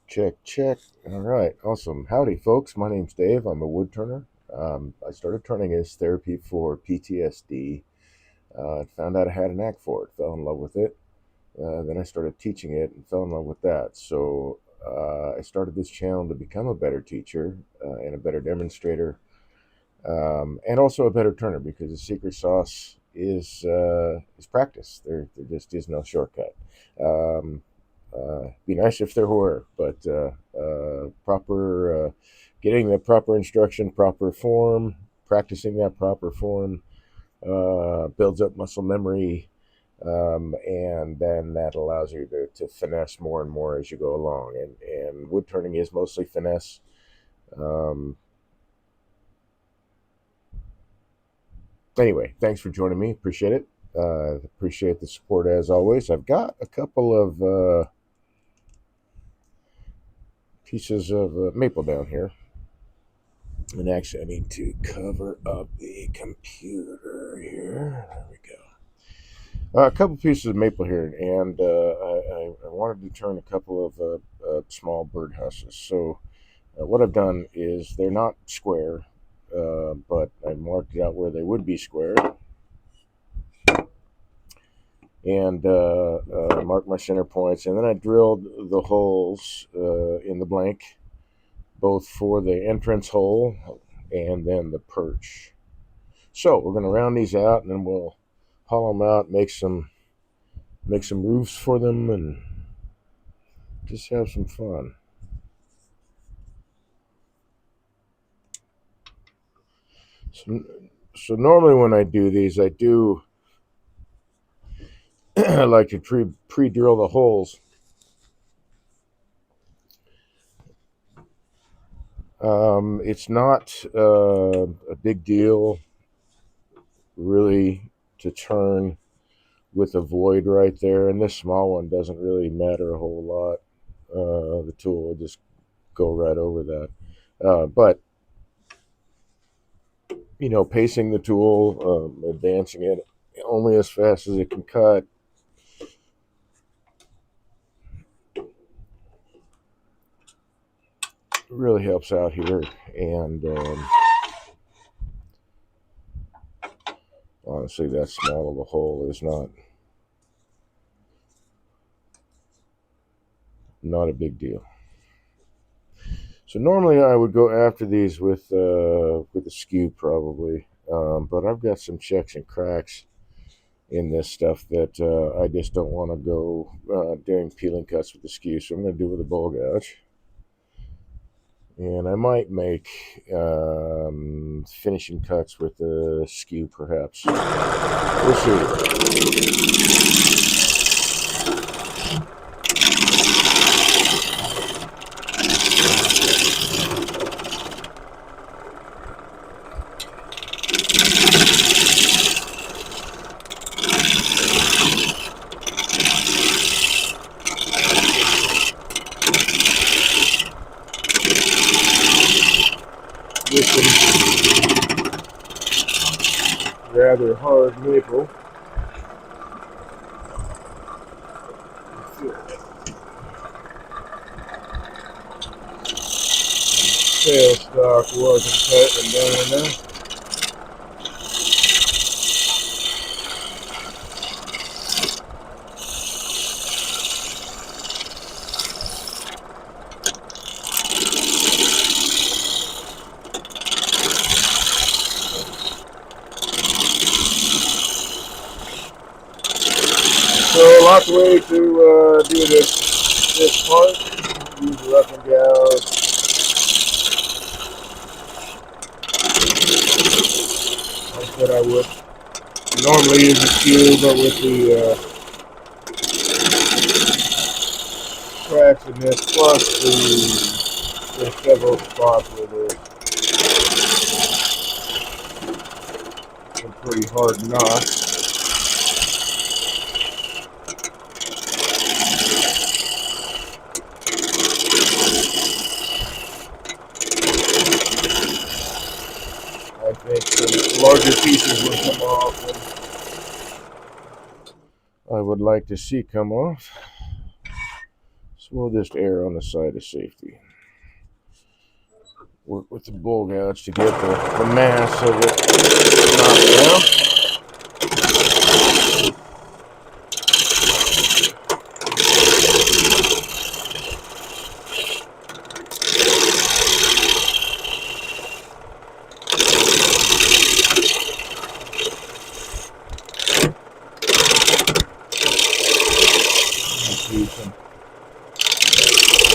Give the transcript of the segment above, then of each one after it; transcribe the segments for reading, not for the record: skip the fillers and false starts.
Check, check. All right, awesome. Howdy, folks. My name's Dave. I'm a woodturner. I started turning as therapy for PTSD. Found out I had a knack for it. Fell in love with it. Then I started teaching it and fell in love with that. So I started this channel to become a better teacher and a better demonstrator, and also a better turner because the secret sauce is practice. There just is no shortcut. Um, be nice if there were, but proper getting the proper instruction, proper form, practicing that proper form builds up muscle memory, and then that allows you to finesse more and more as you go along. And wood turning is mostly finesse. Um, anyway, thanks for joining me. Appreciate it. Appreciate the support as always. I've got a couple of pieces of maple down here. And actually, I need to cover up the computer here. There we go. A couple pieces of maple here, and I wanted to turn a couple of small birdhouses. So, what I've done is they're not square, but I marked out where they would be square, and marked my center points, and then I drilled the holes in the blank, both for the entrance hole and then the perch. So we're going to round these out, and then we'll hollow them out, make some roofs for them, and just have some fun. So, so normally when I do these, I do I like to pre-drill the holes. It's not a big deal, really, to turn with a void right there, and this small one doesn't really matter a whole lot. The tool will just go right over that. But pacing the tool, advancing it only as fast as it can cut, really helps out here. And honestly, that small of a hole is not a big deal. So normally I would go after these with a skew probably, but I've got some checks and cracks in this stuff that I just don't want to go doing peeling cuts with the skew, so I'm going to do it with a bowl gouge. And I might make finishing cuts with the skew, perhaps. We'll see. With some rather hard maple. Tail stock wasn't tightening down enough. So lots of ways to do this part. Use a rough and gouge, like I said I would. Normally use a skew, but with the cracks in this, plus there's several spots where there's some pretty hard knots. I think some larger pieces would come off, and I would like to see come off. So we'll just err on the side of safety. Work with the bull gouge to get the mass of it knocked down.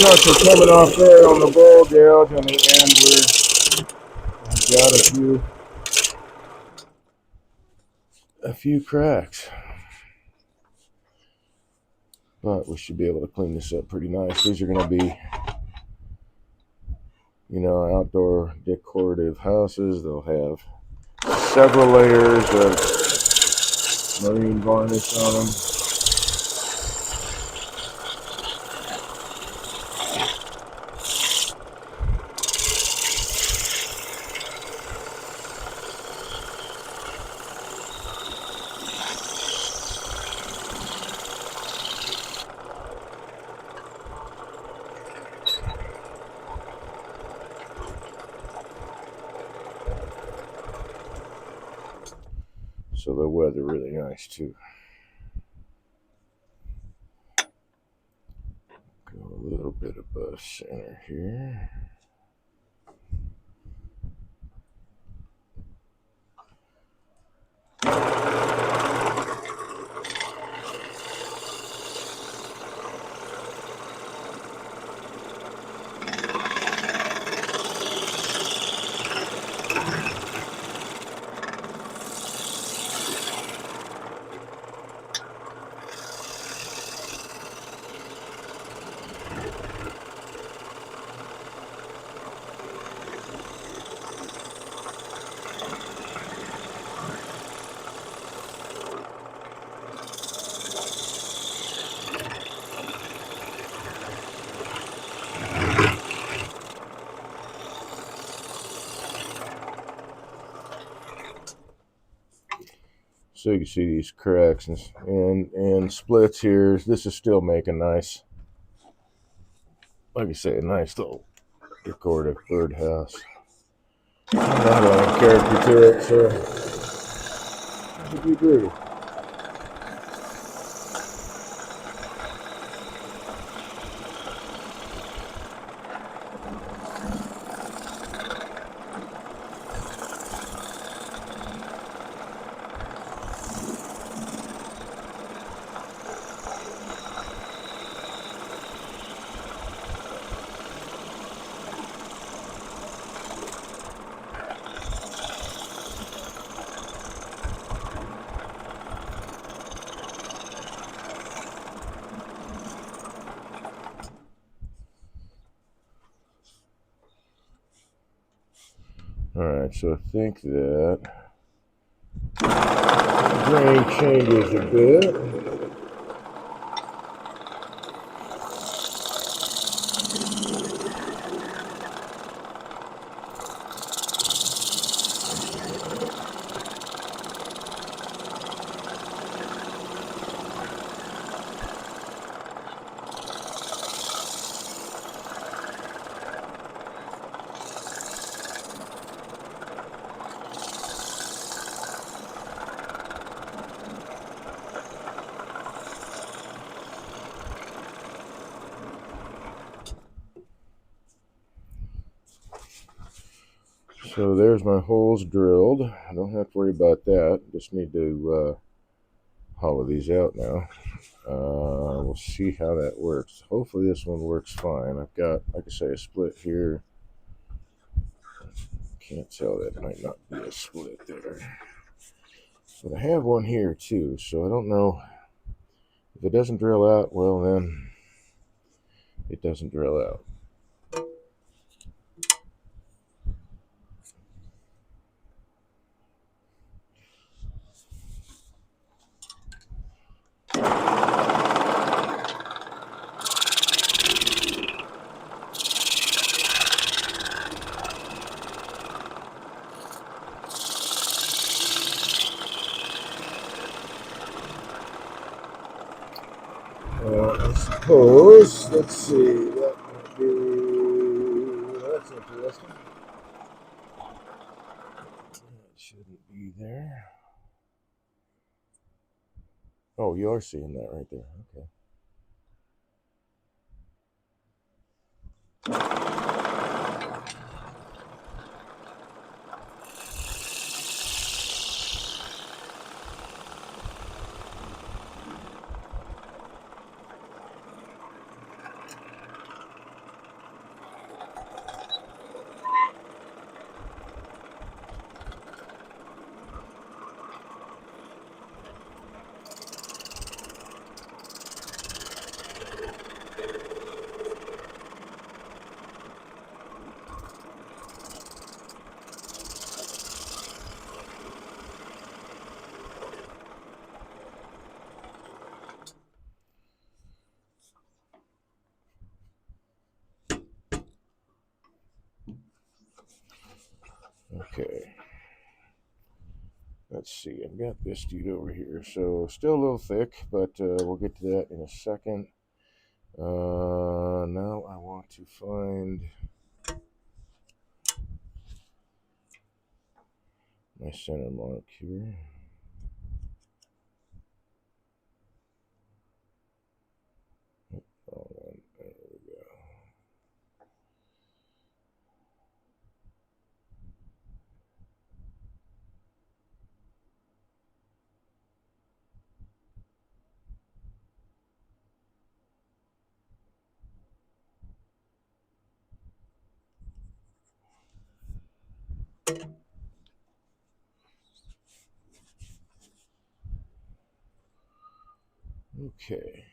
Chunks are coming off there on the bull gouge. On the end, we've got a few cracks, but we should be able to clean this up pretty nice. These are going to be, outdoor decorative houses. They'll have several layers of marine varnish on them. So they'll weather really nice too. Go a little bit above center here. So you can see these cracks and splits here. This is still making nice, like I say, a nice little decorative birdhouse. Not a lot of character to it, so what do you do? Alright, so I think that grain changes a bit. So there's my holes drilled. I don't have to worry about that. Just need to hollow these out now. We'll see how that works. Hopefully this one works fine. I've got, like I say, a split here. Can't tell, that might not be a split there. But I have one here too, so I don't know. If it doesn't drill out, well then it doesn't drill out. I suppose, let's see, that might be, that's interesting. It shouldn't be there. Oh, you are seeing that right there. Okay. Okay. Let's see, I've got this dude over here. So still a little thick, but we'll get to that in a second. Now I want to find my center mark here. Oh, there we go. Okay.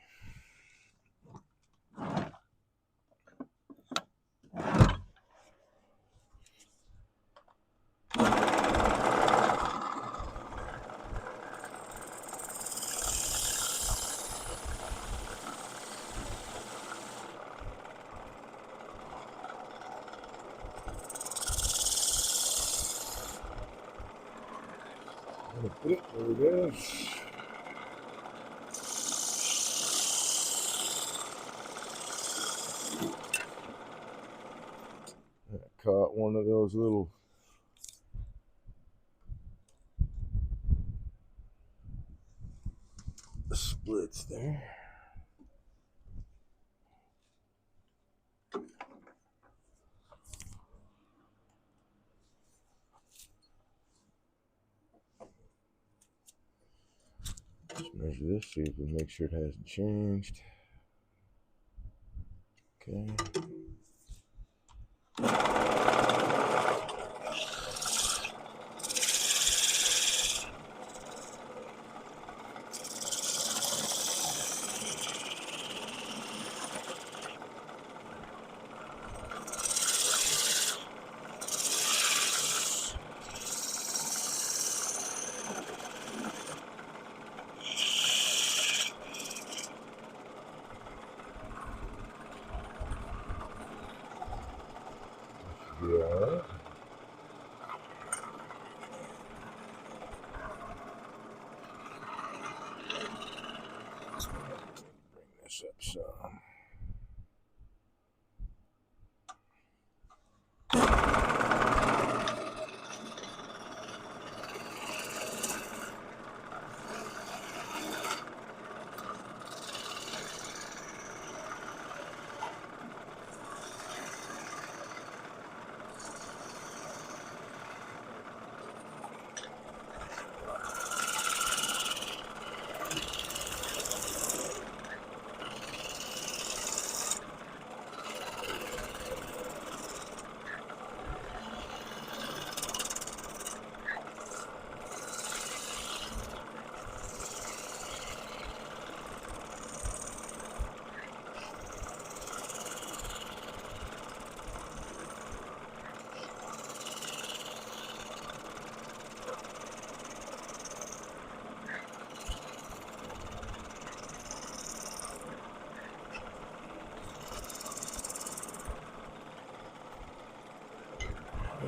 There it is. I caught one of those little splits there. Let's measure this, see if we make sure it hasn't changed. Okay. Yeah. Bring this up some.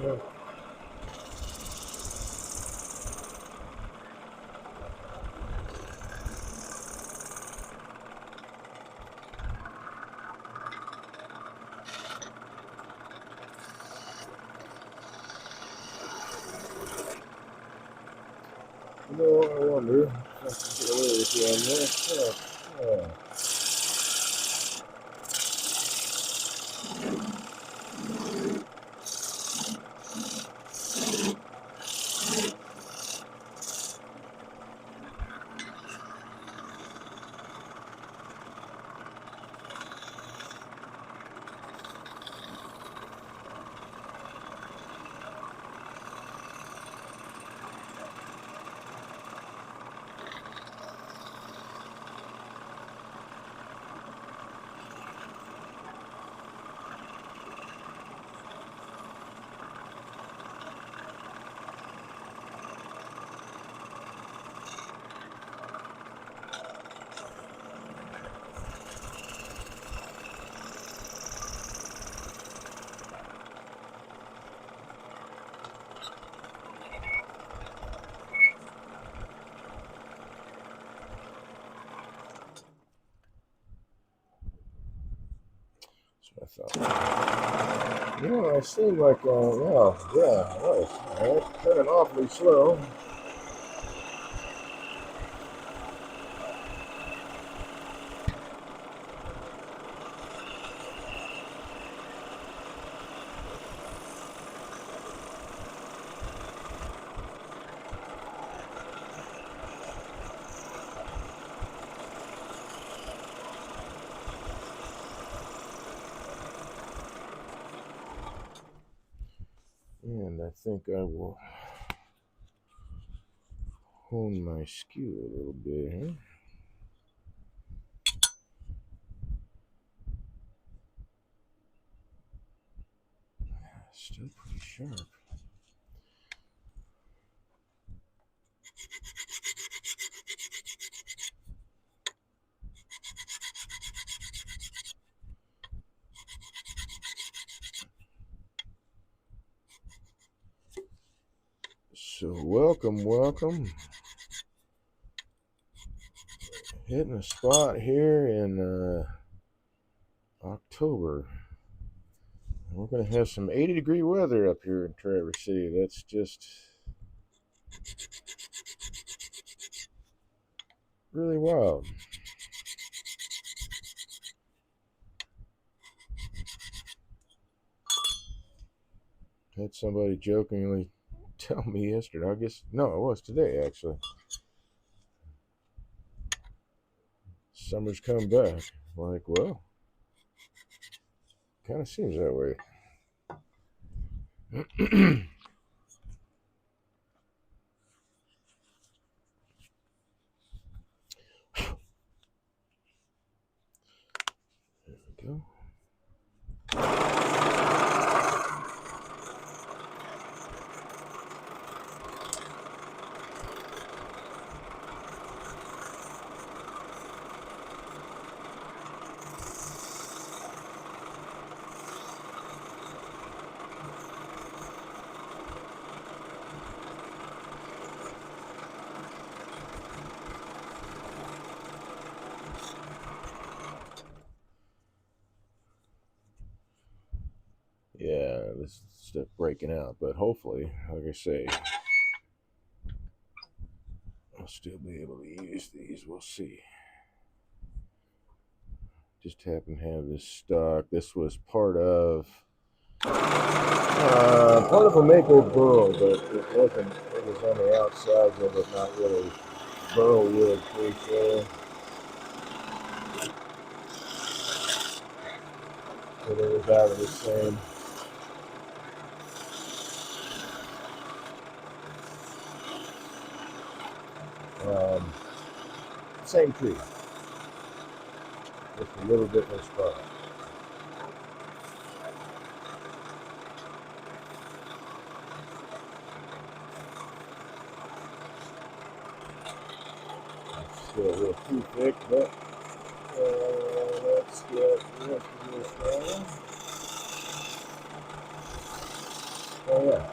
Yeah. wonder if I can get away with doing this. I thought, I seem like, it was. It's turning awfully slow. And I think I will hone my skew a little bit here. Still pretty sharp. So welcome. Hitting a spot here in October. We're going to have some 80-degree weather up here in Traverse City. That's just really wild. Had somebody jokingly tell me yesterday, I guess, no, it was today actually. Summer's come back. Like, well, kind of seems that way. There we go. Yeah, this stuff breaking out, but hopefully, like I say, I'll still be able to use these. We'll see. Just happen to have this stock. This was part of a maple burrow, but it wasn't. It was on the outsides of it, not really burrow wood per se. But it was out of the same tree, just a little different spot. Still a little too thick, but let's get the rest of this down. Oh yeah.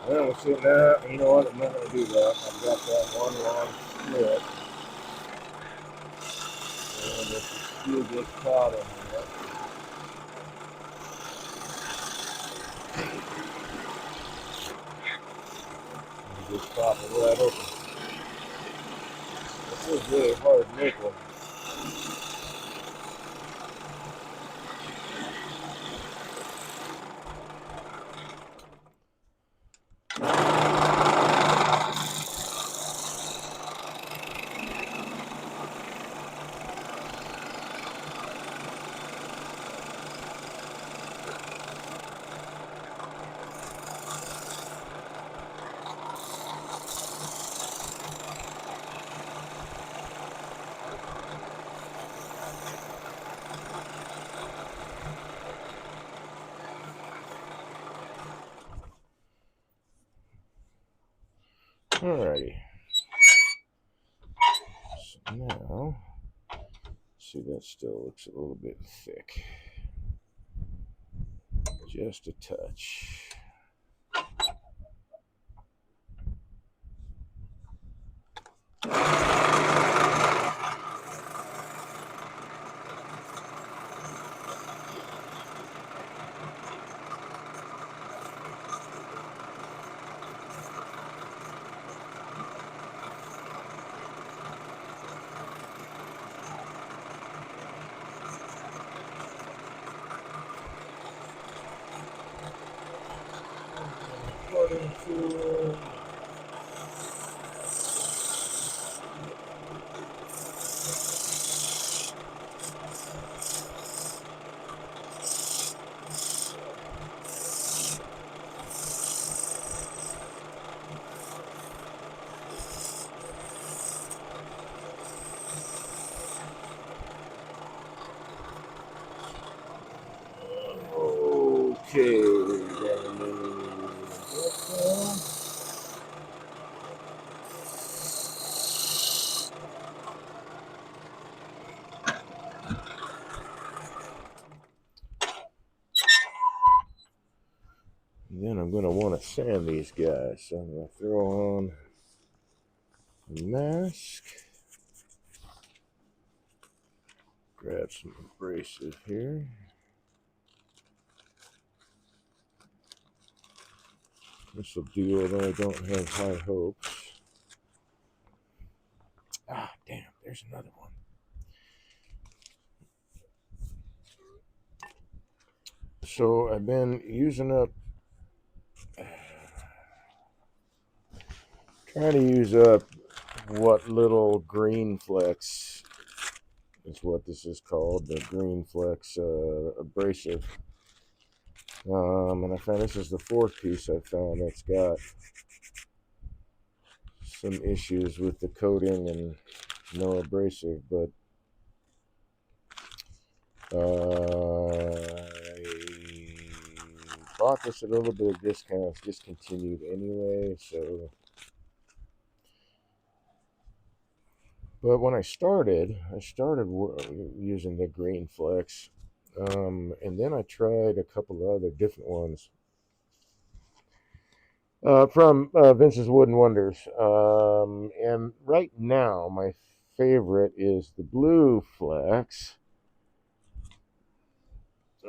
Well, we'll see now. You know what? I'm not going to do that. I've got that one long split. And if the skew gets caught in here, you just pop it right open. It was really hard nickel. Alrighty. So now, see, that still looks a little bit thick. Just a touch. Cutting tool. Okay, gotta move that down. And then I'm going to want to sand these guys. So I'm going to throw on the mask. Grab some abrasive here. This will do, although I don't have high hopes. Ah, damn, there's another one. So I've been using up, trying to use up what little green flex is what this is called, the green flex abrasive. And I found this is the fourth piece I found that's got some issues with the coating and no abrasive, but I bought this at a little bit of discount. It's discontinued anyway, so. But when I started using the green flex, and then I tried a couple of other different ones from Vince's Wood and Wonders. And right now, my favorite is the blue flex.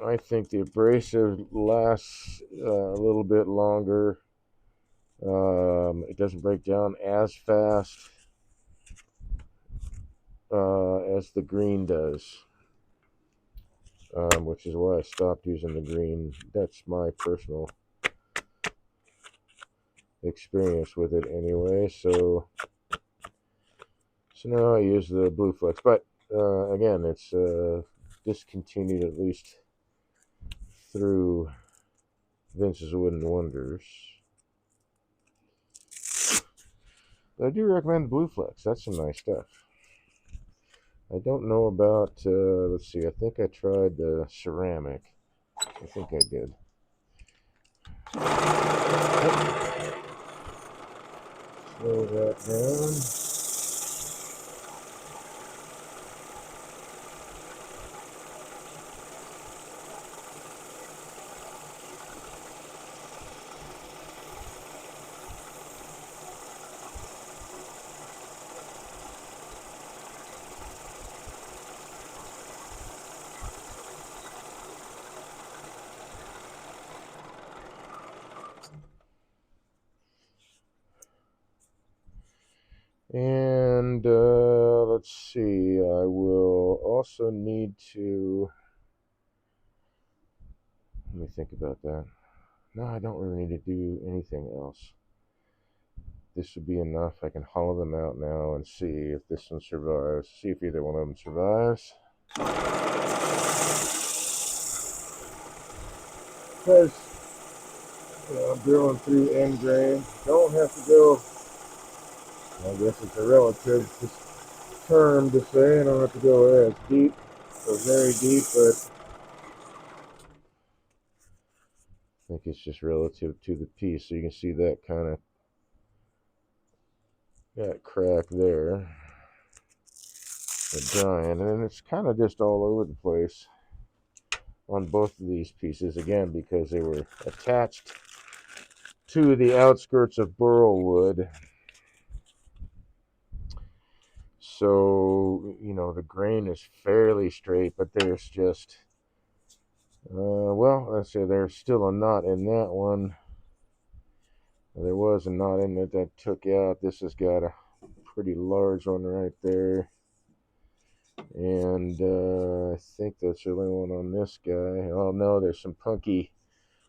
I think the abrasive lasts a little bit longer. It doesn't break down as fast as the green does, which is why I stopped using the green. That's my personal experience with it anyway. So now I use the blue flex, but again, it's discontinued at least through Vince's Wood and Wonders. But I do recommend the blue flex. That's some nice stuff. I don't know about, let's see, I think I tried the ceramic. I think I did. Slow that down. let's see. I will also need to. Let me think about that. No, I don't really need to do anything else. This should be enough. I can hollow them out now and see if this one survives. See if either one of them survives. Because I'm drilling through end grain. Don't have to go. I guess it's a relative term to say. I don't have to go as deep or very deep, but I think it's just relative to the piece. So you can see that kind of that crack there. The giant, and it's kind of just all over the place on both of these pieces, again because they were attached to the outskirts of burl wood. So the grain is fairly straight, but there's just well, let's say there's still a knot in that one. There was a knot in it that took out. This has got a pretty large one right there. And I think that's the only one on this guy. Oh no, there's some punky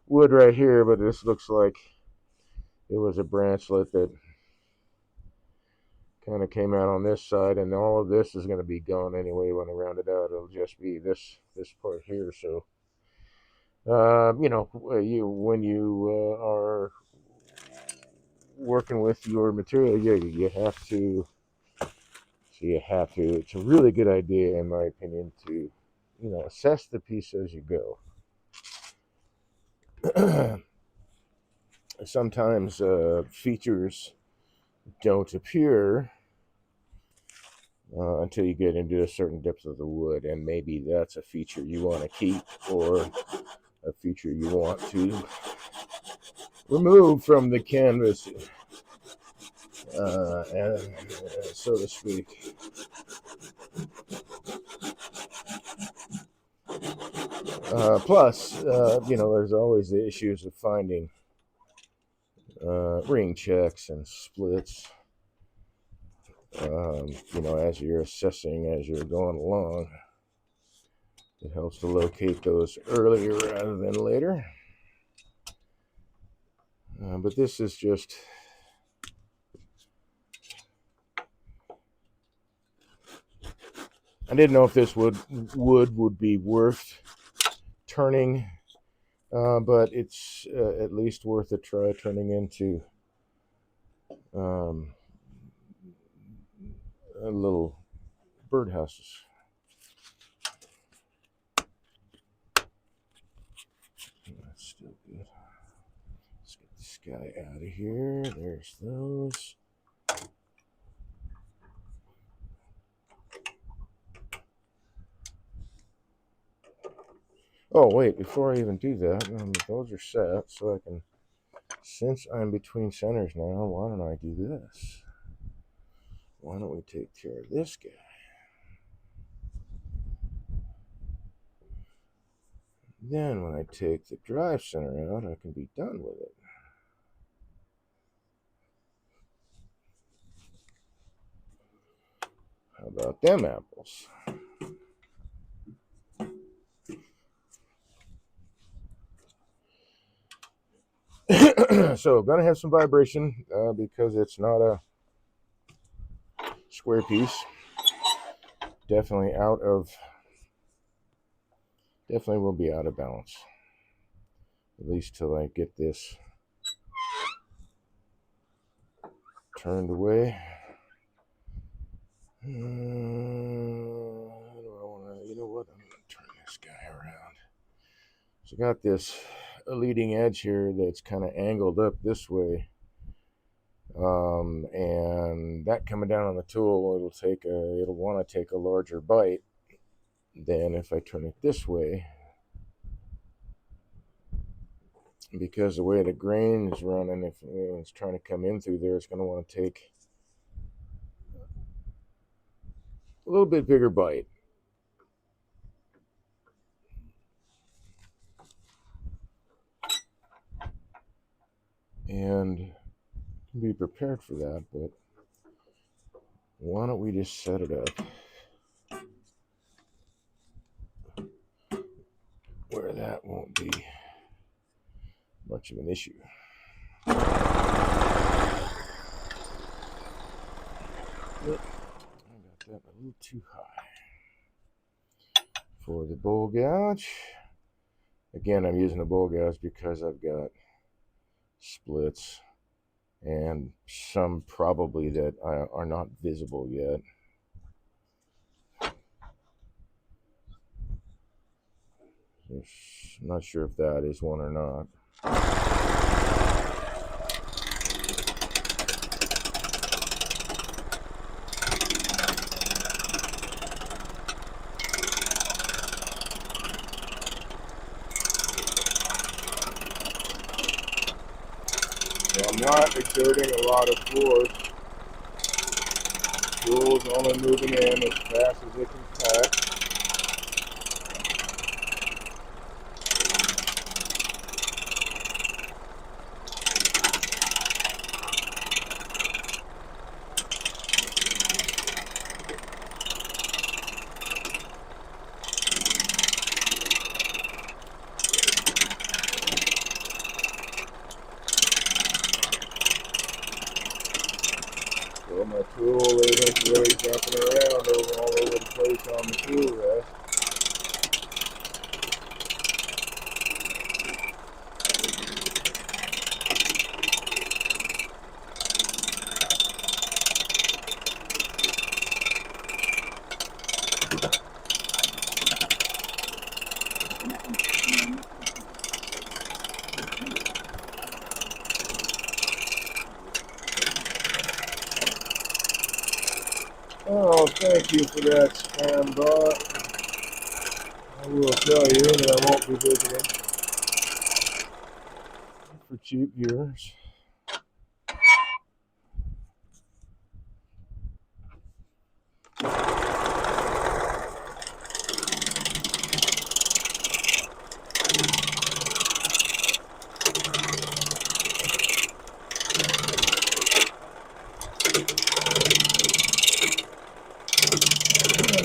wood right here, but this looks like it was a branchlet that kind of came out on this side, and all of this is going to be gone anyway when I round it out. It'll just be this part here. So when you are working with your material, you have to. So you have to. It's a really good idea, in my opinion, to assess the piece as you go. Sometimes features don't appear until you get into a certain depth of the wood, and maybe that's a feature you want to keep or a feature you want to remove from the canvas, so to speak. Plus, there's always the issues of finding ring checks and splits. As you're assessing, as you're going along, it helps to locate those earlier rather than later. But this is just I didn't know if this wood would be worth turning, but it's at least worth a try turning into little birdhouses. That's still good. Let's get this guy out of here. There's those. Oh, wait, before I even do that, those are set, so I can, since I'm between centers now, why don't I do this? Why don't we take care of this guy? Then when I take the drive center out, I can be done with it. How about them apples? So gonna have some vibration because it's not a square piece. Definitely will be out of balance. At least till I get this turned away. How do I want to, you know what? I'm going to turn this guy around. So I got this leading edge here that's kind of angled up this way. And that coming down on the tool, it'll want to take a larger bite than if I turn it this way. Because the way the grain is running, if it's trying to come in through there, it's going to want to take a little bit bigger bite. And be prepared for that, but Why don't we just set it up where that won't be much of an issue. Yep. I got that a little too high for the bowl gouge. Again, I'm using the bowl gouge because I've got splits and some probably that are not visible yet. I'm not sure if that is one or not. So I'm not exerting a lot of force. The tool's only moving in as fast as it can cut. So my tool isn't really jumping around all over the place on the tool rest. Oh, thank you for that, spam bot. I will tell you that I won't be visiting for cheap viewers.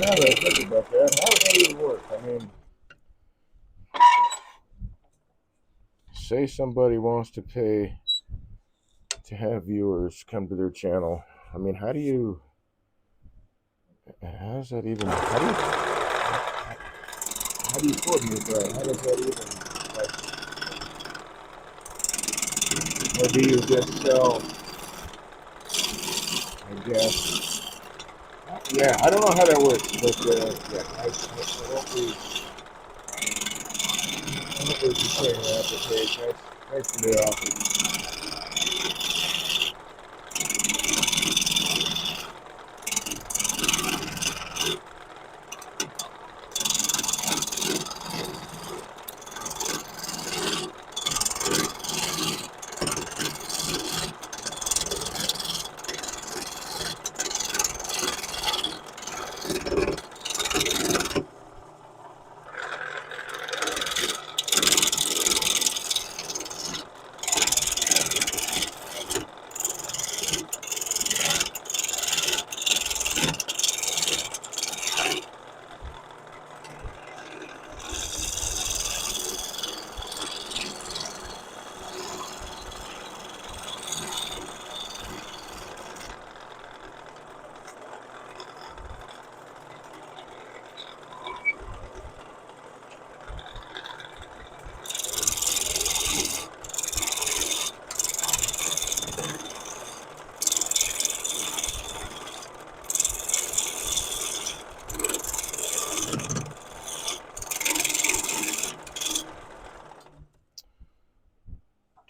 Now that I think about that, how does that even work? I mean, say somebody wants to pay to have viewers come to their channel. I mean, how does that even, how do you coordinate that? How does that even, like, or do you just sell, I guess? Yeah, I don't know how that works, but yeah, I hope we can that the page. Thanks for the offer.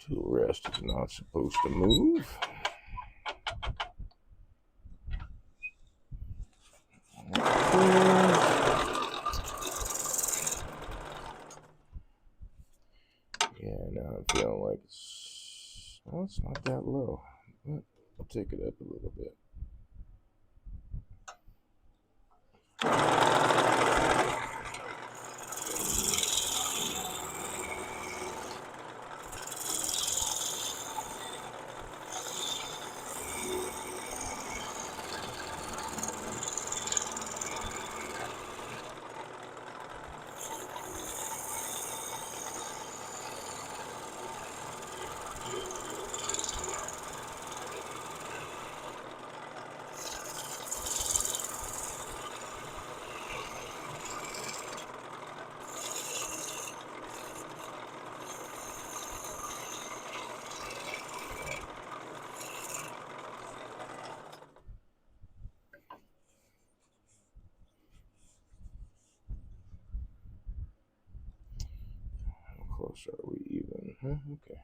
Tool rest is not supposed to move. Yeah, now I'm feeling like it's not that low, but I'll take it up a little bit. So are we even? Huh? Okay.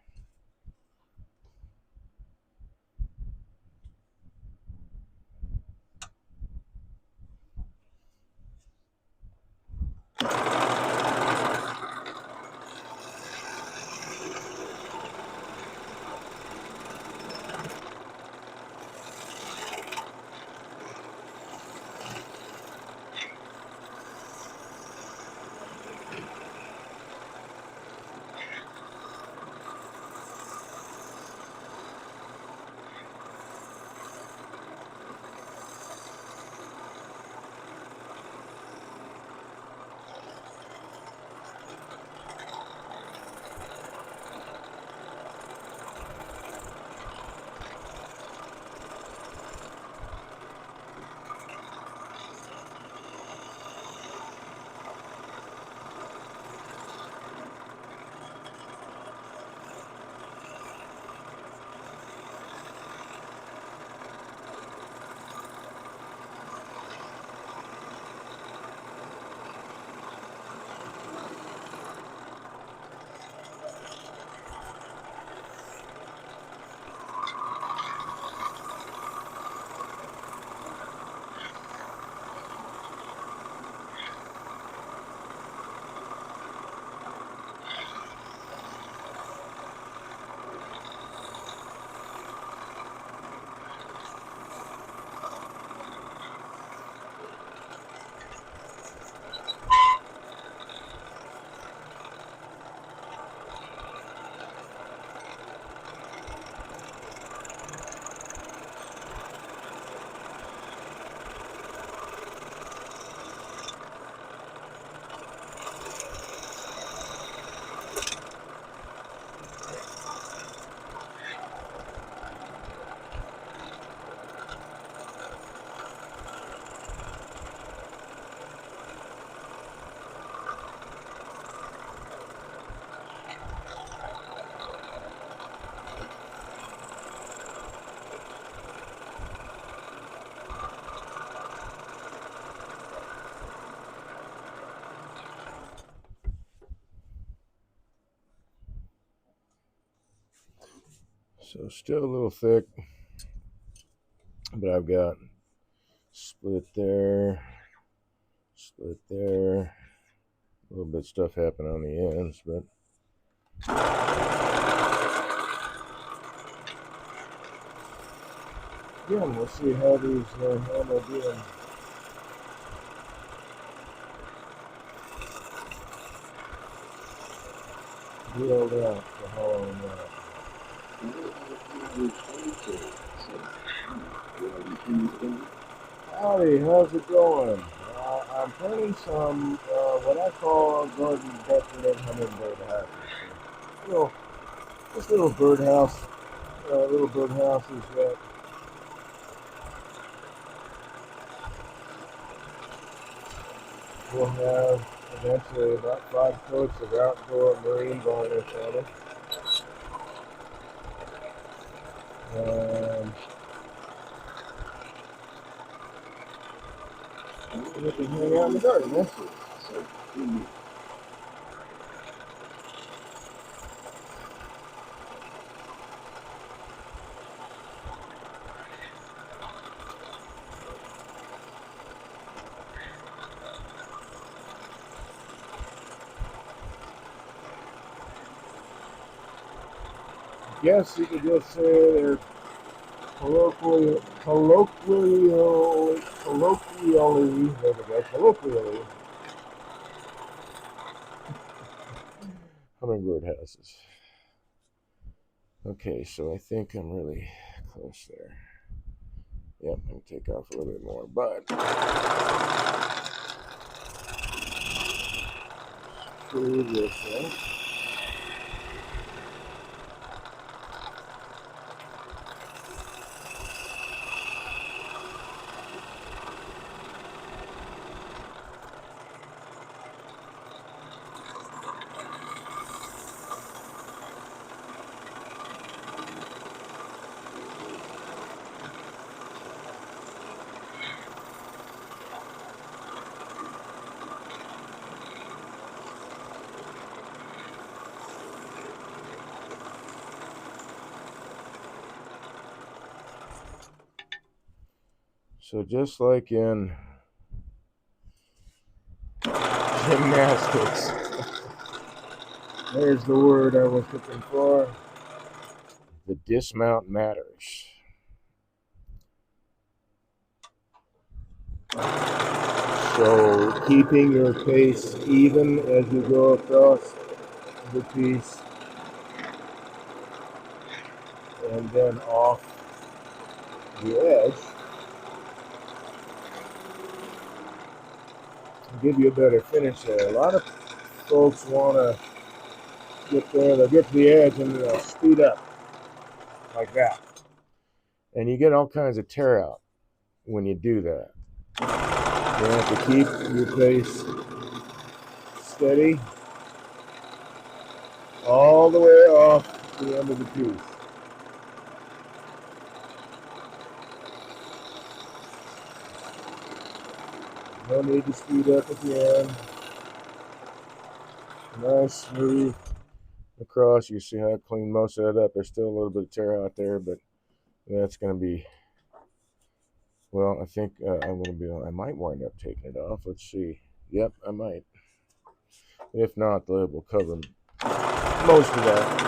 So still a little thick, but I've got split there, split there. A little bit of stuff happened on the ends, but again, we'll see how these handle being drilled out for hollowing out. Howdy, how's it going? I'm planting some what I call garden decorative hummingbird houses. Little, just little birdhouses that will have eventually about 5 coats of outdoor marine varnish on it. And we can hang out in the garden. That's it. Yes, you could just say they're colloquially hummingbird houses. Okay, so I think I'm really close there. Yep, I can take off a little bit more, but screw this in. So just like in gymnastics, there's the word I was looking for. The dismount matters. So keeping your pace even as you go across the piece and then off the edge will give you a better finish there. A lot of folks want to get there, they'll get to the edge and they'll speed up like that. And you get all kinds of tear out when you do that. You have to keep your pace steady all the way off the end of the piece. No need to speed up at the end. Nice, smooth across. You see how I cleaned most of that up. There's still a little bit of tear out there, but that's going to be, well, I think I'm going to be, I might wind up taking it off. Let's see. Yep, I might. If not, the lid will cover most of that.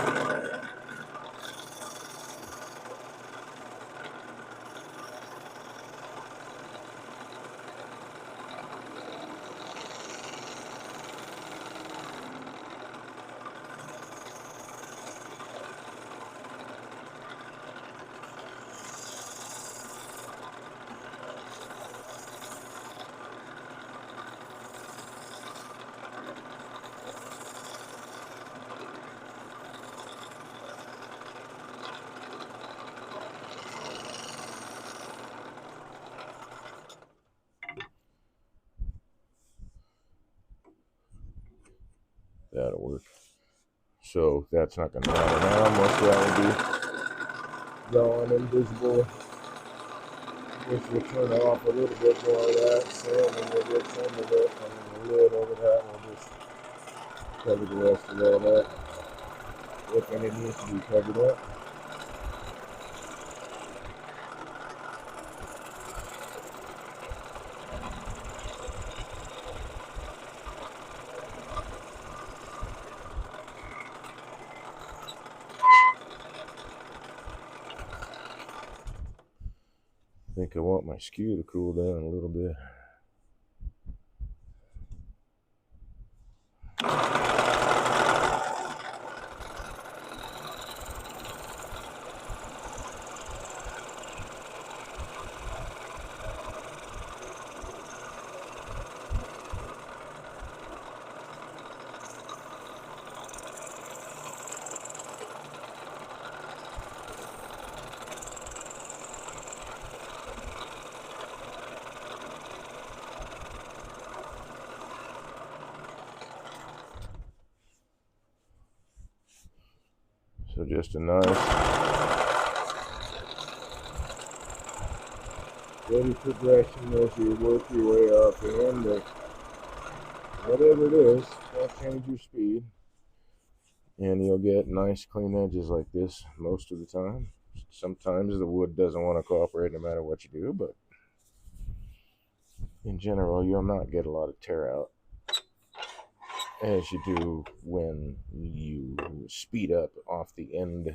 That'll work. So that's not going to matter now. Most of that will be gone, invisible. Just will turn off a little bit more of that, so and we'll get some of it, and then the lid over that, we'll just cover the rest of all that, if any needs to be covered up. I think I want my skew to cool down a little bit. So just a nice steady progression as you work your way up the end of whatever it is. Don't change your speed. And you'll get nice clean edges like this most of the time. Sometimes the wood doesn't want to cooperate no matter what you do, but in general you'll not get a lot of tear out as you do when you speed up off the end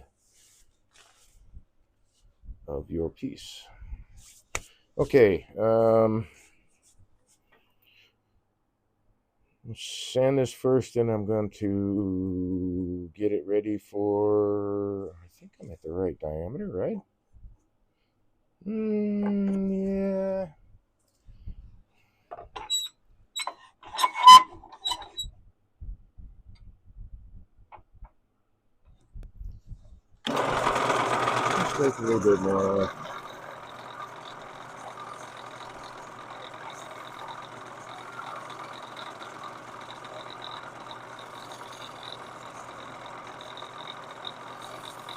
of your piece. Okay, sand this first, and I'm going to get it ready for, I think I'm at the right diameter, right? Yeah. Let's take a little bit more off.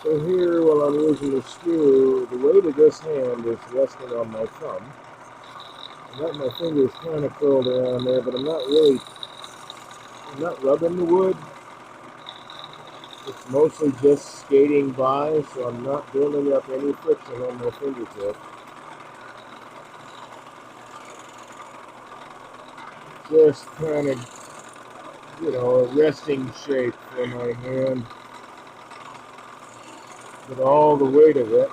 So here, while I'm using the skew, the weight of this hand is resting on my thumb. I got my fingers kind of curled around there, but I'm not rubbing the wood. It's mostly just skating by, so I'm not building up any friction on my fingertip. just kind of, a resting shape for my hand, but all the weight of it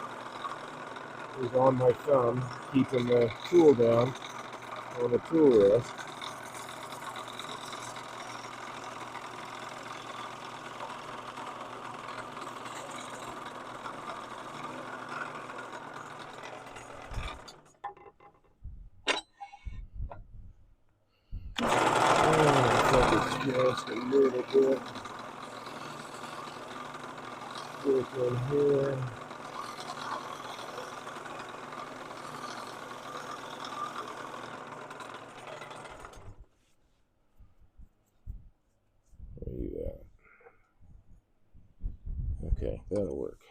is on my thumb, keeping the tool down on the tool rest. I think it's just a little bit thick in here. Where you at? Okay, that'll work.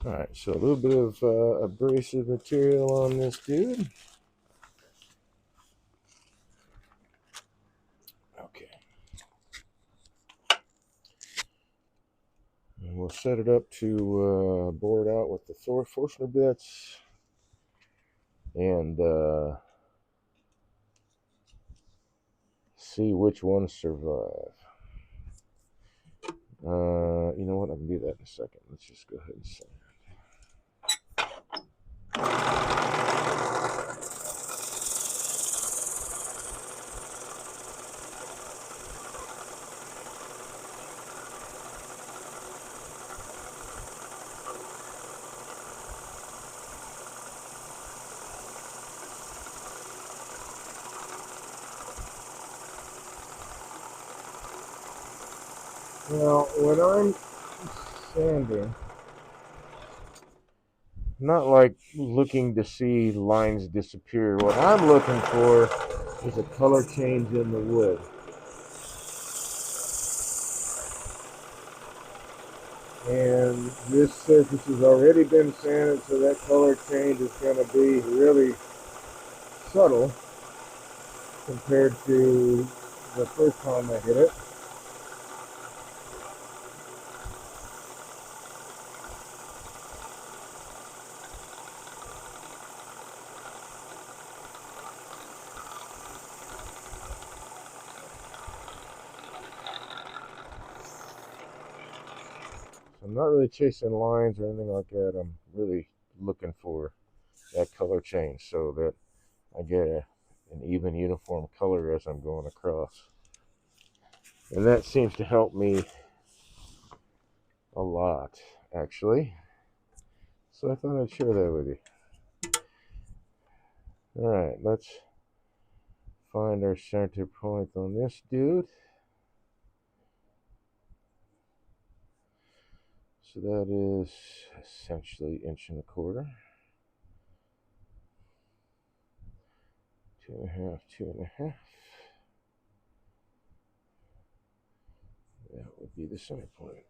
Alright, so a little bit of abrasive material on this dude. Okay. And we'll set it up to bore it out with the Forstner bits and see which ones survive. You know what? I can do that in a second. Let's just go ahead and sand. Now, when I'm sanding, not like looking to see lines disappear. What I'm looking for is a color change in the wood. And this surface has already been sanded, so that color change is going to be really subtle compared to the first time I hit it. I'm not really chasing lines or anything like that. I'm really looking for that color change so that I get an even uniform color as I'm going across. And that seems to help me a lot, actually. So I thought I'd share that with you. Alright, let's find our center point on this dude. So that is essentially 1.25 inches. 2.5, 2.5. That would be the center point.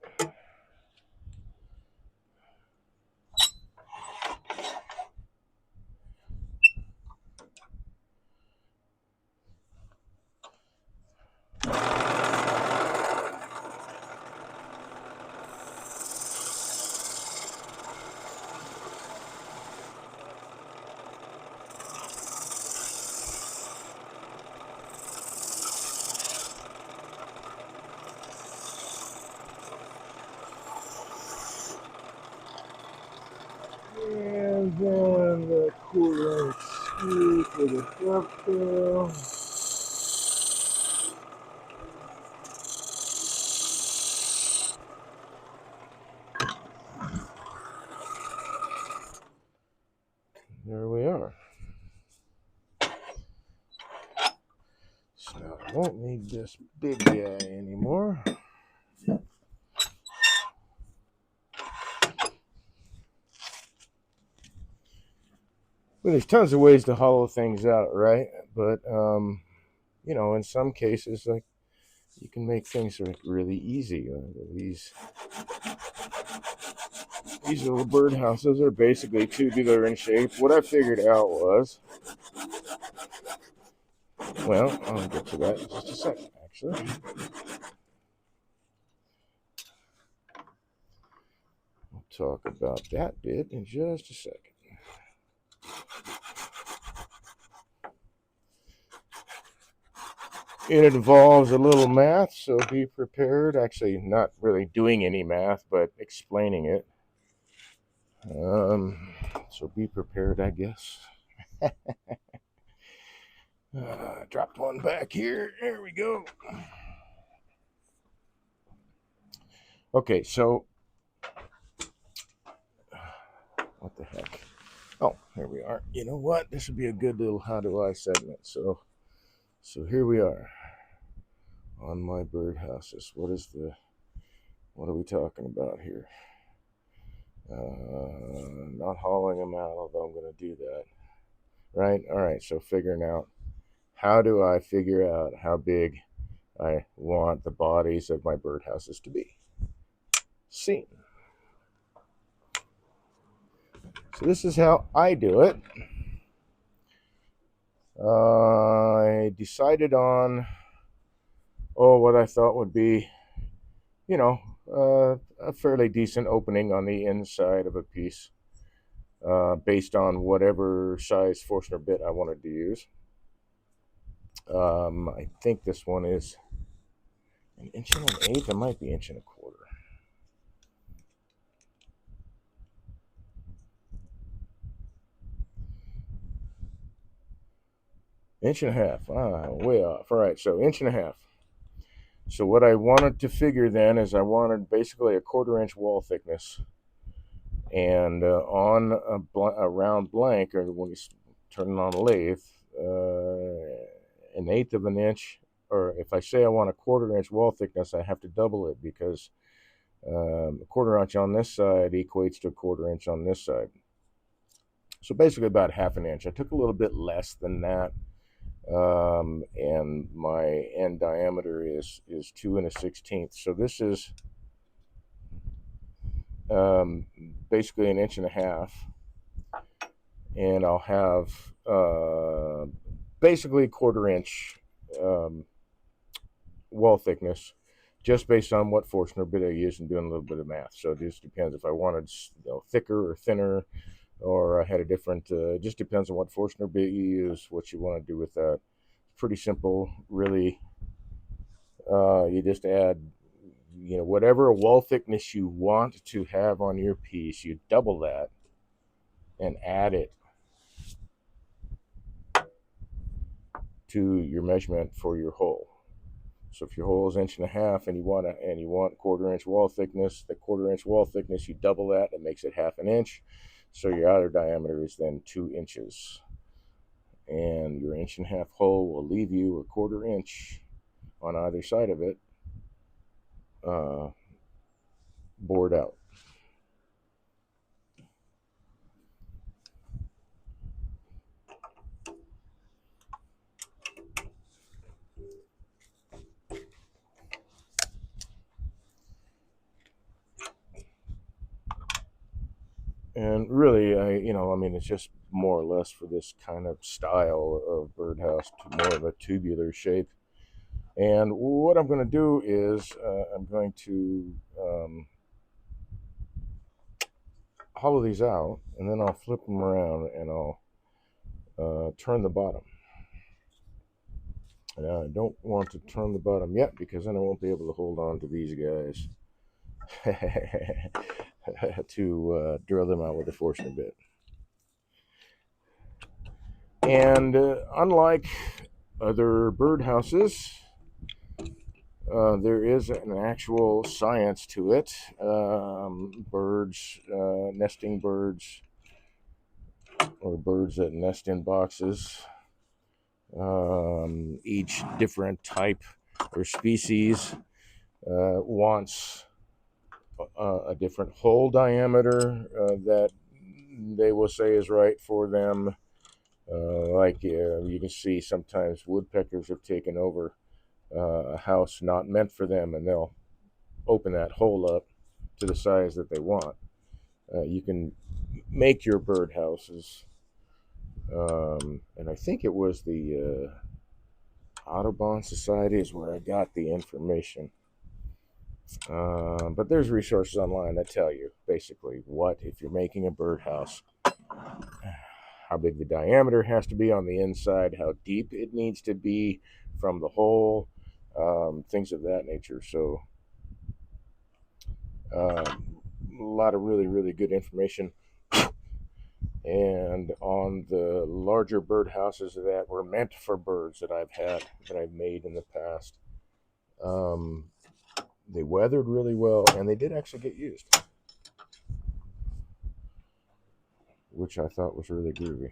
And then the coolant screw for the dovetail. There we are. So I won't need this big guy anymore. Well, there's tons of ways to hollow things out, right? But in some cases, like you can make things really easy. These little birdhouses are basically tubular in shape. What I figured out was, well, I'll get to that in just a second, actually. We'll talk about that bit in just a second. It involves a little math, so be prepared. Actually, not really doing any math, but explaining it. So be prepared, I guess. Dropped one back here. There we go. Okay, so what the heck? Oh, here we are. You know what? This would be a good little how do I segment. So here we are on my birdhouses. What are we talking about here? Not hauling them out, although I'm going to do that. Right? All right. So figuring out how do I figure out how big I want the bodies of my birdhouses to be seen. So this is how I do it. I decided on what I thought would be, you know, a fairly decent opening on the inside of a piece, based on whatever size Forstner bit I wanted to use. I think this one is an inch and an eighth. It might be inch and a quarter. Inch and a half. Way off. All right, so inch and a half. So what I wanted to figure then is I wanted basically a 1/4 inch wall thickness, and on a round blank, or when you turn it on a lathe, an eighth of an inch, or if I say I want a 1/4 inch wall thickness, I have to double it because a 1/4 inch on this side equates to a 1/4 inch on this side. So basically about half an inch. I took a little bit less than that. And my end diameter is 2 1/16. So this is basically an inch and a half, and I'll have basically 1/4 inch wall thickness, just based on what Forstner bit I use and doing a little bit of math. So it just depends if I wanted thicker or thinner, or I had a different. Just depends on what Forstner bit you use, what you want to do with that. Pretty simple, really. You just add, whatever wall thickness you want to have on your piece, you double that and add it to your measurement for your hole. So if your hole is inch and a half and you want 1/4 inch wall thickness, the 1/4 inch wall thickness, you double that, it makes it half an inch. So your outer diameter is then 2 inches. And your inch and a half hole will leave you a 1/4 inch on either side of it, bored out. And really, it's just more or less for this kind of style of birdhouse, to more of a tubular shape. And what I'm going to do is I'm going to hollow these out, and then I'll flip them around, and I'll turn the bottom. And I don't want to turn the bottom yet, because then I won't be able to hold on to these guys to drill them out with a Forstner bit. And unlike other birdhouses, there is an actual science to it. Birds, nesting birds, or birds that nest in boxes, each different type or species wants a different hole diameter that they will say is right for them. You can see sometimes woodpeckers have taken over a house not meant for them, and they'll open that hole up to the size that they want. You can make your birdhouses, and I think it was the Audubon Society is where I got the information. But there's resources online that tell you basically what, if you're making a birdhouse, how big the diameter has to be on the inside, how deep it needs to be from the hole, things of that nature. So a lot of really, really good information. And on the larger birdhouses that were meant for birds that I've made in the past, they weathered really well, and they did actually get used, which I thought was really groovy,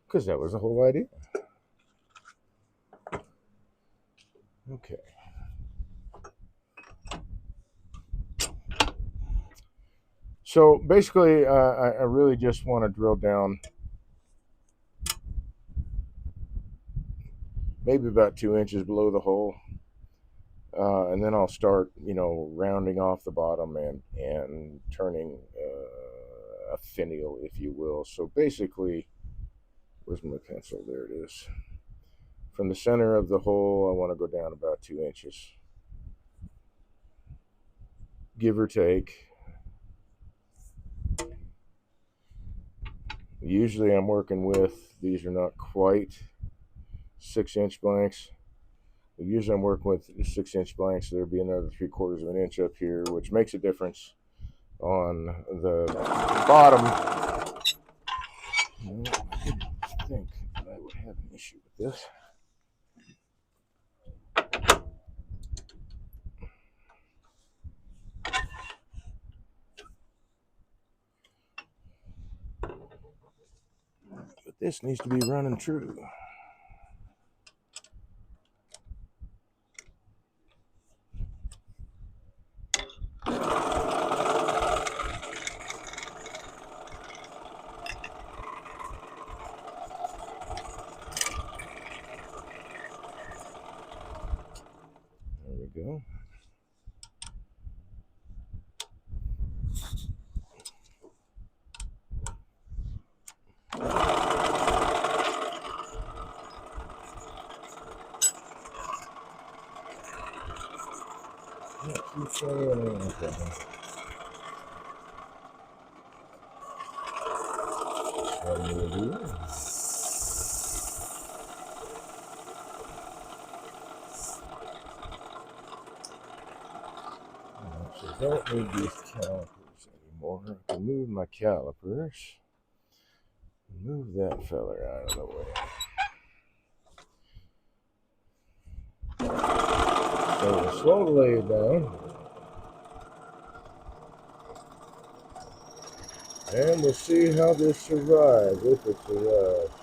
because that was the whole idea. Okay. So basically, I really just want to drill down maybe about 2 inches below the hole, and then I'll start, rounding off the bottom and turning a finial, if you will. So basically, where's my pencil? There it is. From the center of the hole, I want to go down about 2 inches, give or take. Usually I'm working with, these are not quite 6-inch blanks. Usually I'm working with 6-inch blanks, so there'd be another 3/4 of an inch up here, which makes a difference on the bottom. I didn't think that I would have an issue with this. But this needs to be running true. There we go. So I don't need these calipers anymore. I can move my calipers. Move that feller out of the way. So we'll slowly lay it down. And we'll see how this survives, if it survives.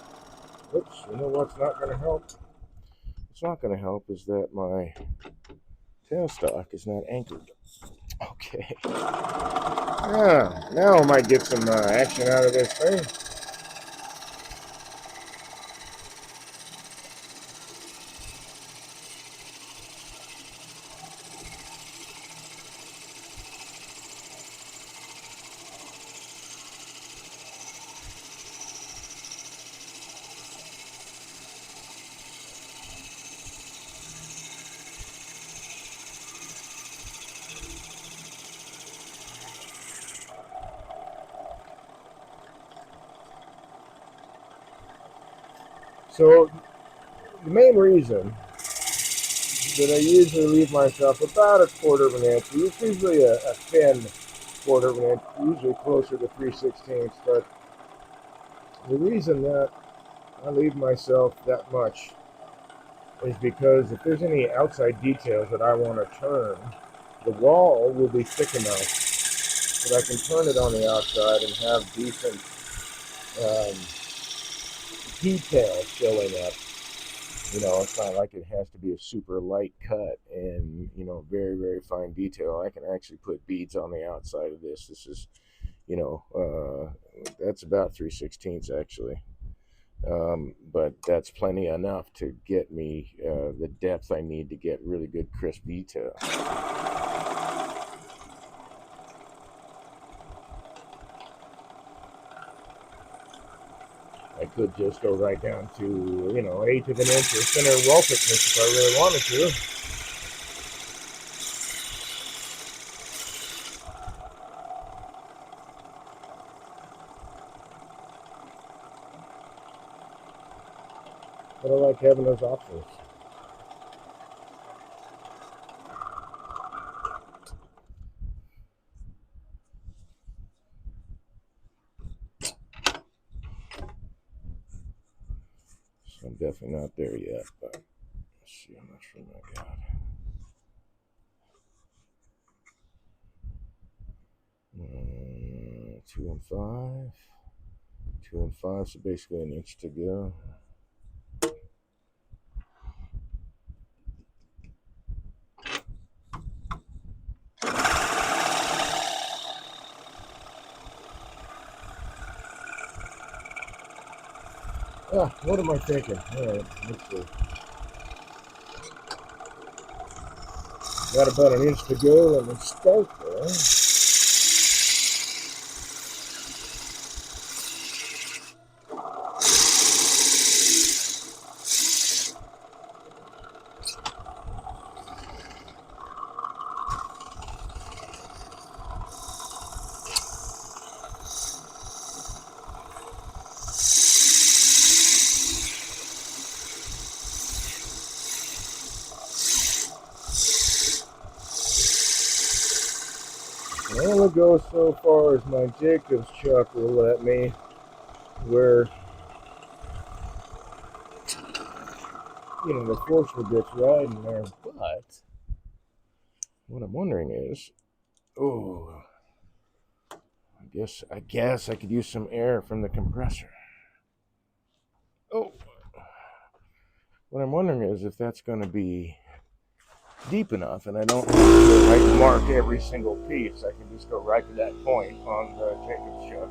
Oops, you know what's not going to help? What's not going to help is that my tailstock is not anchored. Okay. Now I might get some action out of this thing. So the main reason that I usually leave myself about 1/4 of an inch, it's usually a thin 1/4 of an inch, usually closer to 3/16, but the reason that I leave myself that much is because if there's any outside details that I want to turn, the wall will be thick enough that I can turn it on the outside and have decent detail showing up. It's not like it has to be a super light cut and, very, very fine detail. I can actually put beads on the outside of this. This is, that's about 3/16 actually. But that's plenty enough to get me the depth I need to get really good crisp detail. I could just go right down to, 1/8 of an inch or thinner wall thickness if I really wanted to. But I like having those options. So I'm definitely not there yet, but let's see how much room I got. 2 and 5. 2 and 5, so basically an inch to go. What am I thinking? All right, let's see. Got about an inch to go, and let's start there. I only go so far as my Jacobs chuck will let me, where, the force will get riding there. But what I'm wondering is, oh, I guess I could use some air from the compressor. Oh, what I'm wondering is if that's going to be deep enough, and I don't have to mark every single piece. I can just go right to that point on the Jacobs chuck.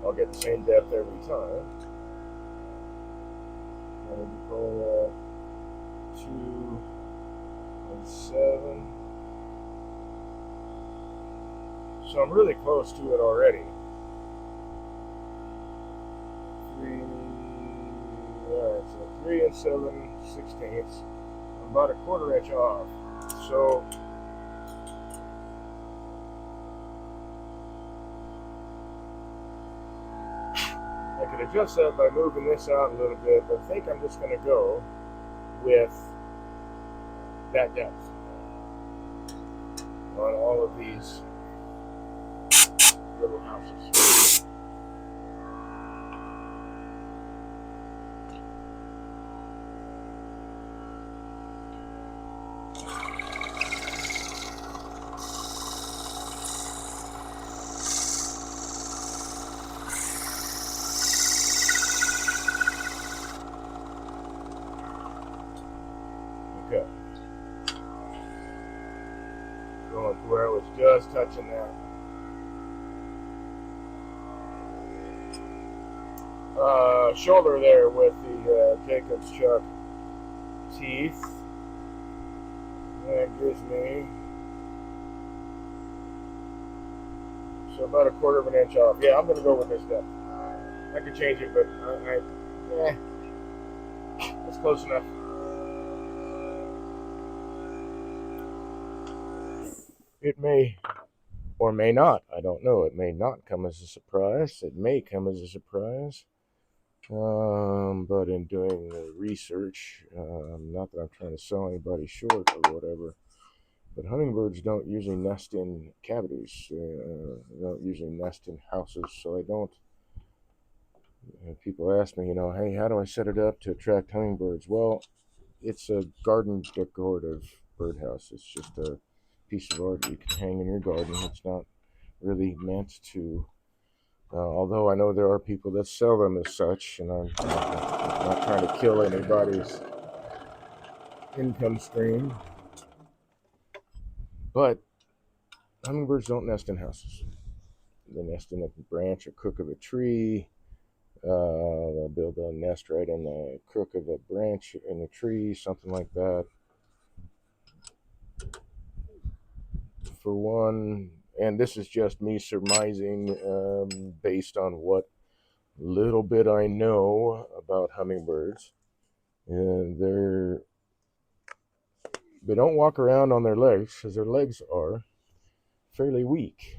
I'll get the same depth every time. I'm going to be pulling 2 and 7. So I'm really close to it already. 3 and 7/16. I'm about a 1/4 inch off. So I could adjust that by moving this out a little bit, but I think I'm just going to go with that depth on all of these little houses. Okay. Going to where I was just touching that. Shoulder there with the Jacobs chuck teeth. That gives me so about a 1/4 inch off. Yeah, I'm going to go with this depth. I could change it, but it's close enough. It may or may not. I don't know. It may not come as a surprise. It may come as a surprise. But in doing the research, not that I'm trying to sell anybody short or whatever, but hummingbirds don't usually nest in cavities. They don't usually nest in houses, so I don't. People ask me, hey, how do I set it up to attract hummingbirds? Well, it's a garden decorative birdhouse. It's just a piece of art you can hang in your garden. It's not really meant to. Although I know there are people that sell them as such, and I'm not trying to kill anybody's income stream. But hummingbirds don't nest in houses. They nest in a branch or crook of a tree. They'll build a nest right in the crook of a branch in a tree, something like that. For one, and this is just me surmising based on what little bit I know about hummingbirds. And they don't walk around on their legs, because their legs are fairly weak.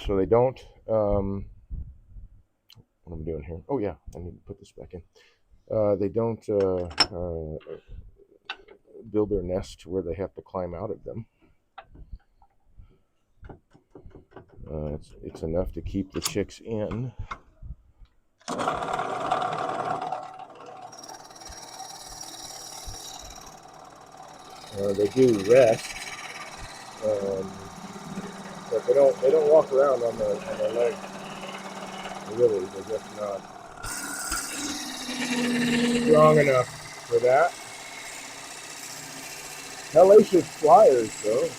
So they don't. What am I doing here? Oh yeah, I need to put this back in. They don't build their nest where they have to climb out of them. It's enough to keep the chicks in. They do rest, but they don't walk around on their legs. Really, they're just not strong enough for that. Hellacious flyers, though.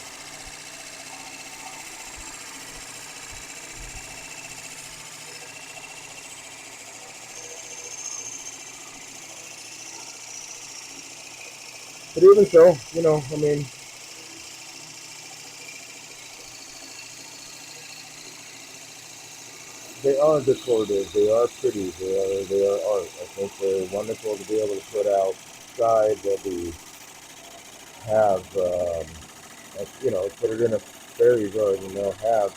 But even so, I mean, they are decorative. They are pretty. They are art. I think they're wonderful to be able to put outside. They'll have put it in a fairy garden. They'll have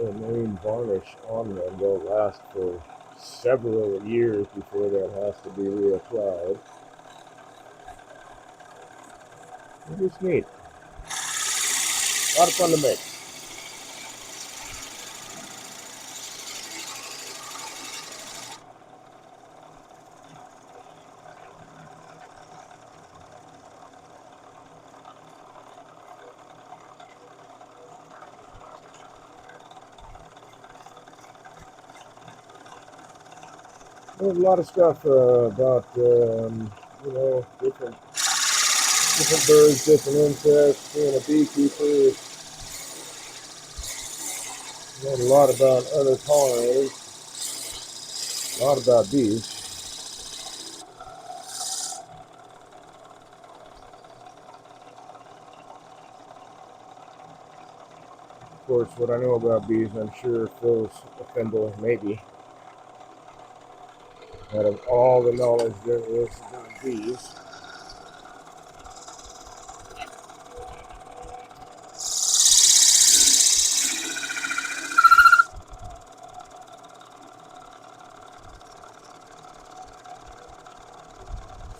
a marine varnish on them. They'll last for several years before that has to be reapplied. It's neat. A lot of fun to make. There's a lot of stuff about different birds, different insects. Being a beekeeper, learn a lot about other pollinators, a lot about bees. Of course, what I know about bees, I'm sure fills a thimble, maybe, out of all the knowledge there is about bees.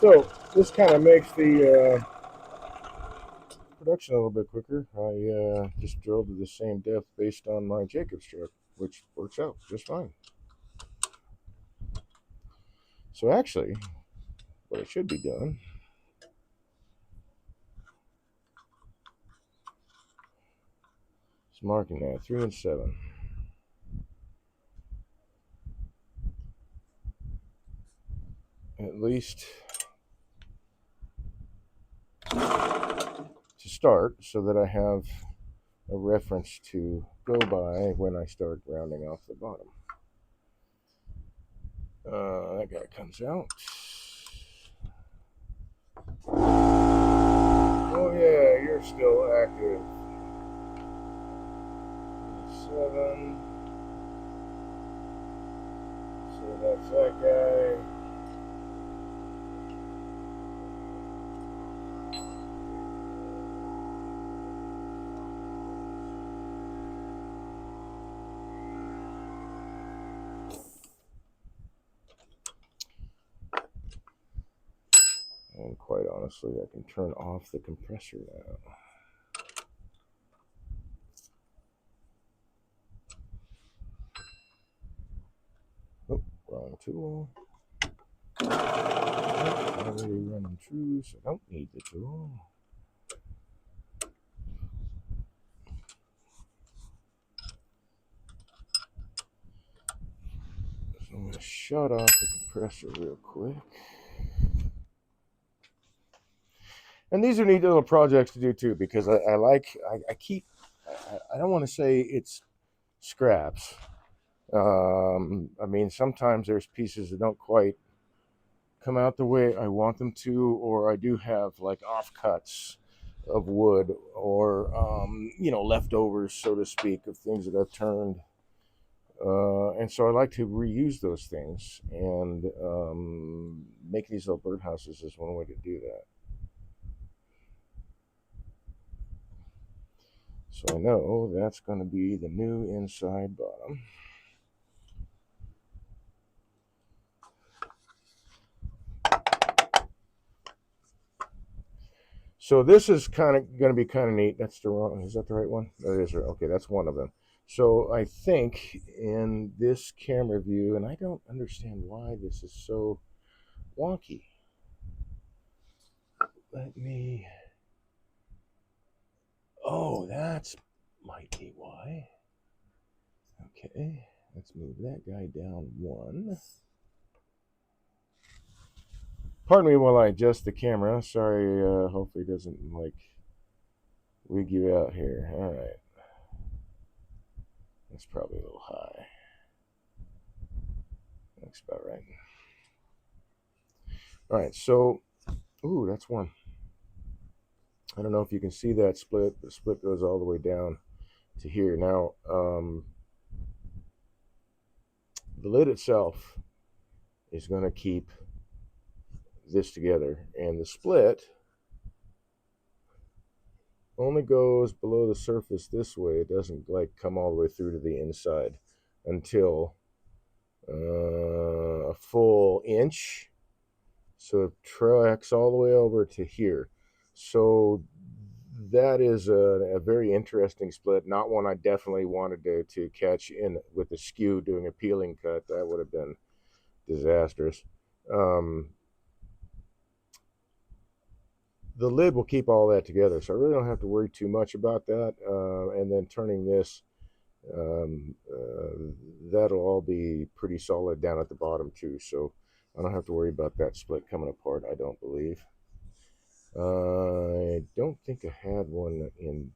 So this kind of makes the production a little bit quicker. I just drilled to the same depth based on my Jacob's truck, which works out just fine. So actually, what I should be doing is marking that 3 and 7. At least to start, so that I have a reference to go by when I start rounding off the bottom. That guy comes out. Oh yeah, you're still active. 7. So that's that guy. And quite honestly, I can turn off the compressor now. Oh, wrong tool. Already running true, so I don't need the tool. So I'm going to shut off the compressor real quick. And these are neat little projects to do too, because I don't want to say it's scraps. I mean, sometimes there's pieces that don't quite come out the way I want them to, or I do have like offcuts of wood, or leftovers, so to speak, of things that I've turned And so I like to reuse those things, and make these little birdhouses is one way to do that. So I know that's going to be the new inside bottom. So this is kind of going to be kind of neat. That's the wrong. Is that the right one? That is right. Okay, that's one of them. So I think in this camera view, and I don't understand why this is so wonky. Let me. Oh, that's might be why. Okay, let's move that guy down one. Pardon me while I adjust the camera. Sorry, hopefully it doesn't like wig you out here. All right. That's probably a little high. Looks about right. All right, so, ooh, that's one. I don't know if you can see that split. The split goes all the way down to here. Now, the lid itself is going to keep this together, and the split only goes below the surface this way. It doesn't like come all the way through to the inside until a full inch. So it tracks all the way over to here. So that is a very interesting split. Not one I definitely wanted to catch in with the skew doing a peeling cut. That would have been disastrous. The lid will keep all that together, so I really don't have to worry too much about that. And then turning this, um, uh, that'll all be pretty solid down at the bottom too. So I don't have to worry about that split coming apart, I don't believe. I don't think I had one in.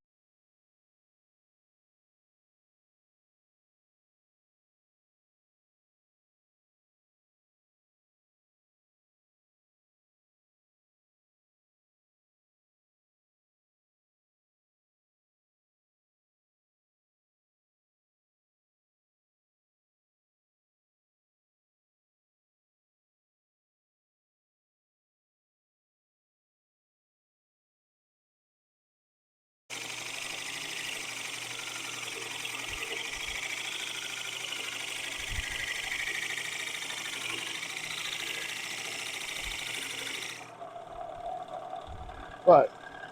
But,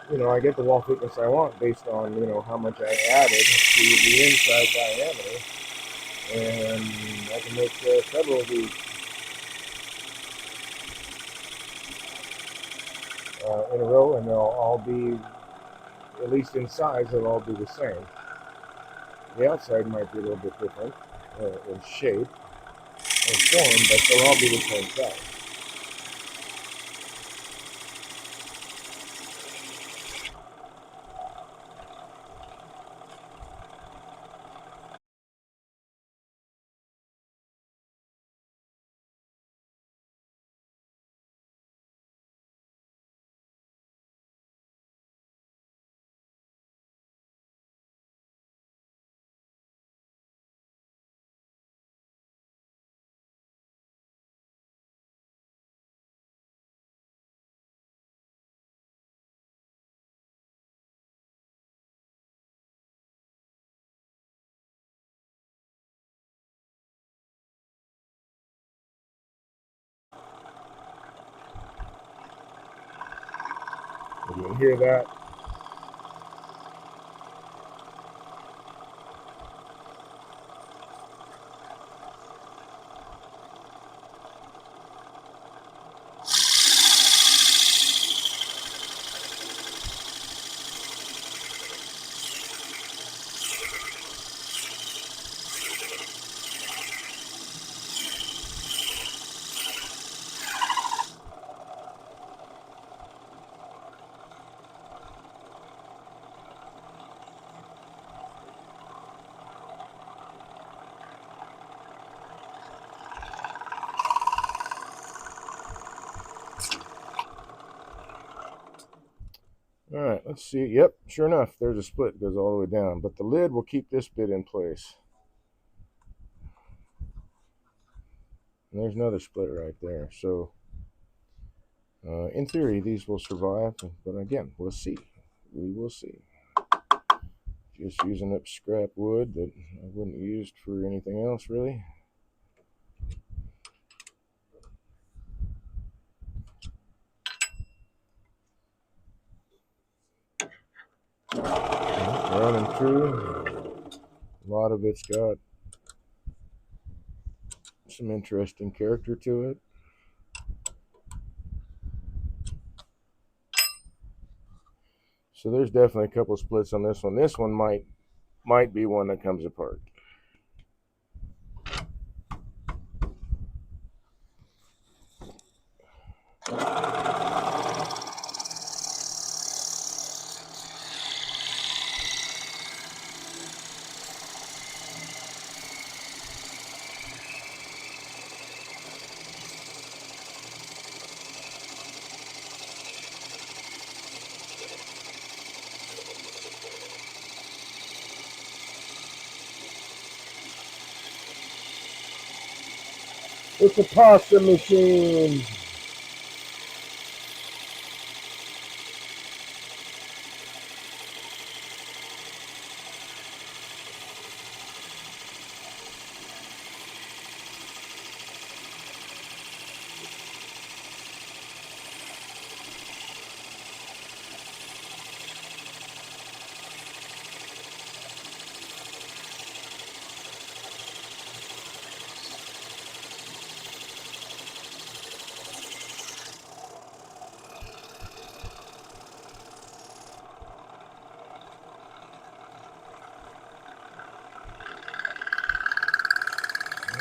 I get the wall thickness I want based on, how much I added to the inside diameter. And I can make several of these in a row, and they'll all be, at least in size, they'll all be the same. The outside might be a little bit different in shape and form, but they'll all be the same size. You can hear that. All right, let's see. Yep, sure enough, there's a split. It goes all the way down, but the lid will keep this bit in place. And there's another split right there. So, in theory, these will survive. But again, we'll see. We will see. Just using up scrap wood that I wouldn't use for anything else, really. Running through. A lot of it's got some interesting character to it. So there's definitely a couple splits on this one. This one might be one that comes apart. It's a pasta machine.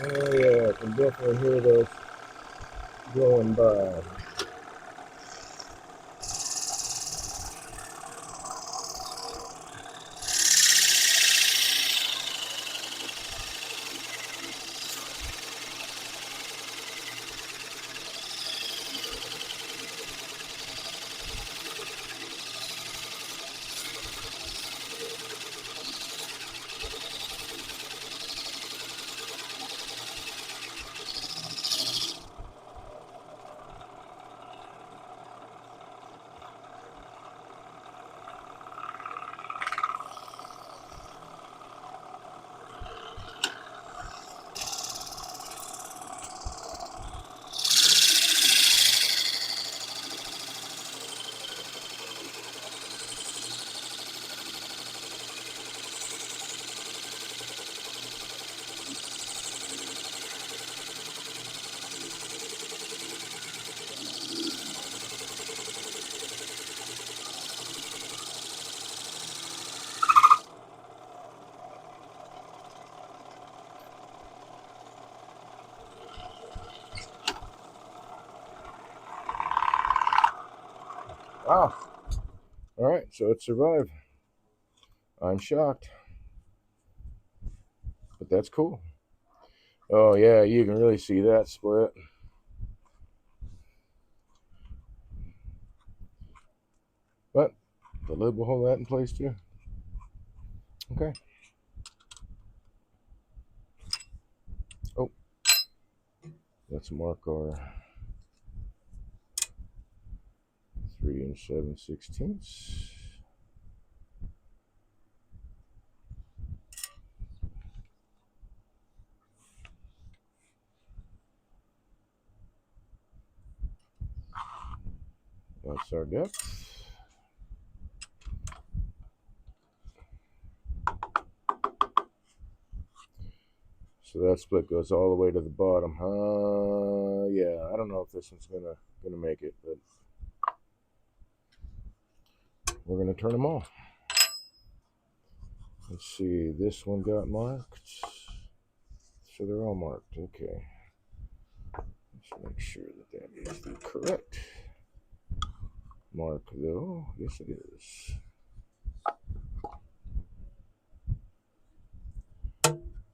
Oh yeah, I can definitely hear those going by. Wow. All right, so it survived. I'm shocked, but that's cool. Oh yeah, you can really see that split. But the lid will hold that in place too. Okay. Oh, let's mark our 3 7/16. That's our depth. So that split goes all the way to the bottom. Yeah, I don't know if this one's gonna make it, but we're gonna turn them all. Let's see, this one got marked. So they're all marked. Okay. Let's make sure that that is the correct mark, though. Yes, it is.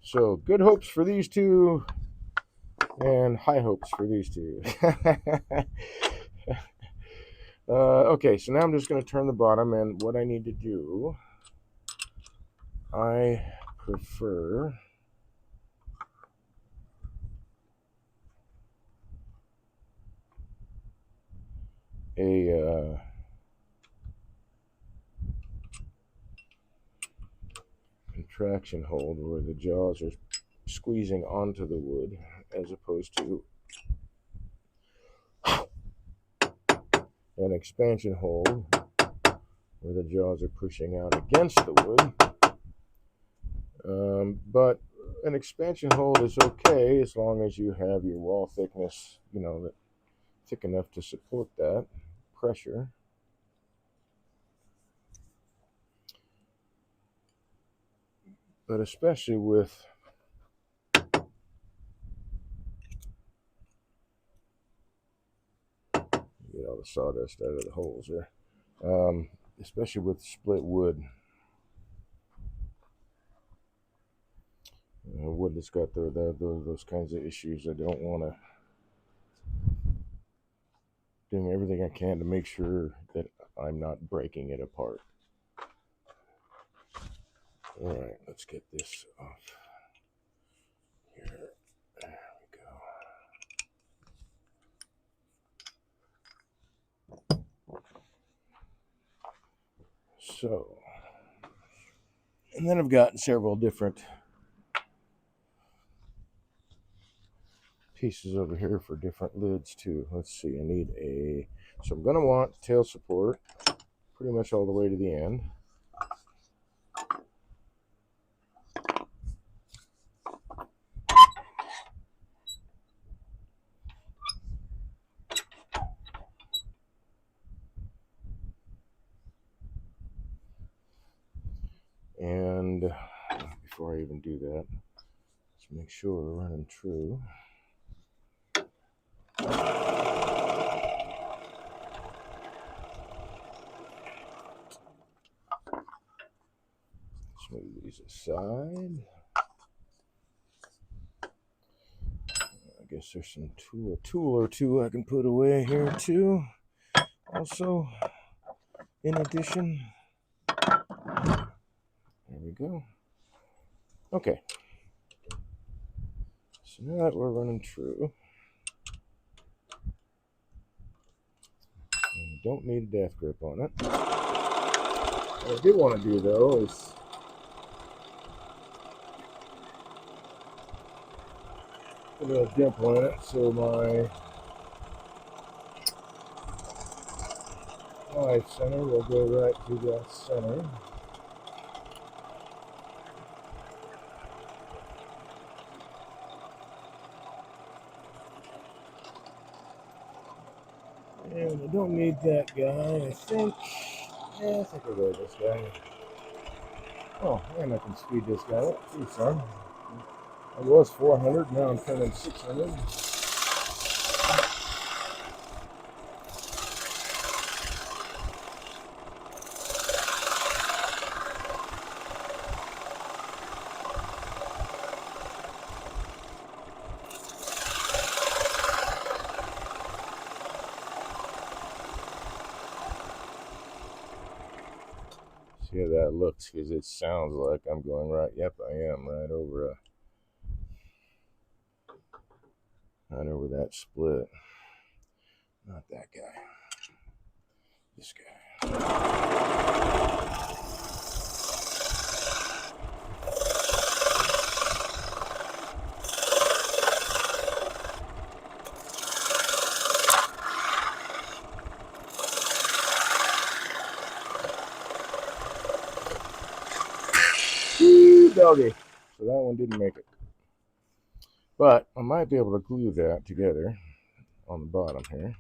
So good hopes for these two, and high hopes for these two. Okay, so now I'm just going to turn the bottom, and what I need to do, I prefer a contraction hold where the jaws are squeezing onto the wood as opposed to an expansion hold where the jaws are pushing out against the wood. But an expansion hold is okay as long as you have your wall thickness, thick enough to support that pressure. But especially with get all the sawdust out of the holes there. Especially with split wood. Wood that's got those kinds of issues. I don't want to doing everything I can to make sure that I'm not breaking it apart. All right, let's get this off here. There we go. So, and then I've got several different pieces over here for different lids too. Let's see, so I'm going to want tail support pretty much all the way to the end. And before I even do that, let's make sure we're running true. Move these aside. I guess there's a tool or two I can put away here too. Also, in addition, there we go. Okay. So now that we're running true, and don't need a death grip on it. What I do want to do though is put a little dimple in it so my live center will go right to that center. And I don't need that guy, I think. Yeah, I think I'll go with this guy. Oh, and I can speed this guy up too, son. I was 400, now I'm turning 600. See how that looks, because it sounds like I'm going right. Yep, I am right over that split. Not that guy. This guy. Woo, doggy. So that one didn't make it. But I might be able to glue that together on the bottom here.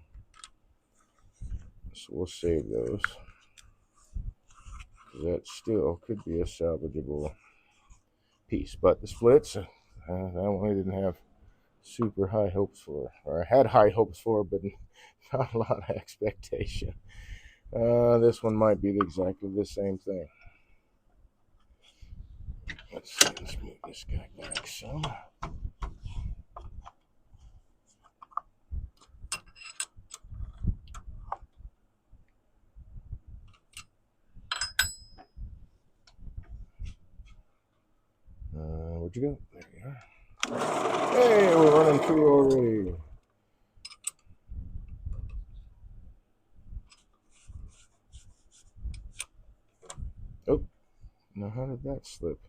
So we'll save those. That still could be a salvageable piece. But the splits, that one I didn't have super high hopes for. Or I had high hopes for, but not a lot of expectation. This one might be exactly the same thing. Let's see, let's move this guy back some. Where'd you go? There you are. Hey, we're running through already. Now, how did that slip?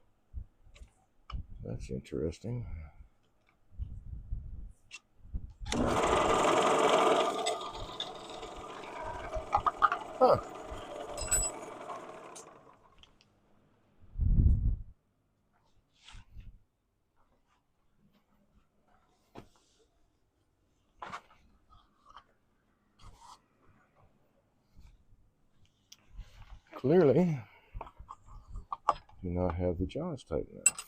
That's interesting. Huh. Clearly, do not have the jaws tight enough.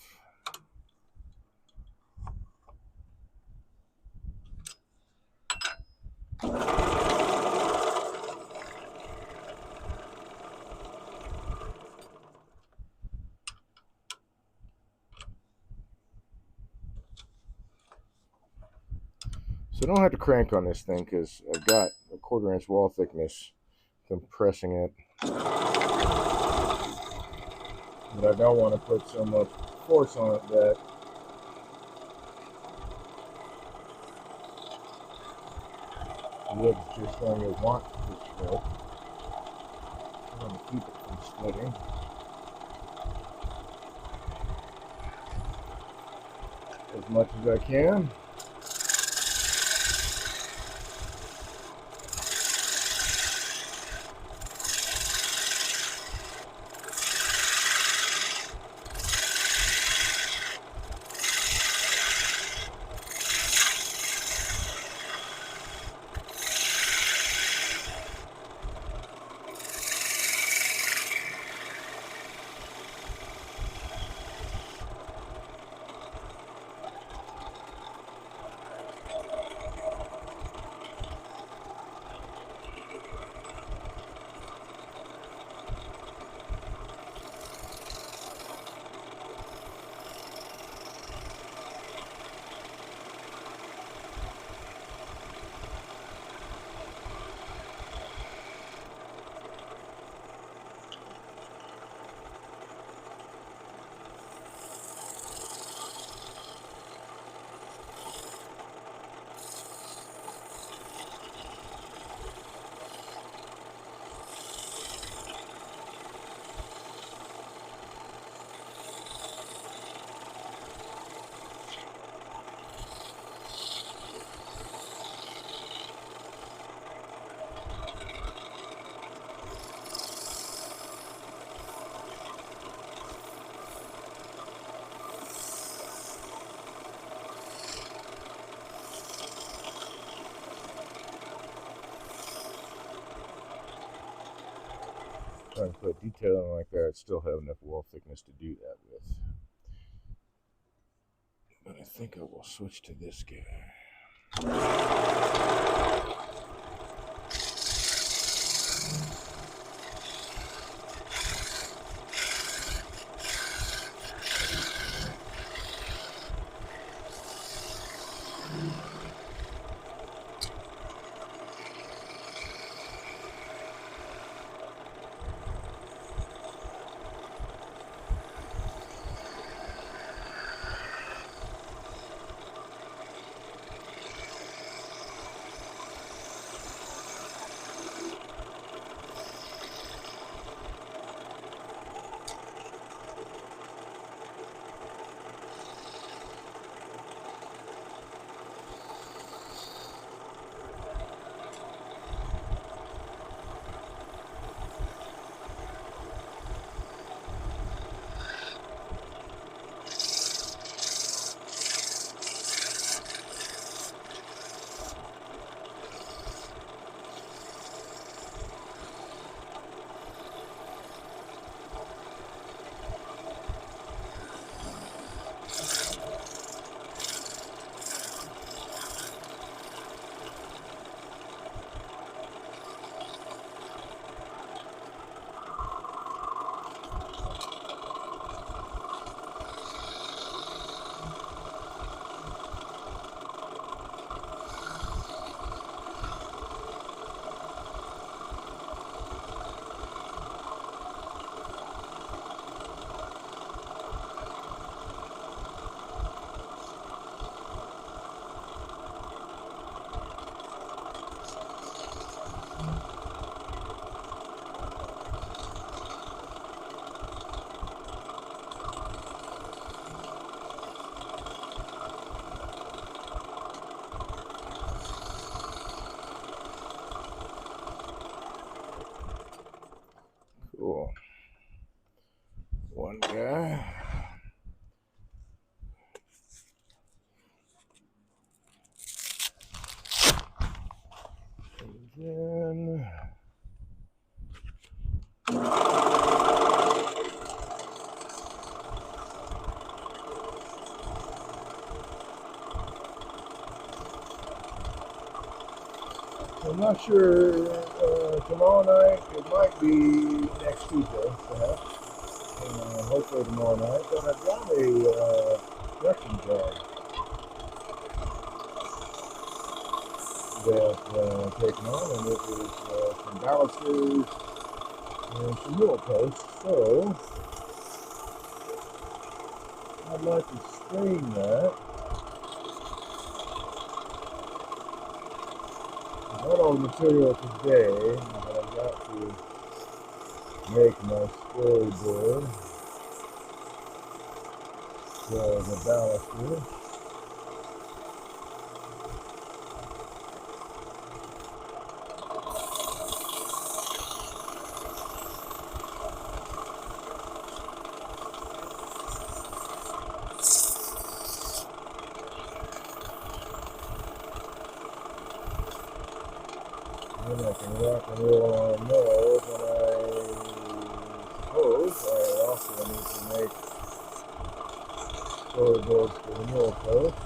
So I don't have to crank on this thing because I've got a 1/4 inch wall thickness compressing it. But I don't want to put so much force on it that the wood's just going to want to split. I want to keep it from splitting. As much as I can. Trying to put detail in like that, I'd still have enough wall thickness to do that with. But I think I will switch to this guy. one guy. And then I'm not sure, tomorrow night, it might be next Tuesday, perhaps. Hopefully tomorrow night, but I've got a production job that I'm taking on, and it is some balusters and some wheel posts. So I'd like to screen that. Not all the material today, but I've got to make my storyboard for the baluster. Then I can rock and roll on those, and I suppose I also need to make storyboards for the mill post.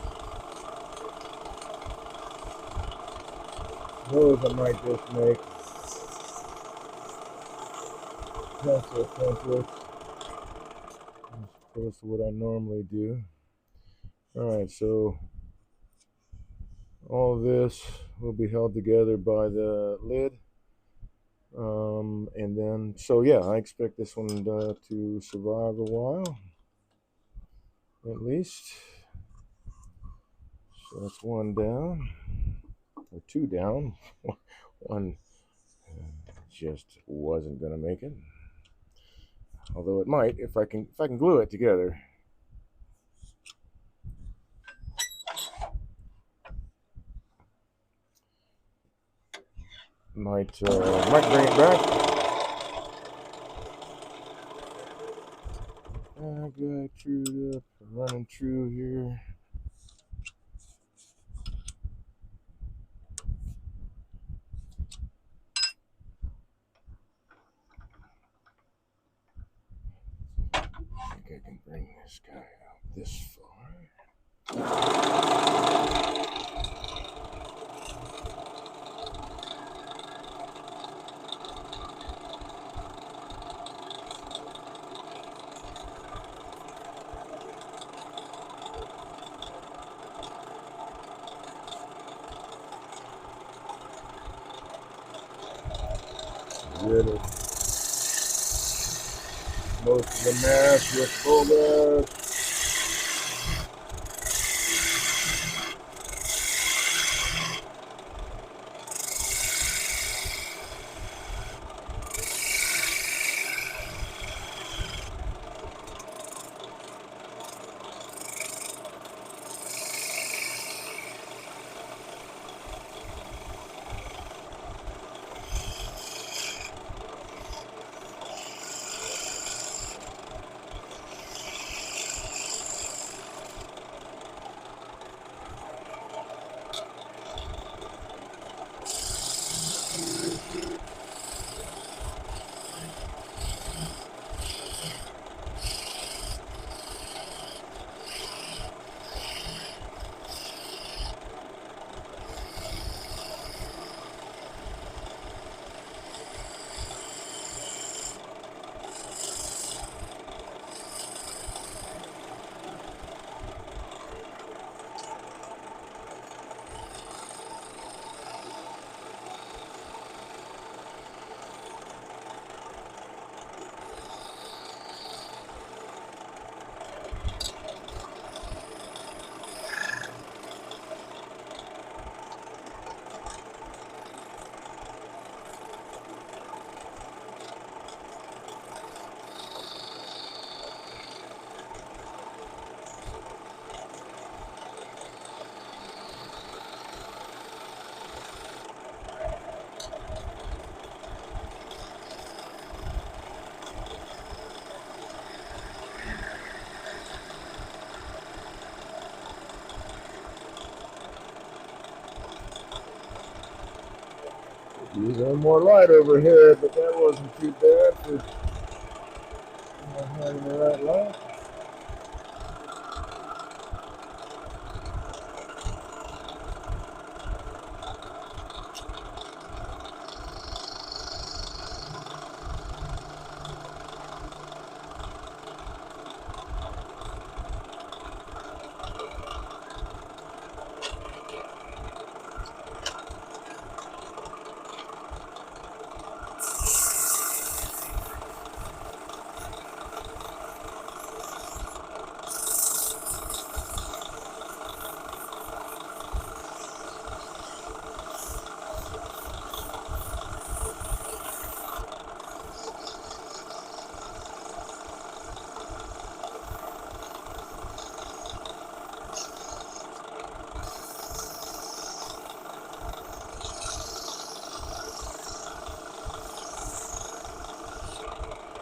Those I might just make pencil templates as opposed to what I normally do. Alright, so all of this will be held together by the lid. And then, so yeah, I expect this one to survive a while, at least. So that's one down, or two down. One just wasn't gonna make it, although it might if I can glue it together. Might bring it back. I got trued up, running true here. I think I can bring this guy out this far. Rid of most of the mass with bogus. Use a little more light overhead, but that wasn't too bad for not having the right light.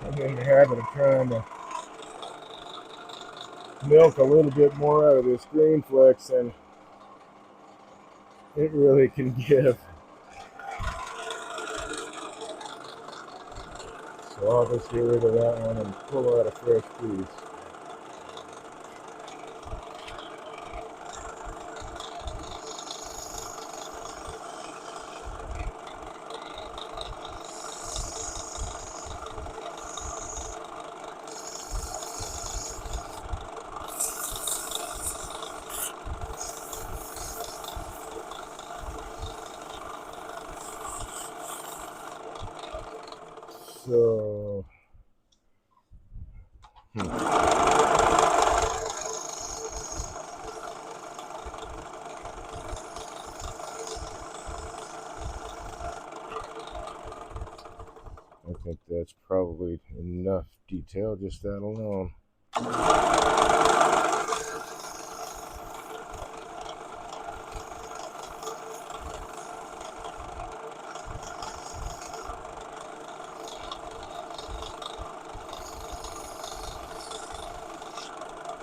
I'm in the habit of trying to milk a little bit more out of this green flex than it really can give. So I'll just get rid of that one and pull out a fresh piece. So, I think that's probably enough detail, just that alone.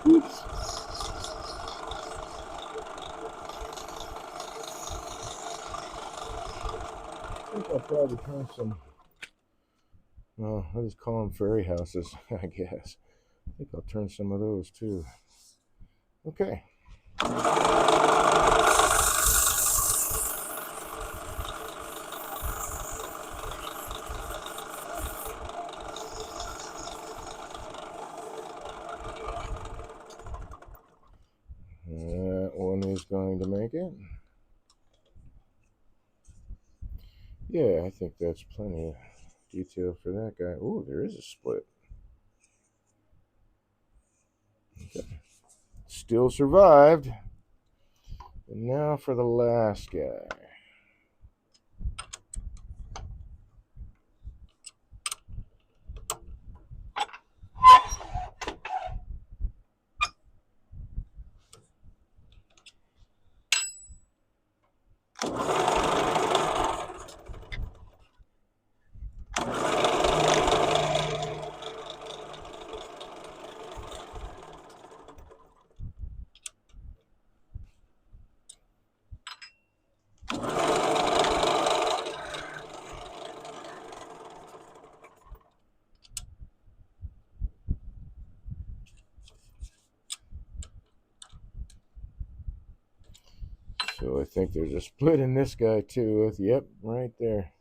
Oops. I think I'll probably turn some, well, I just call them fairy houses, I guess. I think I'll turn some of those too. Okay. That one is going to make it. Yeah, I think that's plenty of detail for that guy. Oh, there is a split. Okay. Still survived. And now for the last guy. So I think there's a split in this guy too. Yep, right there.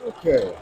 Okay.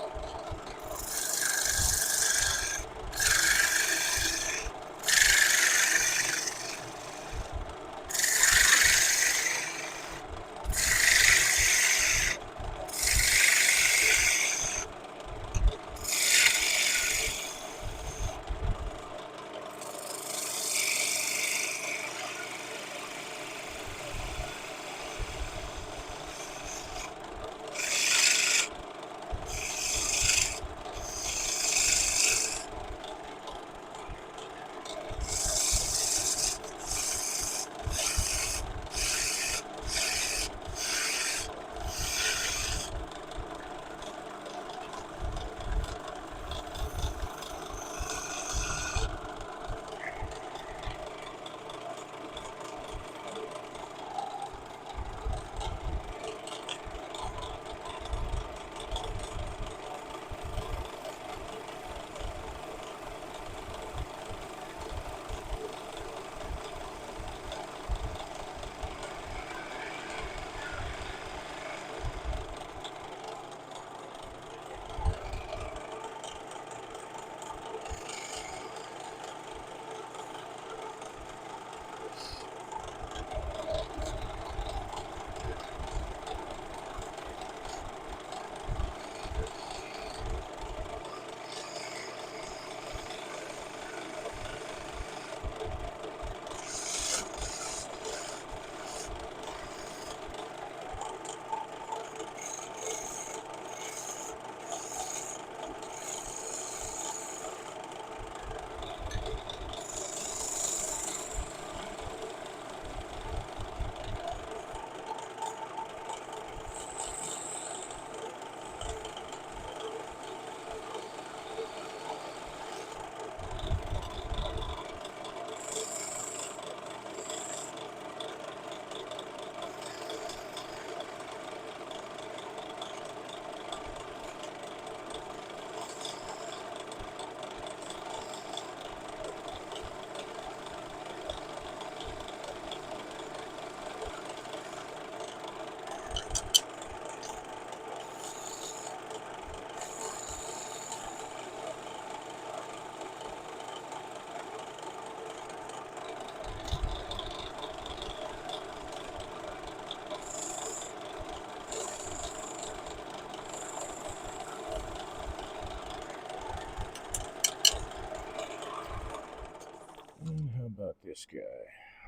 not this guy.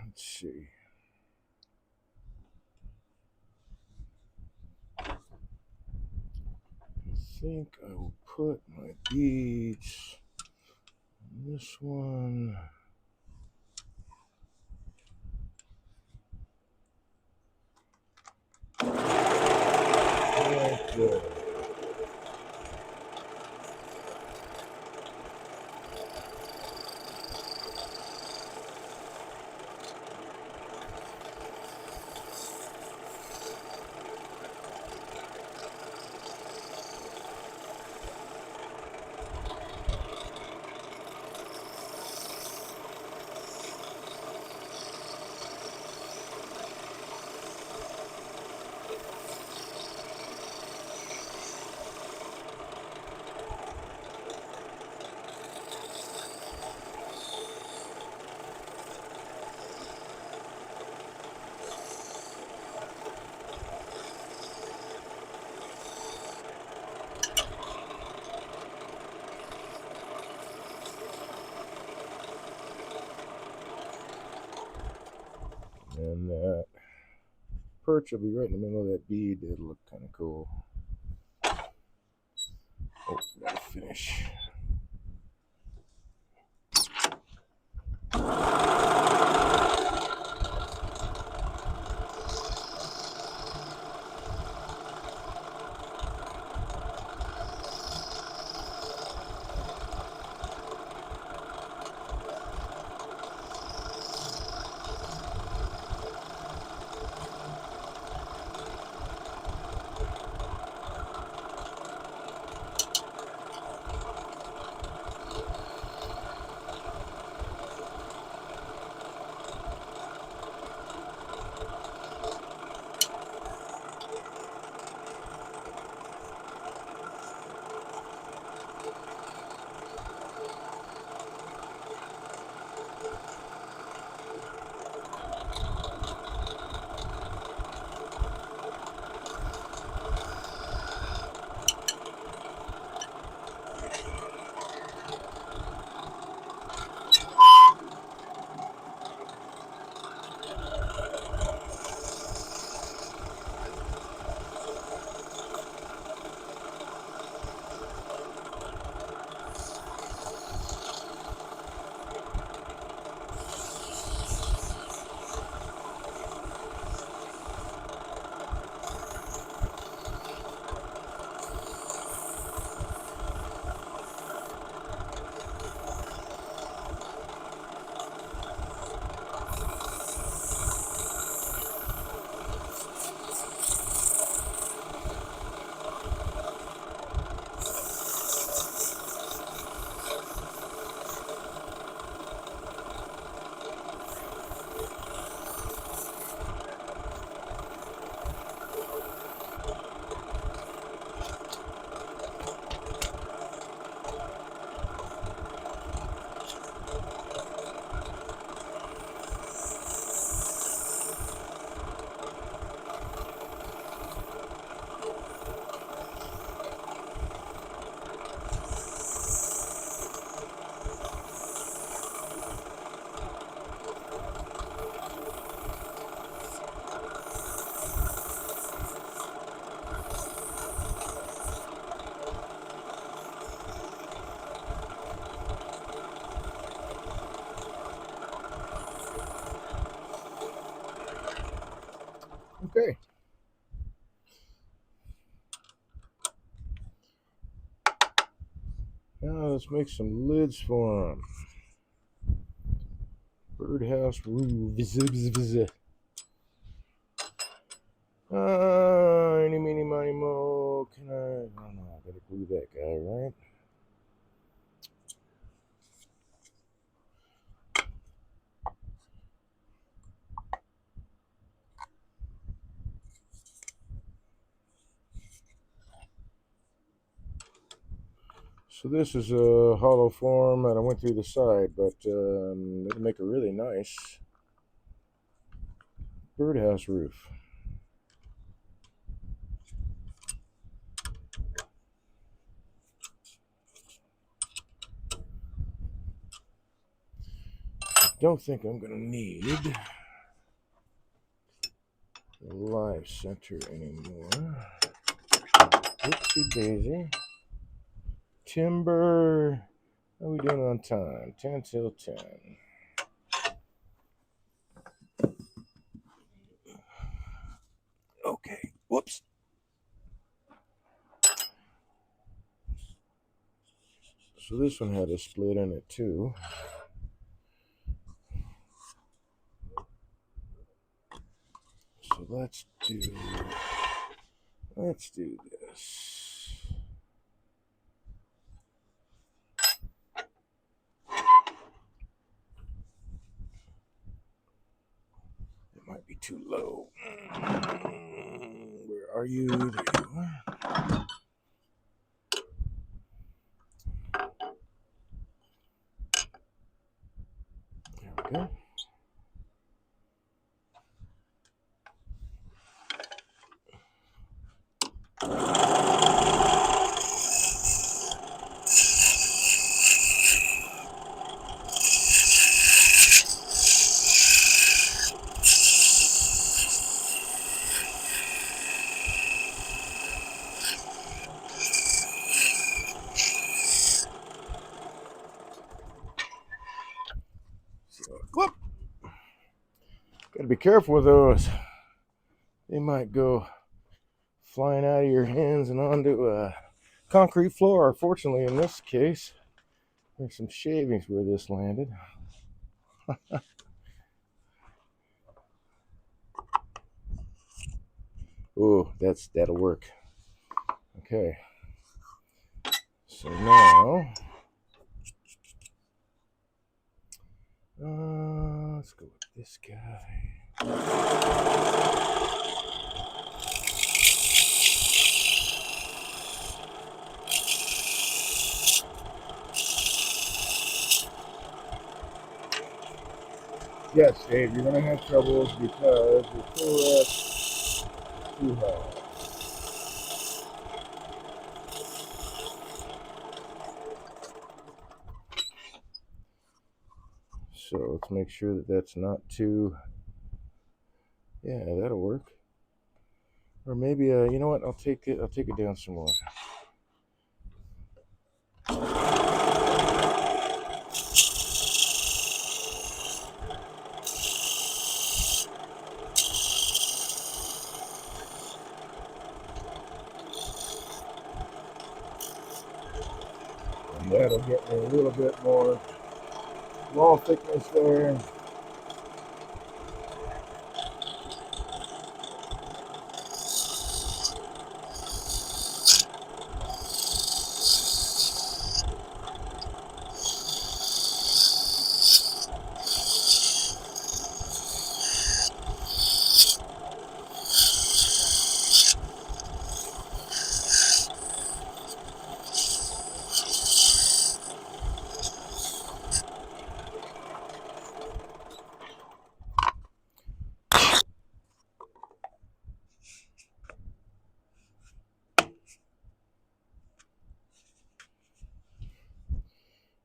Let's see. I think I will put my beads on this one. Right there. And that perch will be right in the middle of that bead. It'll look kind of cool. Oh, gotta finish. Okay. Now let's make some lids for them. Birdhouse roof. Any, meeny, miny, mo. Can I? I don't know. I gotta glue that guy, right? So this is a hollow form that I went through the side, but it'll make a really nice birdhouse roof. don't think I'm going to need the live center anymore. Oopsie daisy. Timber. How are we doing on time? 10 till 10. Okay. Whoops. So this one had a split in it too. So let's do this. It might be too low. Where are you? There you are. There we go. Whoop! Gotta be careful with those. They might go flying out of your hands and onto a concrete floor. Fortunately, in this case, there's some shavings where this landed. Ooh, that'll work. Okay. So now, let's go with this guy. Yes, Dave, you're gonna have troubles because your pull rest is too high. So let's make sure that that's not too. Yeah, that'll work. Or maybe, you know what? I'll take it down some more. And that'll get me a little bit more wall thickness there.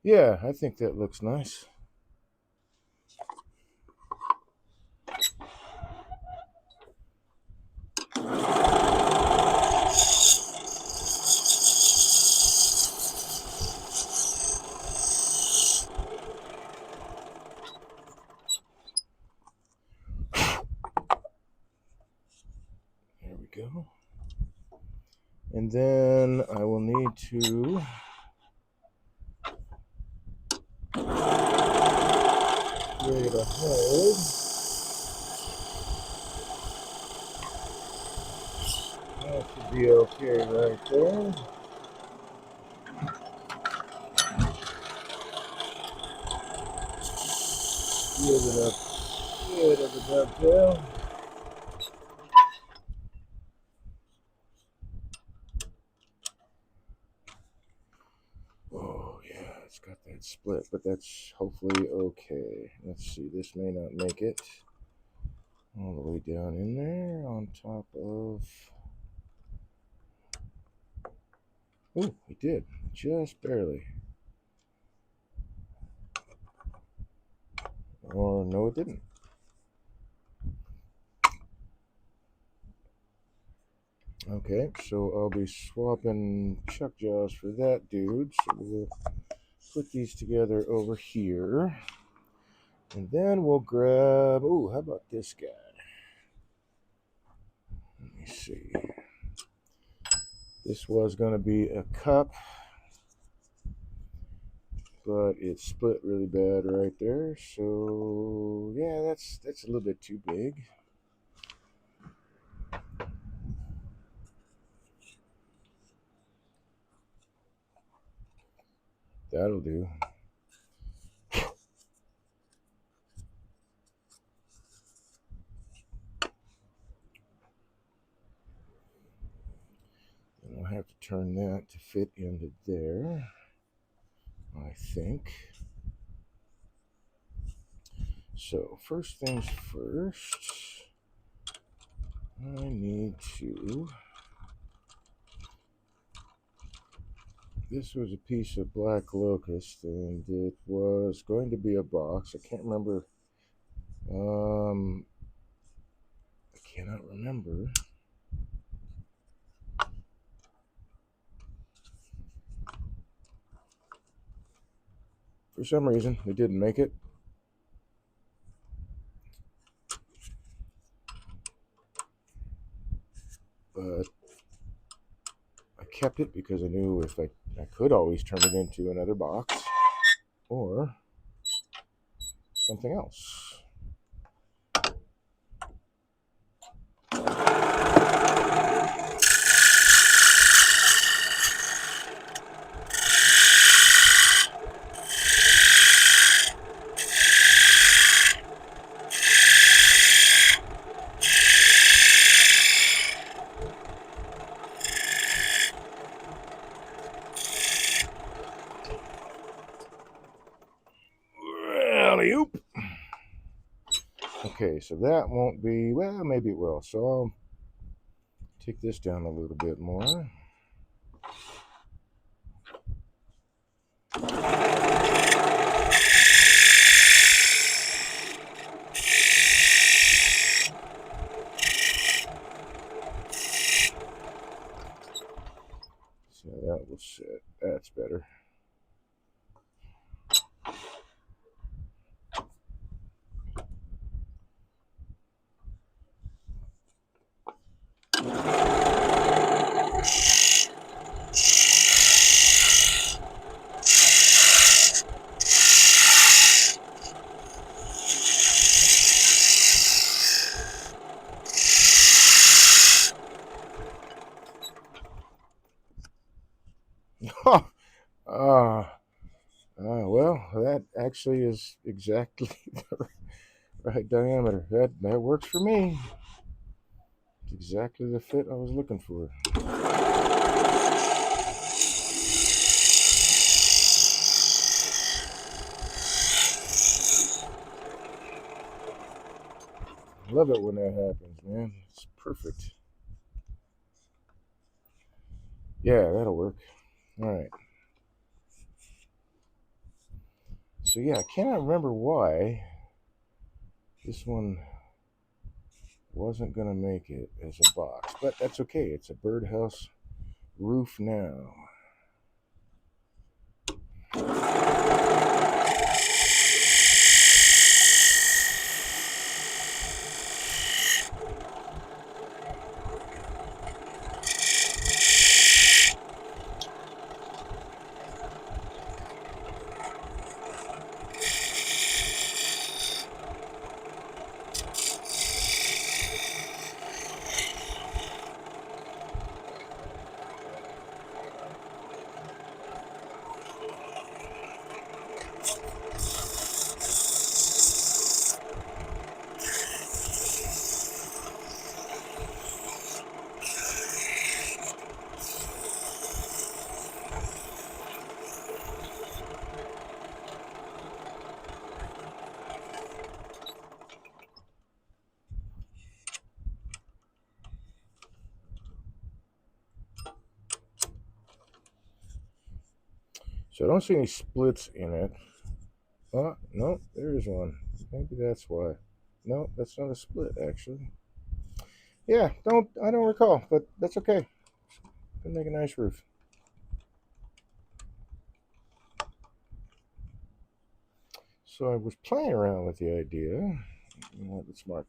Yeah, I think that looks nice. There we go. And then I will need to create a head. That should be okay right there. Give it a bit of a dovetail. Oh yeah, it's got that split, but that's hopefully okay. Let's see, this may not make it all the way down in there on top of. Oh, it did, just barely. Or no, it didn't. Okay, so I'll be swapping chuck jaws for that dude. So we'll put these together over here. And then we'll grab, oh, how about this guy? Let me see. This was going to be a cup, but it split really bad right there. So yeah, that's a little bit too big. That'll do. And I'll have to turn that to fit into there, I think. So first things first, I need to, this was a piece of black locust and it was going to be a box. I can't remember, I cannot remember. For some reason, they didn't make it. But I kept it because I knew if I could always turn it into another box or something else. Alley-oop. Okay, so that won't be, well, maybe it will. So I'll take this down a little bit more. So that will sit. That's better. Well, that actually is exactly the right diameter. That works for me. It's exactly the fit I was looking for. Love it when that happens, man. It's perfect. Yeah, that'll work. All right. So yeah, I cannot remember why this one wasn't gonna make it as a box, but that's okay. It's a birdhouse roof now. So I don't see any splits in it. Oh, no, there is one. Maybe that's why. No, that's not a split actually. Yeah, I don't recall, but that's okay. Can make a nice roof. So I was playing around with the idea. Let's mark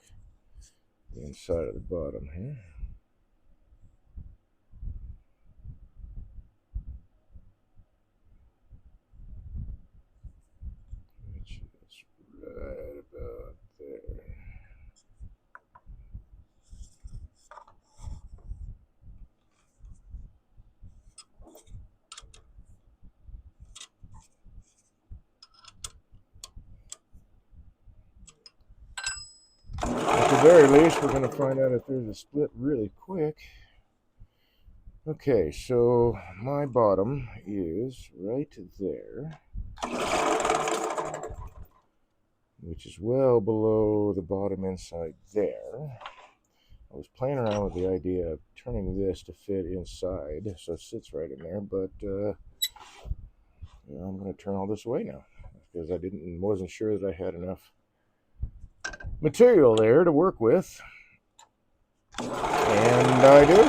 the inside of the bottom here. Which is right about there. At the very least, we're going to find out if there's a split really quick. Okay, so my bottom is right there, which is well below the bottom inside there. I was playing around with the idea of turning this to fit inside, so it sits right in there, but I'm going to turn all this away now because I wasn't sure that I had enough material there to work with, and I do.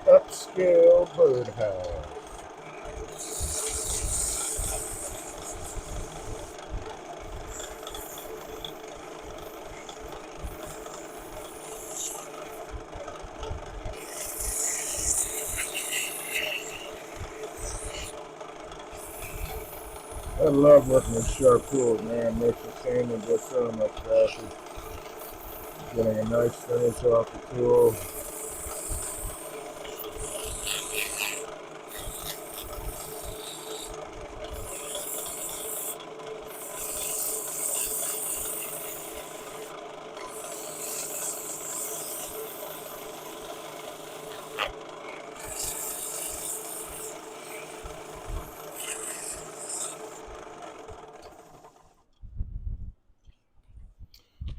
Upscale birdhouse. I love working with sharp tools, man. Makes the sanding just so much faster. Getting a nice finish off the tool.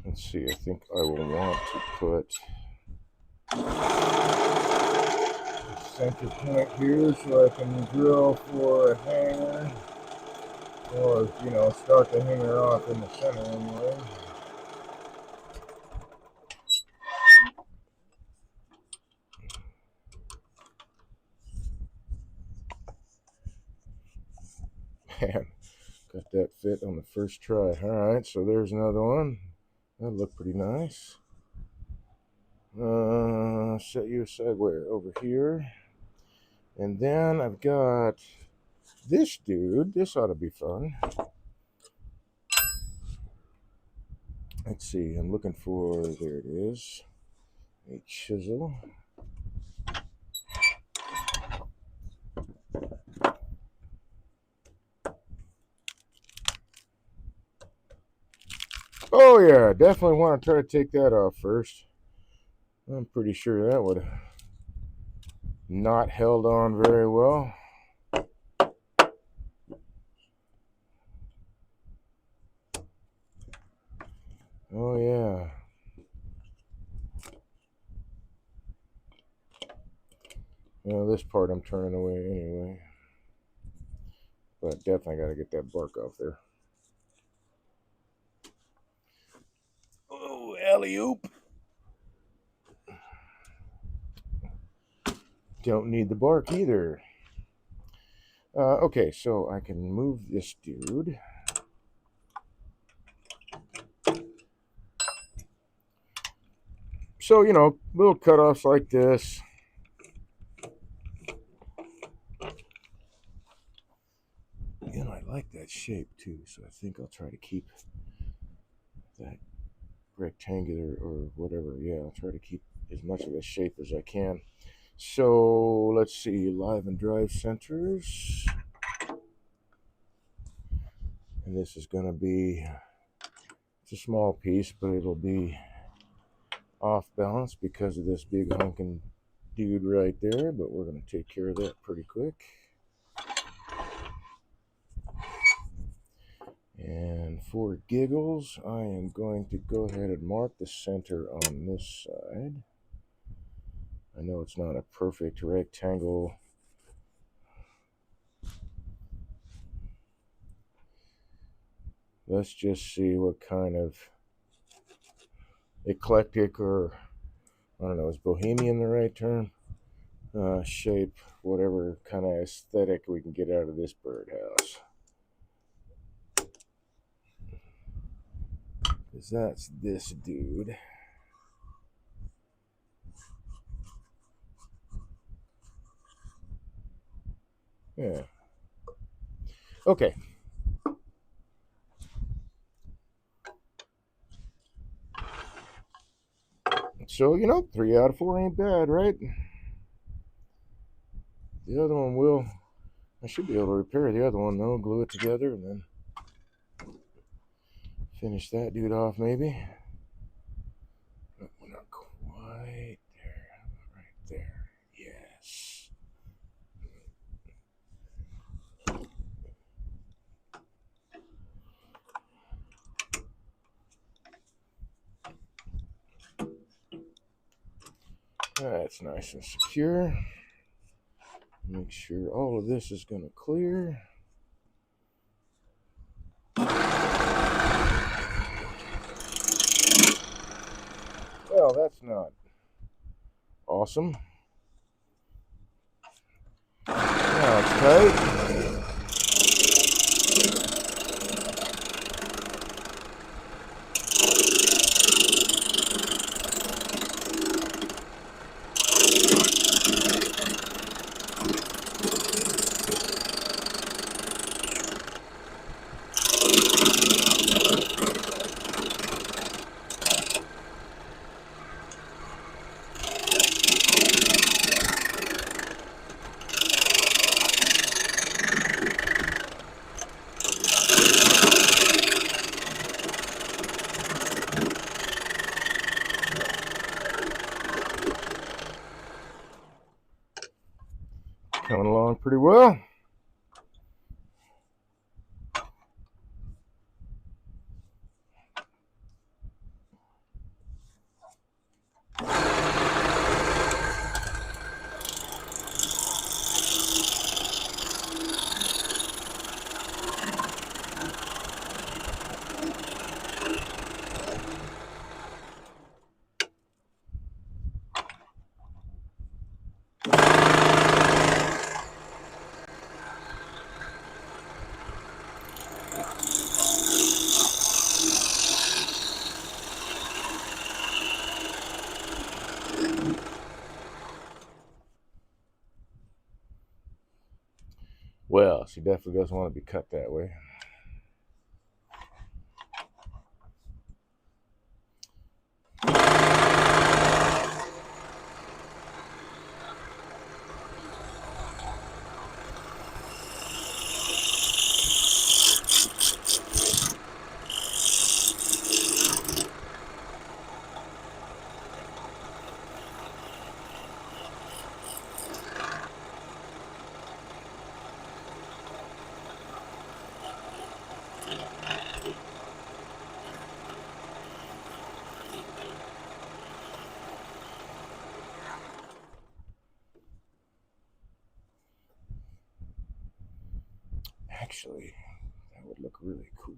Let's see, I think I will want to put a center point here so I can drill for a hanger. Or, start the hanger off in the center anyway. Man, got that fit on the first try. Alright, so there's another one. That'll look pretty nice. Set you aside where? Over here. And then I've got this dude. This ought to be fun. Let's see. I'm looking for, there it is, a chisel. Oh yeah, definitely want to try to take that off first. I'm pretty sure that would have not held on very well. Oh yeah. Well, this part I'm turning away anyway. But definitely got to get that bark off there. Oh, alley-oop. Don't need the bark either. Okay, so I can move this dude. So, little cutoffs like this. And I like that shape too, so I think I'll try to keep that rectangular or whatever. Yeah, I'll try to keep as much of the shape as I can. So let's see, live and drive centers. And this is going to be, it's a small piece, but it'll be off balance because of this big honking dude right there. But we're going to take care of that pretty quick. And for giggles, I am going to go ahead and mark the center on this side. I know it's not a perfect rectangle. Let's just see what kind of eclectic, or I don't know, is bohemian the right term? Shape, whatever kind of aesthetic we can get out of this birdhouse. Because that's this dude. Yeah. Okay. So, 3 out of 4 ain't bad, right? The other one will. I should be able to repair the other one, though. Glue it together and then finish that dude off, maybe. But we're not quite there. Right there. Yes. That's nice and secure. Make sure all of this is going to clear. Well, that's not awesome. Now it's tight. Coming along pretty well. Well, she definitely doesn't want to be cut that way. actually. That would look really cool.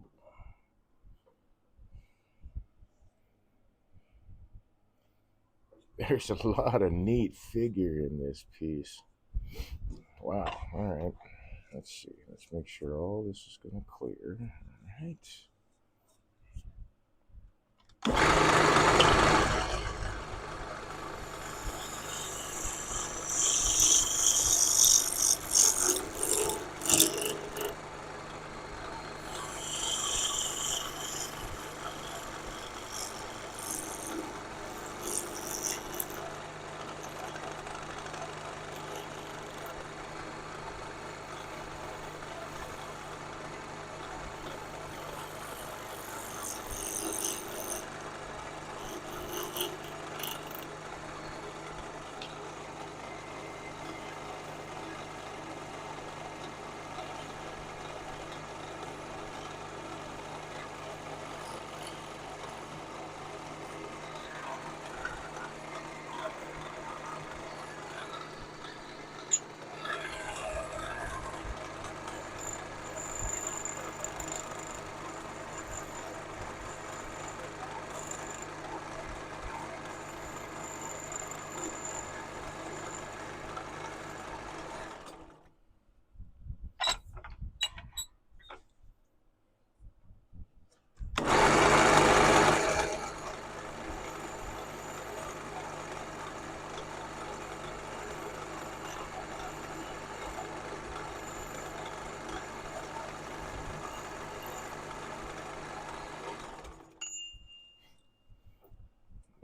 There's a lot of neat figure in this piece. Wow. All right. Let's see. Let's make sure all this is going to clear. All right.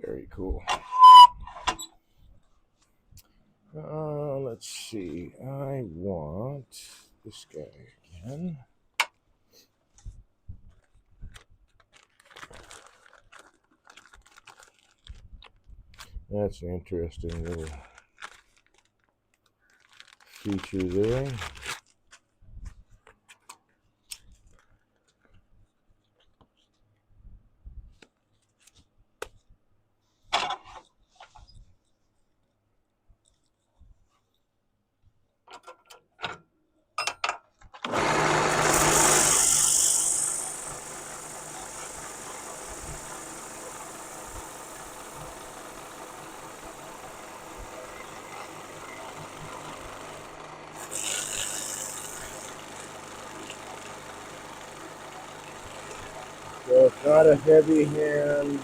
Very cool. Let's see. I want this guy again. That's an interesting little feature there. So it's not a heavy hand.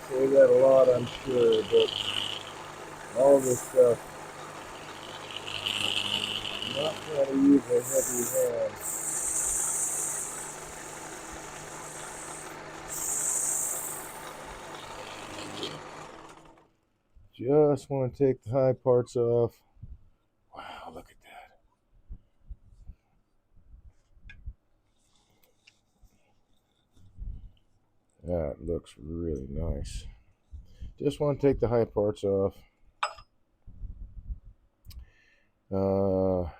Say that a lot, I'm sure, but all this stuff, I'm not trying to use a heavy hand. Just want to take the high parts off. Wow, look at that. That looks really nice. Just want to take the high parts off. I'm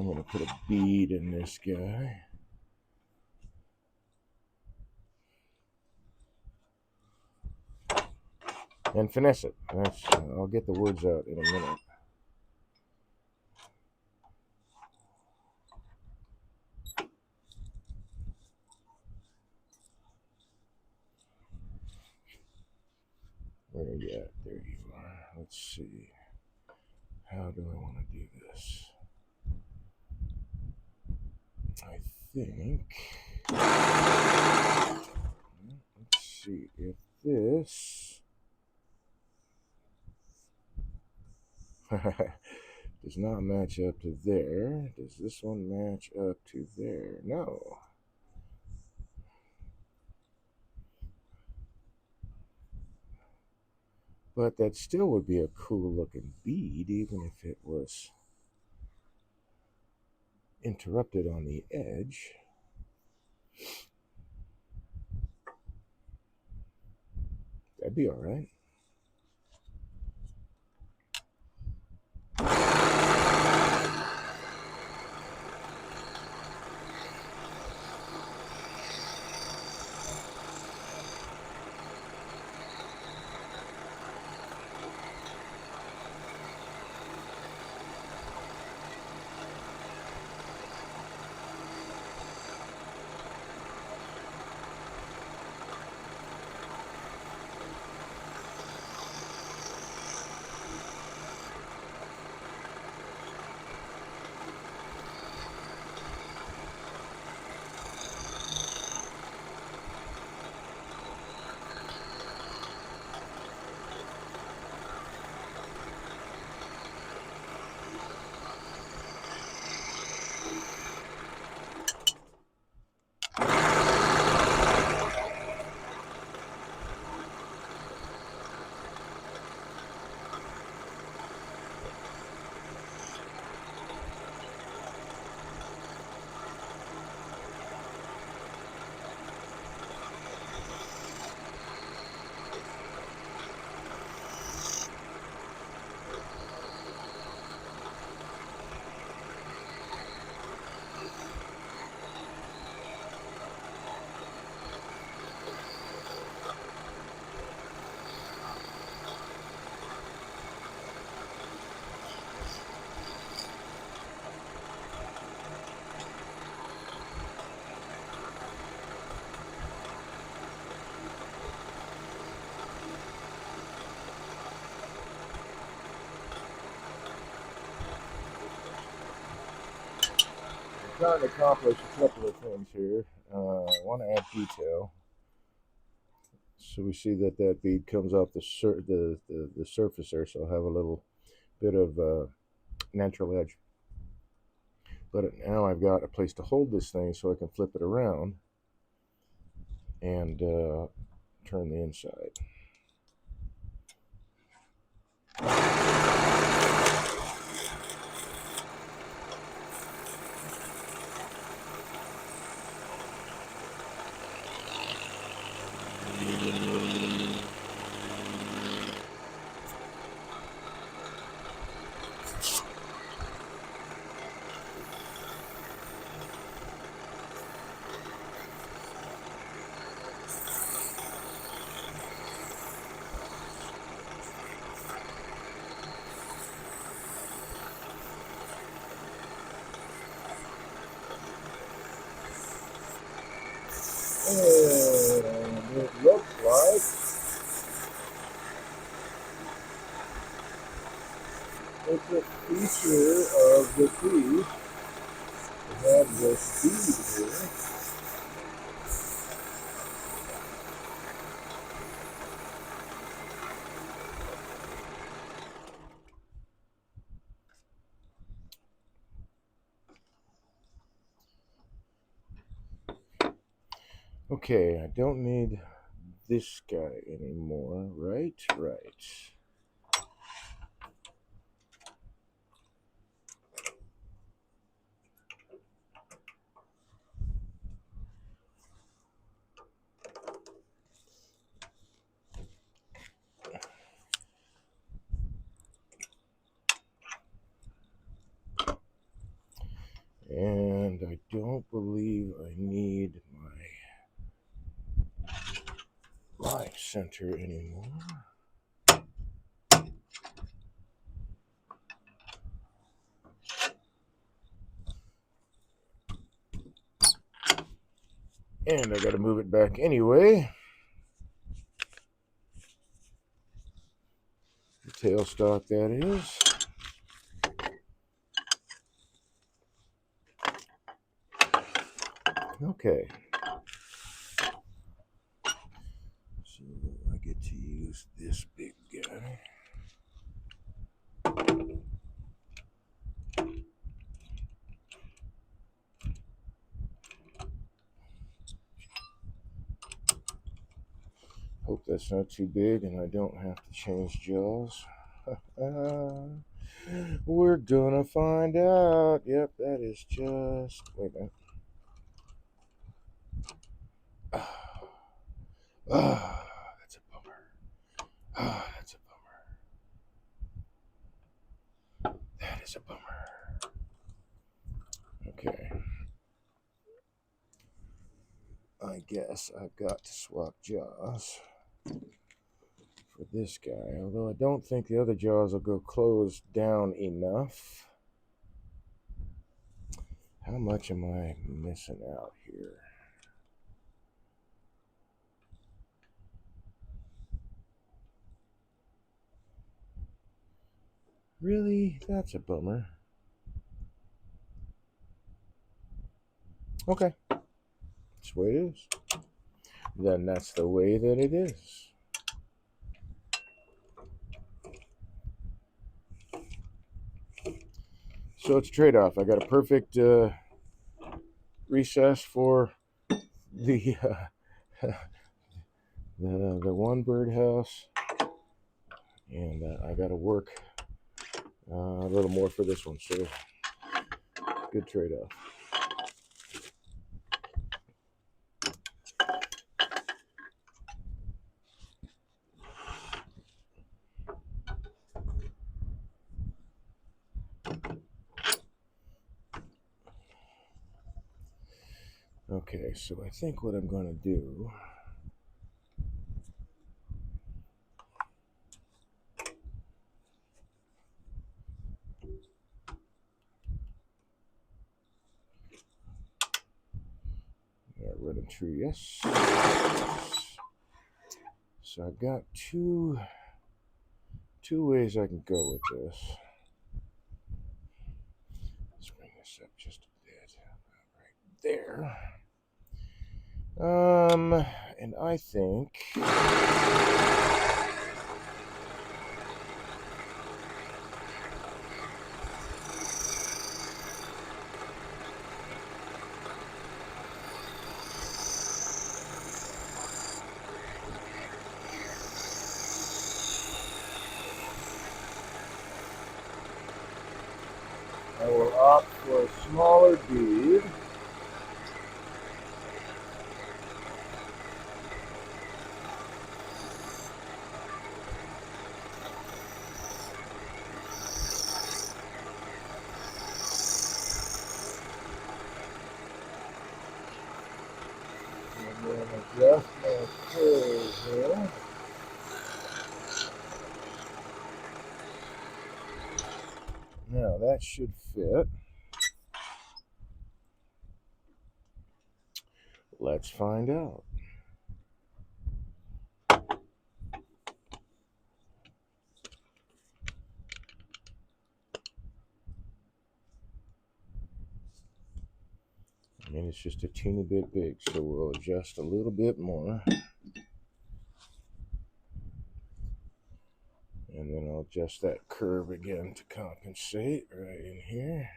going to put a bead in this guy. And finesse it. I'll get the words out in a minute. Where are you at? There you are. Let's see. How do I want to do this? I think. Let's see if this does not match up to there. Does this one match up to there? No. But that still would be a cool looking bead, even if it was interrupted on the edge. That'd be all right. trying to accomplish a couple of things here. I want to add detail. So we see that that bead comes off the surface there, so I'll have a little bit of natural edge. But now I've got a place to hold this thing so I can flip it around and turn the inside. And it looks like it's a feature of the piece to have this bead here. Okay, I don't need this guy anymore, right? Right. And I don't believe I need my line center anymore. And I gotta move it back anyway. The tailstock, that is. Okay. So I get to use this big guy. Hope that's not too big and I don't have to change jaws. We're gonna find out. Yep, that is just. Wait a minute. That's a bummer. That's a bummer. That is a bummer. Okay. I guess I've got to swap jaws for this guy, although I don't think the other jaws will go closed down enough. How much am I missing out here? Really? That's a bummer. Okay. That's the way it is. Then that's the way that it is. So it's a trade-off. I got a perfect recess for the the one birdhouse, and I got to work a little more for this one. So good trade-off. Okay, so I think what I'm going to do. Running true, yes. So I've got two ways I can go with this. Let's bring this up just a bit. there. And I think I will opt for a smaller bead. And then adjust my curve here. Now that should fit. Let's find out. I mean, it's just a teeny bit big, so we'll adjust a little bit more. And then I'll adjust that curve again to compensate right in here.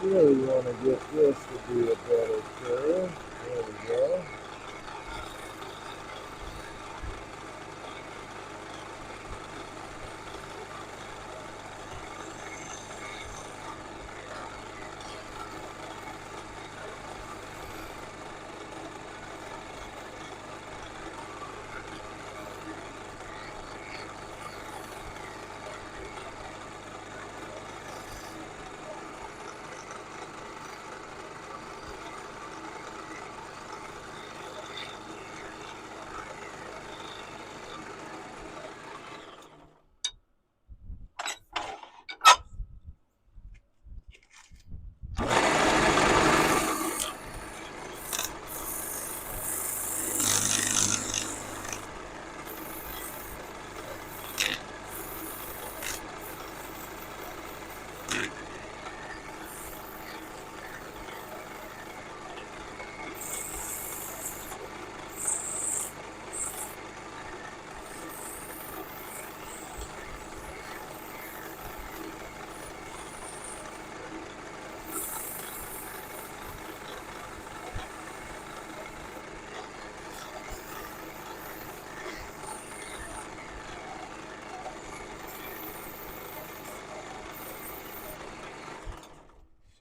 Really want to get this to be a better curve. There we go.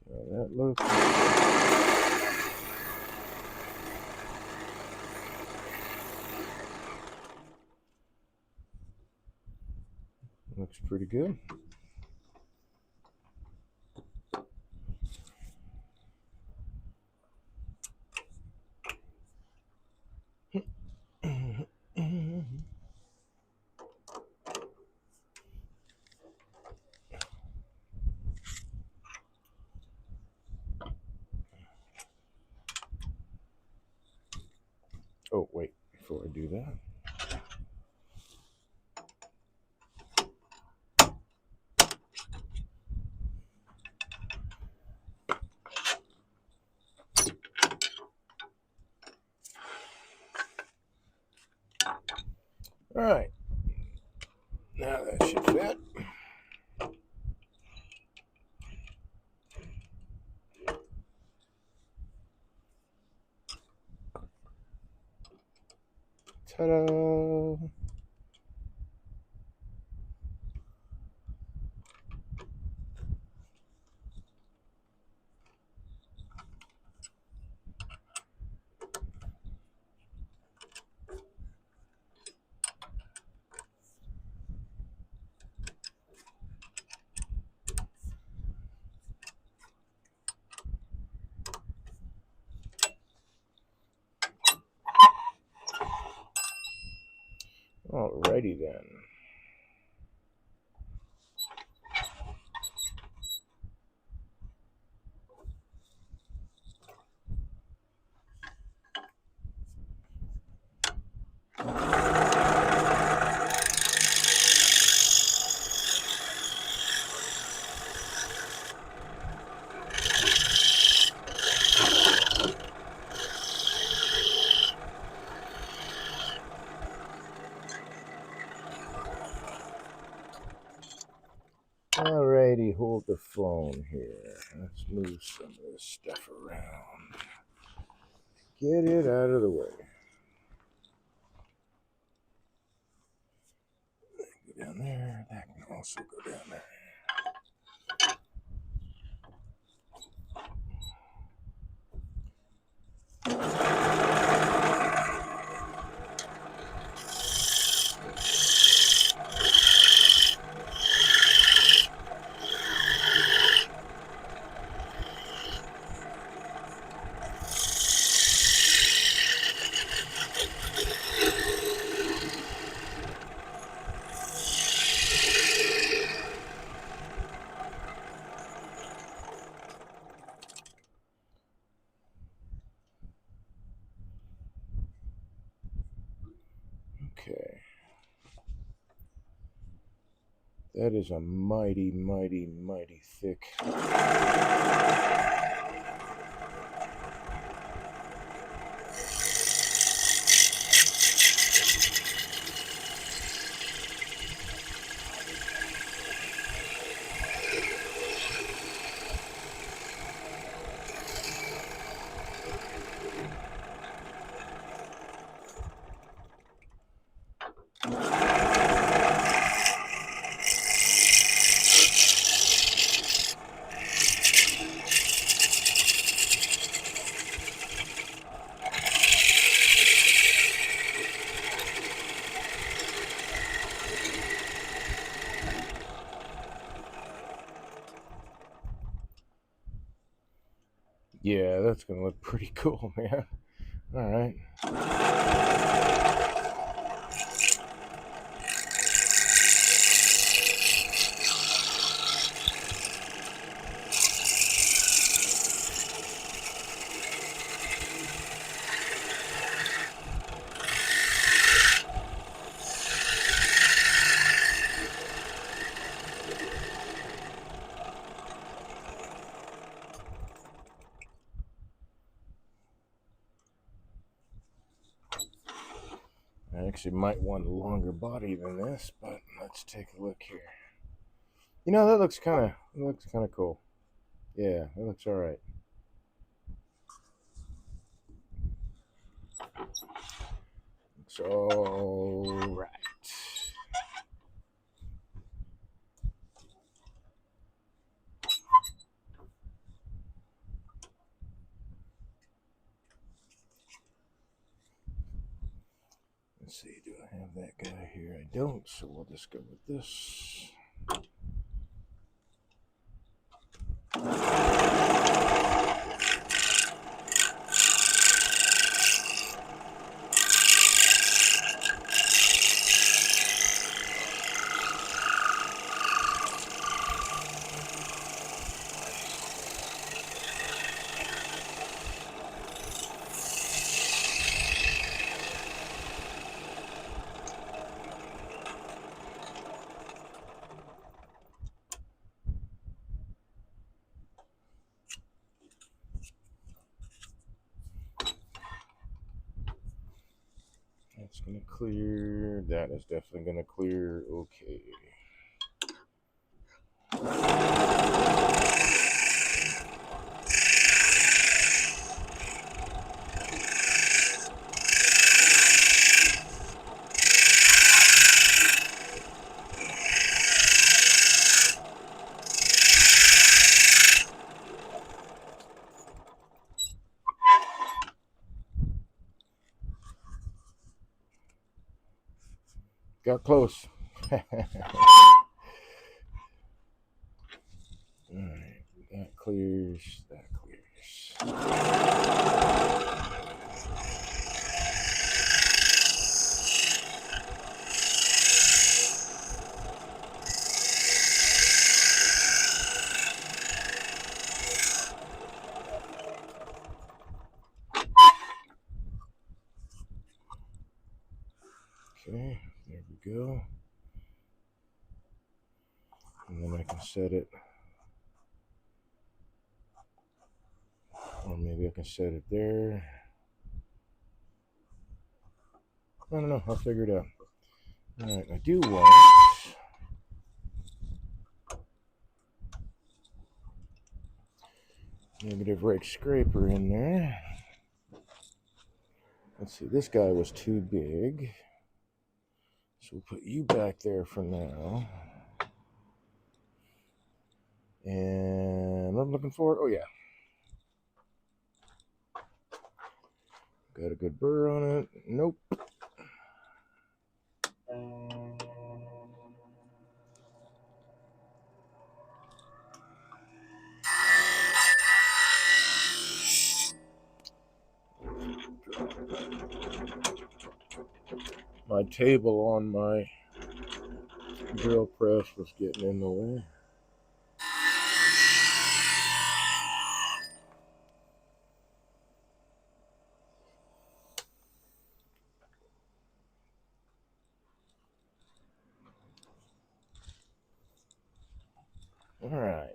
So that looks pretty good. Oh, wait, before I do that. All right, now that should fit. Ta-da! Alrighty then. the phone here. Let's move some of this stuff around. Get it out of the way. Go down there. That can also go down there. Okay. That is a mighty, mighty, mighty thick. Yeah, that's gonna look pretty cool, man. All right. I actually might want a longer body than this, but let's take a look here. You know, that looks kind of cool. Yeah, that looks all right. Looks all right. Let's see, do I have that guy here? I don't, so we'll just go with this. That's going to clear. That is definitely going to clear. Okay. Got close. All right. That clears. That clears. Okay, there we go. And then I can set it, or maybe I can set it there. I don't know, I'll figure it out. All right, I do want negative rake scraper in there. Let's see, this guy was too big. So we'll put you back there for now. And I'm looking for, oh yeah. Got a good burr on it. Nope. My table on my drill press was getting in the way. All right.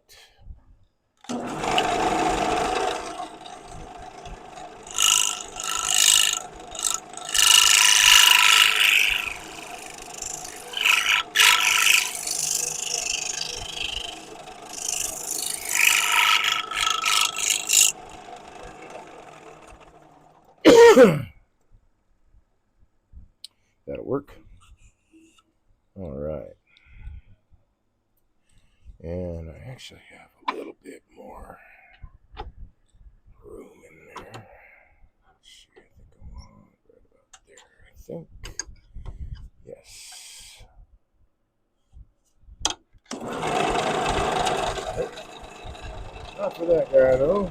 That'll work. All right. And I actually have a little bit more room in there. Let's see, I think I'm on right about there. I think. Yes. Not for that guy though.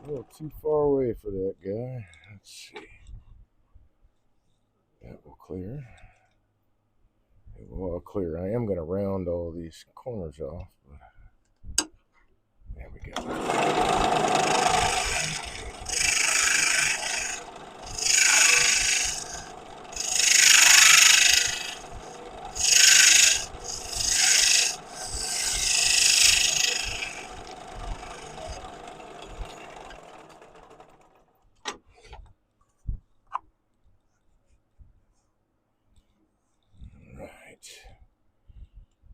A little too far away for that guy. Let's see. That will clear. It will all clear. I am going to round all these corners off, but there we go.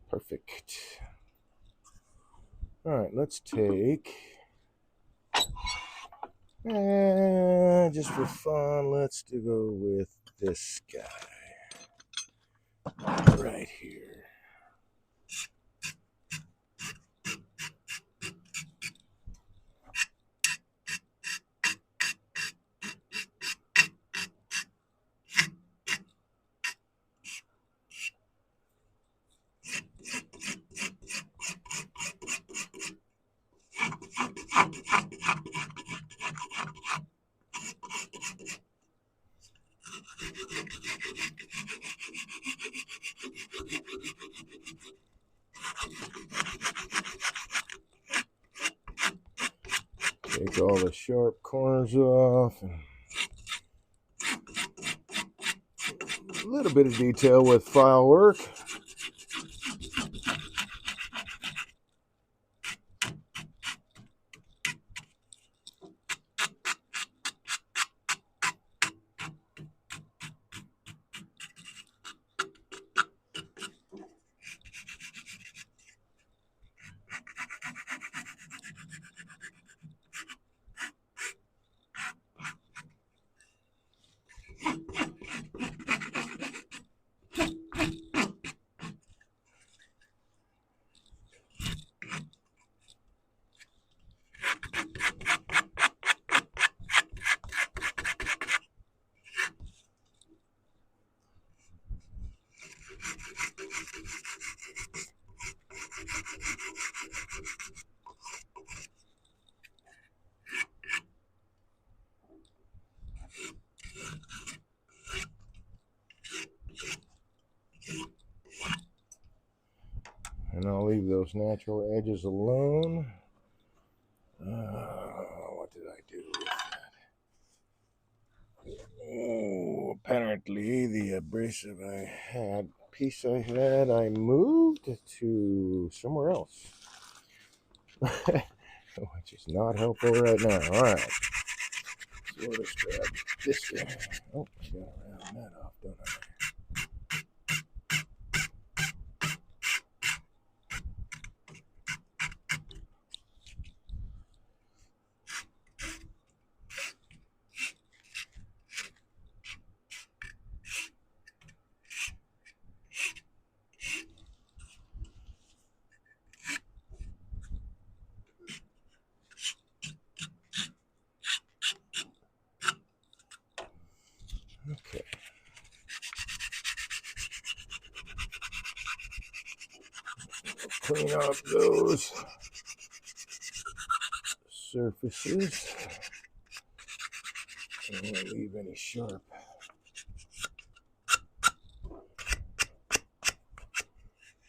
Perfect. All right, let's take, just for fun, let's go with this guy right here. Take all the sharp corners off. And a little bit of detail with file work. And I'll leave those natural edges alone. What did I do with that? Oh, apparently the abrasive piece I had, I moved to somewhere else. which is not helpful right now. All right. So let's grab this guy. Oh, I gotta round that off, don't I? Okay. Clean up those surfaces. I don't want to leave any sharp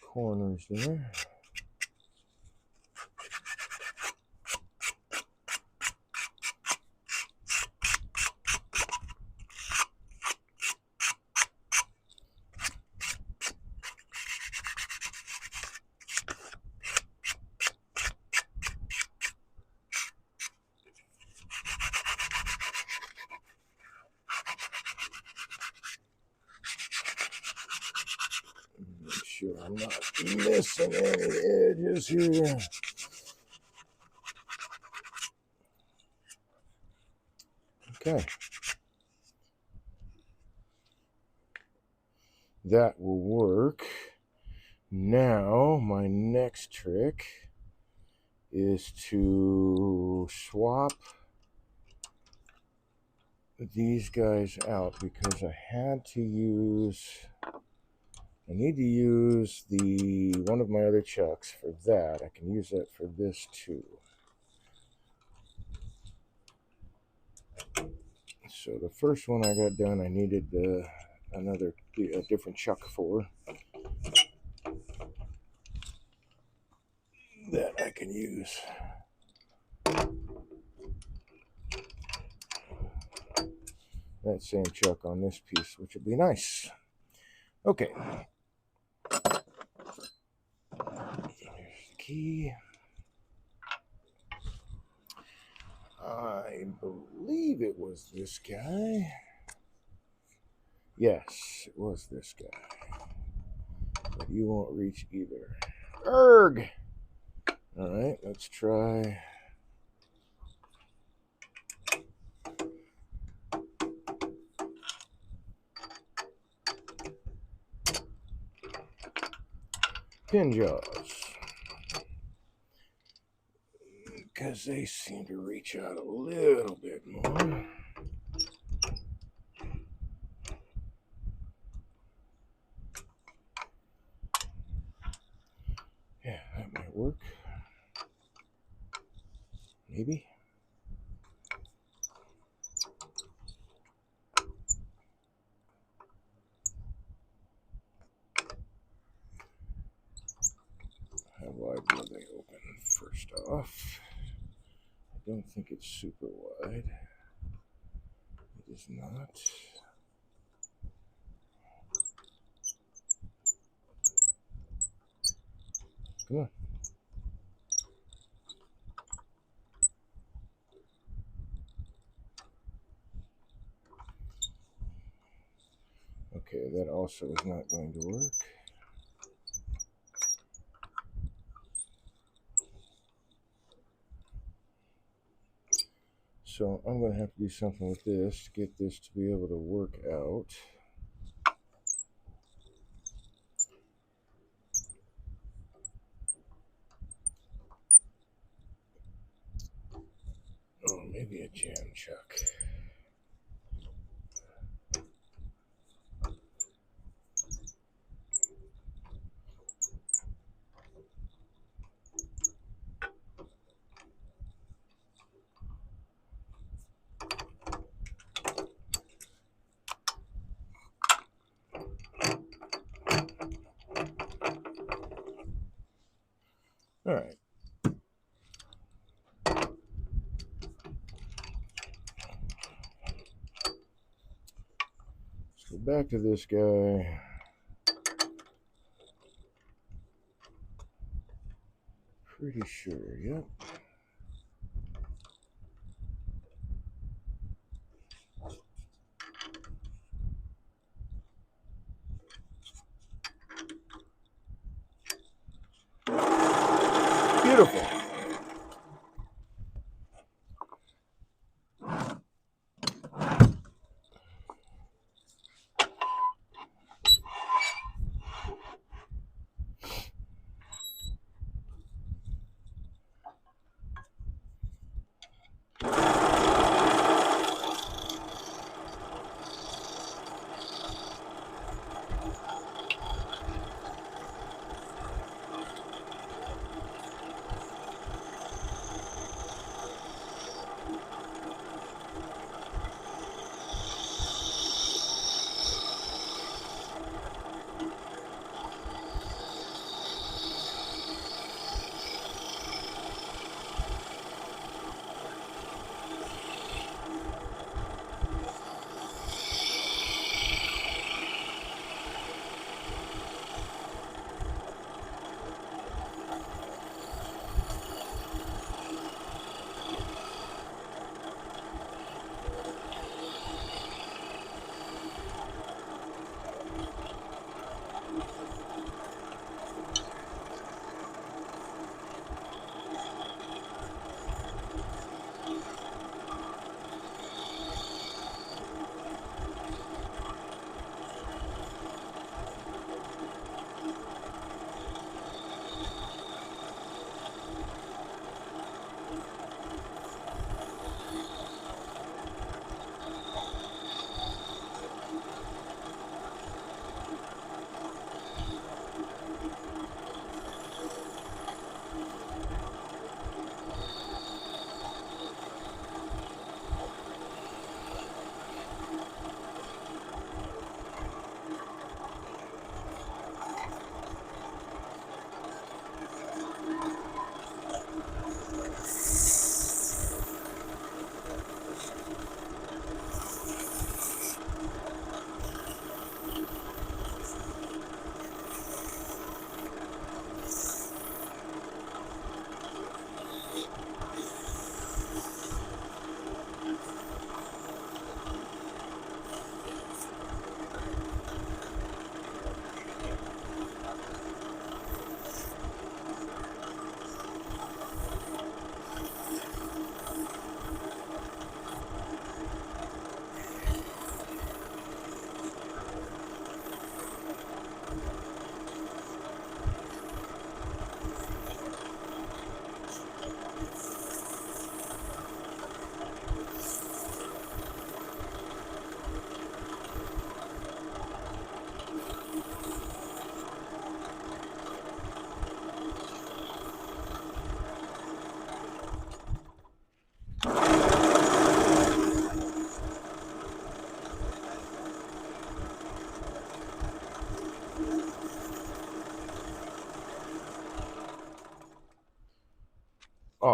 corners there. Make sure I'm not missing any edges here. Okay. That will work. Now, my next trick is to swap these guys out because I need to use one of my other chucks for that. I can use that for this too. So the first one I got done, I needed a different chuck for that I can use. That same chuck on this piece, which would be nice. Okay. Here's the key. I believe it was this guy. Yes, it was this guy. But you won't reach either. Erg! Alright, let's try. Pin jaws. Because they seem to reach out a little bit more. Yeah, that might work. Maybe. How wide will they open first off? I don't think it's super wide. It is not. Come on. Okay, that also is not going to work. So I'm going to have to do something with this to get this to be able to work out. Oh, maybe a jam chuck. All right. Let's go back to this guy. Pretty sure, yep.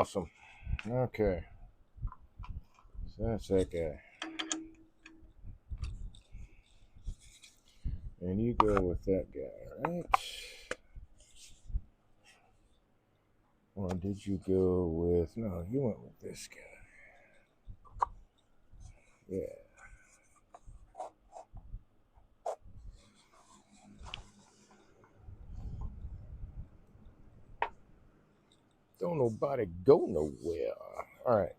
awesome. Okay. So that's that guy. And you go with that guy, right? Or did you go with... No, you went with this guy. Yeah. Don't nobody go nowhere. All right.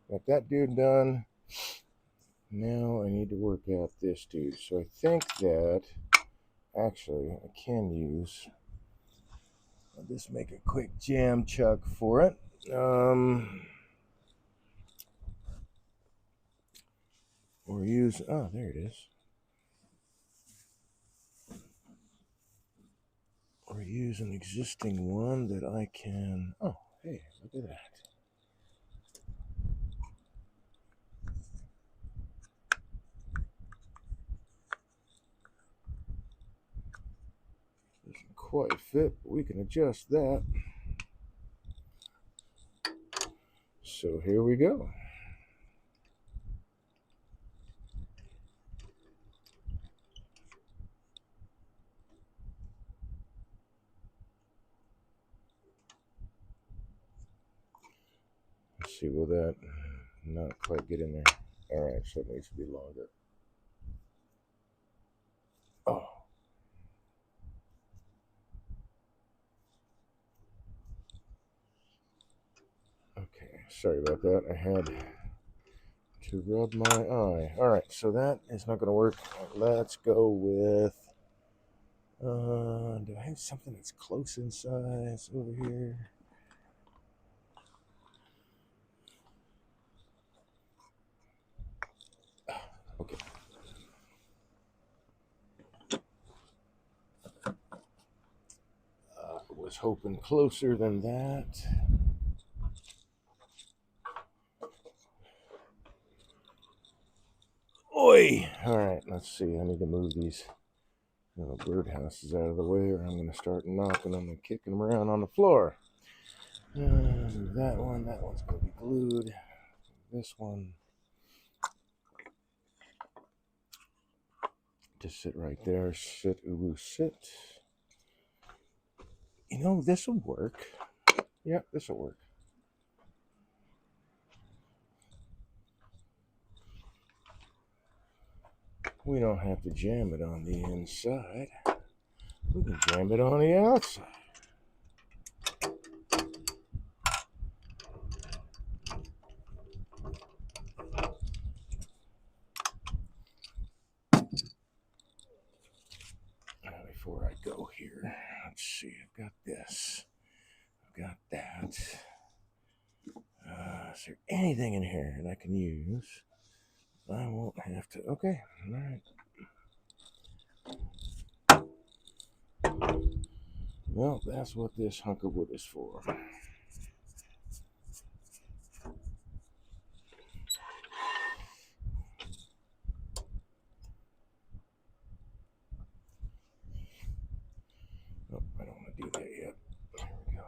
Got that dude done. Now I need to work out this dude. So I think that... Actually, I can use... I'll just make a quick jam chuck for it. Or use... Oh, there it is. Or use an existing one that I can... Oh, hey, look at that. Doesn't quite fit, but we can adjust that. So here we go. Let's see, will that not quite get in there? All right, so it needs to be longer. Oh. Okay, sorry about that. I had to rub my eye. All right, so that is not going to work. Let's go with... do I have something that's close in size over here? Okay. Was hoping closer than that. Oi! All right, let's see. I need to move these little birdhouses out of the way, or I'm going to start knocking them and kicking them around on the floor. That one. That one's going to be glued. This one just sit right there. Sit, uwu, sit. You know, this will work. Yeah, this will work. We don't have to jam it on the inside. We can jam it on the outside. Now, before I go here, let's see. I've got this. I've got that. Is there anything in here that I can use? I won't have to. Okay, all right. Well, that's what this hunk of wood is for. Oh, I don't want to do that yet. There we go.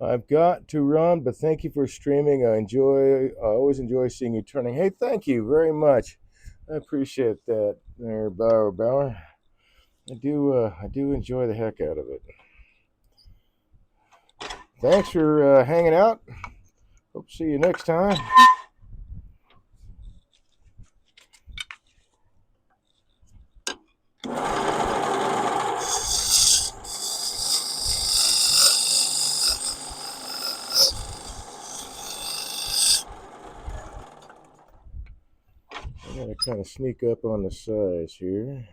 I've got to run, but thank you for streaming. I always enjoy seeing you turning. Hey, thank you very much. I appreciate that, there, Bauer. I do enjoy the heck out of it. Thanks for hanging out. Hope to see you next time. I gotta kind of sneak up on the size here.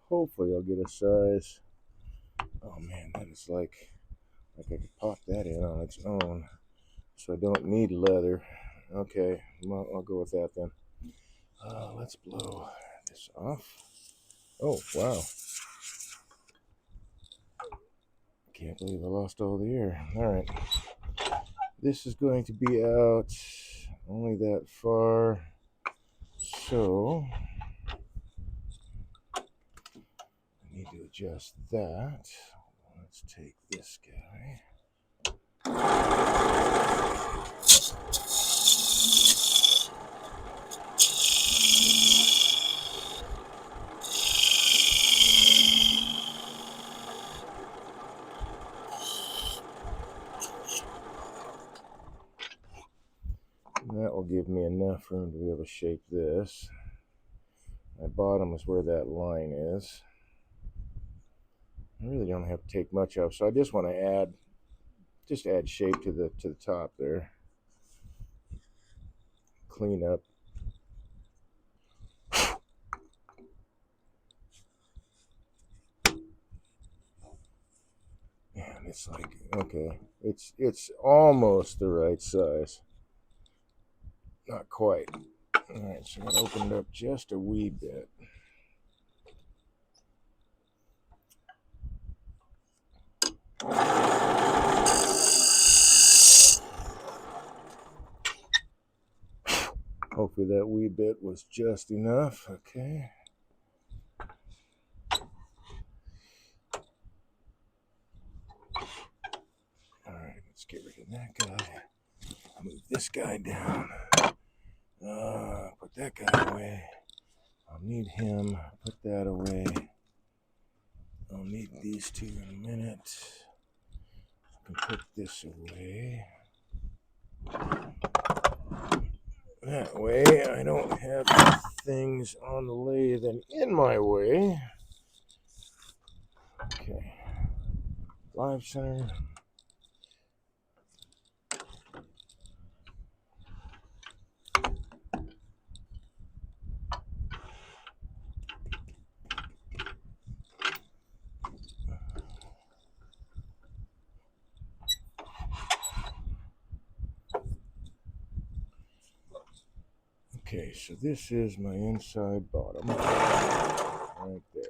hopefully I'll get a size. Oh man, that is like I could pop that in on its own. So I don't need leather. Okay, I'll go with that then. Let's blow this off. Oh, wow. Can't believe I lost all the air. All right. This is going to be out only that far. So I need to adjust that. Let's take this guy. And that will give me enough room to be able to shape this. My bottom is where that line is. I really don't have to take much off, so I just want to add shape to the top there. Clean up. Man, it's like, okay, it's almost the right size. Not quite. All right, so I'm gonna open it up just a wee bit. Hopefully that wee bit was just enough. Okay. All right, let's get rid of that guy. Move this guy down. Put that guy away. I'll need him. Put that away. I'll need these two in a minute. I can put this away. That way I don't have things on the lathe and in my way. Okay. Live center. Okay, so this is my inside bottom. Right there.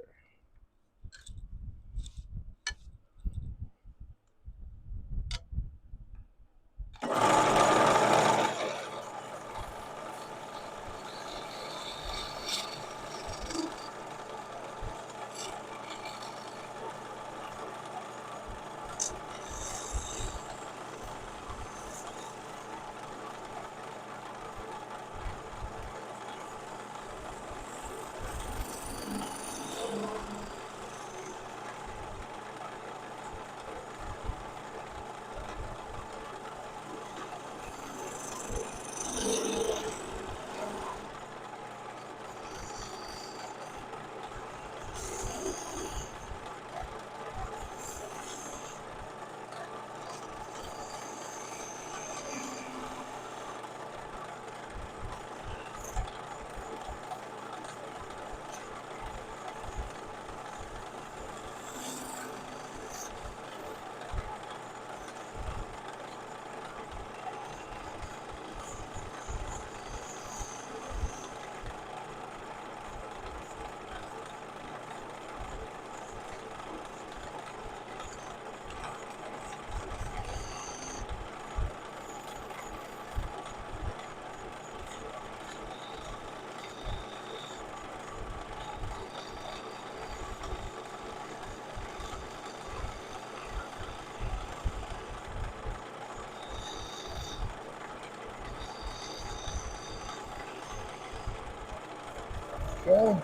Okay.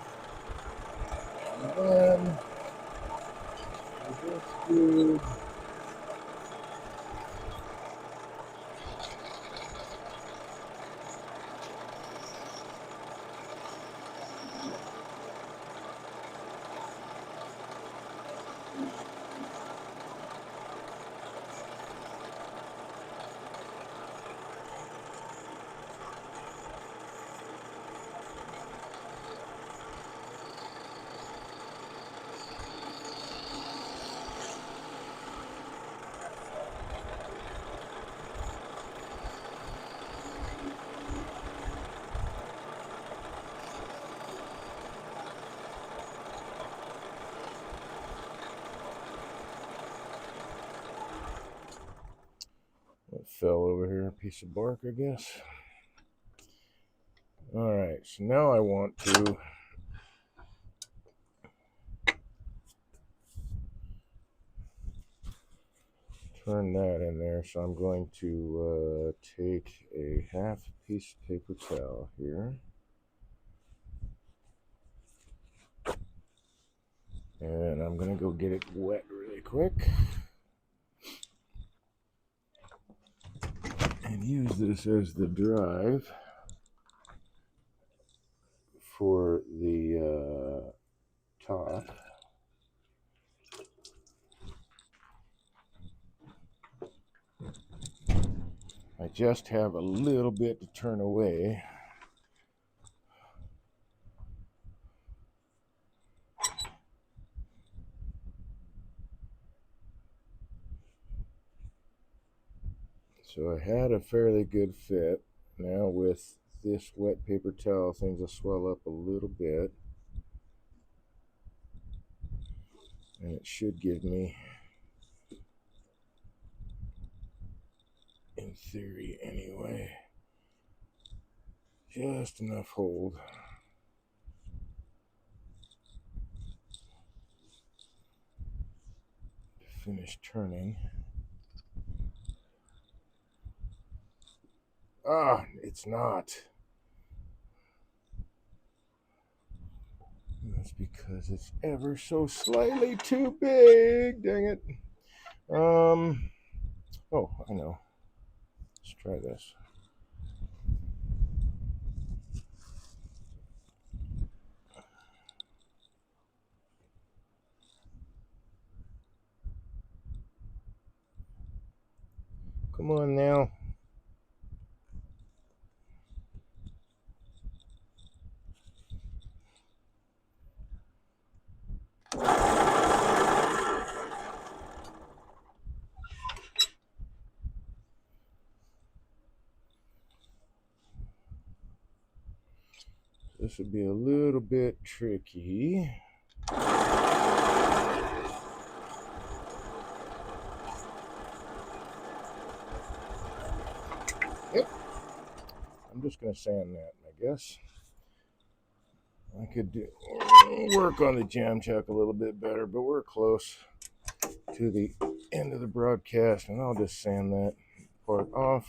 And then this dude. fell over here. A piece of bark, I guess. Alright, so now I want to turn that in there. So I'm going to take a half piece of paper towel here. And I'm going to go get it wet really quick. And use this as the drive for the top. I just have a little bit to turn away. So I had a fairly good fit. Now with this wet paper towel, things will swell up a little bit. And it should give me, in theory anyway, just enough hold. To finish turning. Ah, it's not. That's because it's ever so slightly too big. Dang it. Oh, I know. Let's try this. Come on now. This would be a little bit tricky. Yep. I'm just going to sand that, I guess. I could work on the jam chuck a little bit better, but we're close to the end of the broadcast, and I'll just sand that part off.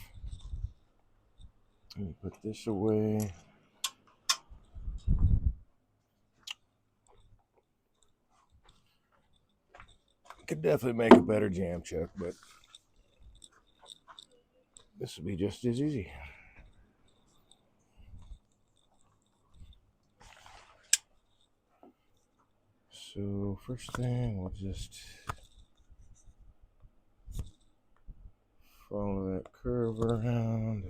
Let me put this away. Could definitely make a better jam chuck, but this will be just as easy. So first thing, we'll just follow that curve around.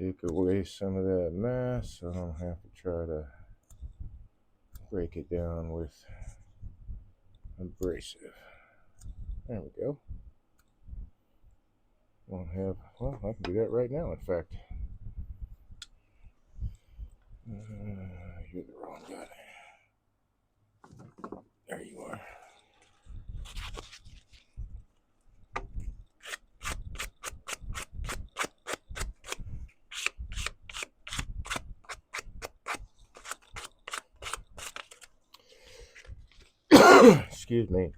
Take away some of that mass so I don't have to try to break it down with abrasive. There we go. Won't have, well, I can do that right now, in fact. You're the wrong guy. There you are. Excuse me.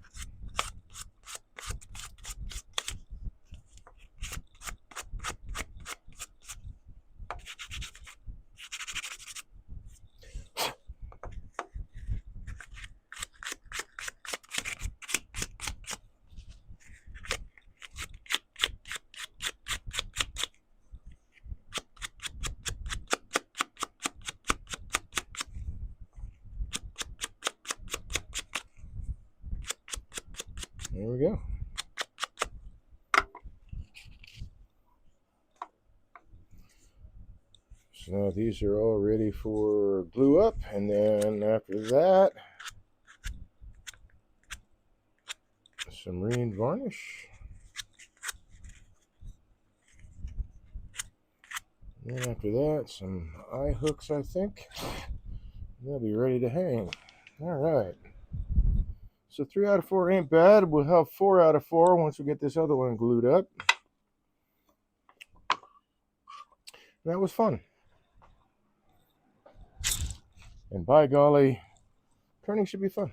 These are all ready for glue up, and then after that, some marine varnish. And then after that, some eye hooks, I think. They'll be ready to hang. All right. So 3 out of 4 ain't bad. We'll have 4 out of 4 once we get this other one glued up. That was fun. And by golly, turning should be fun.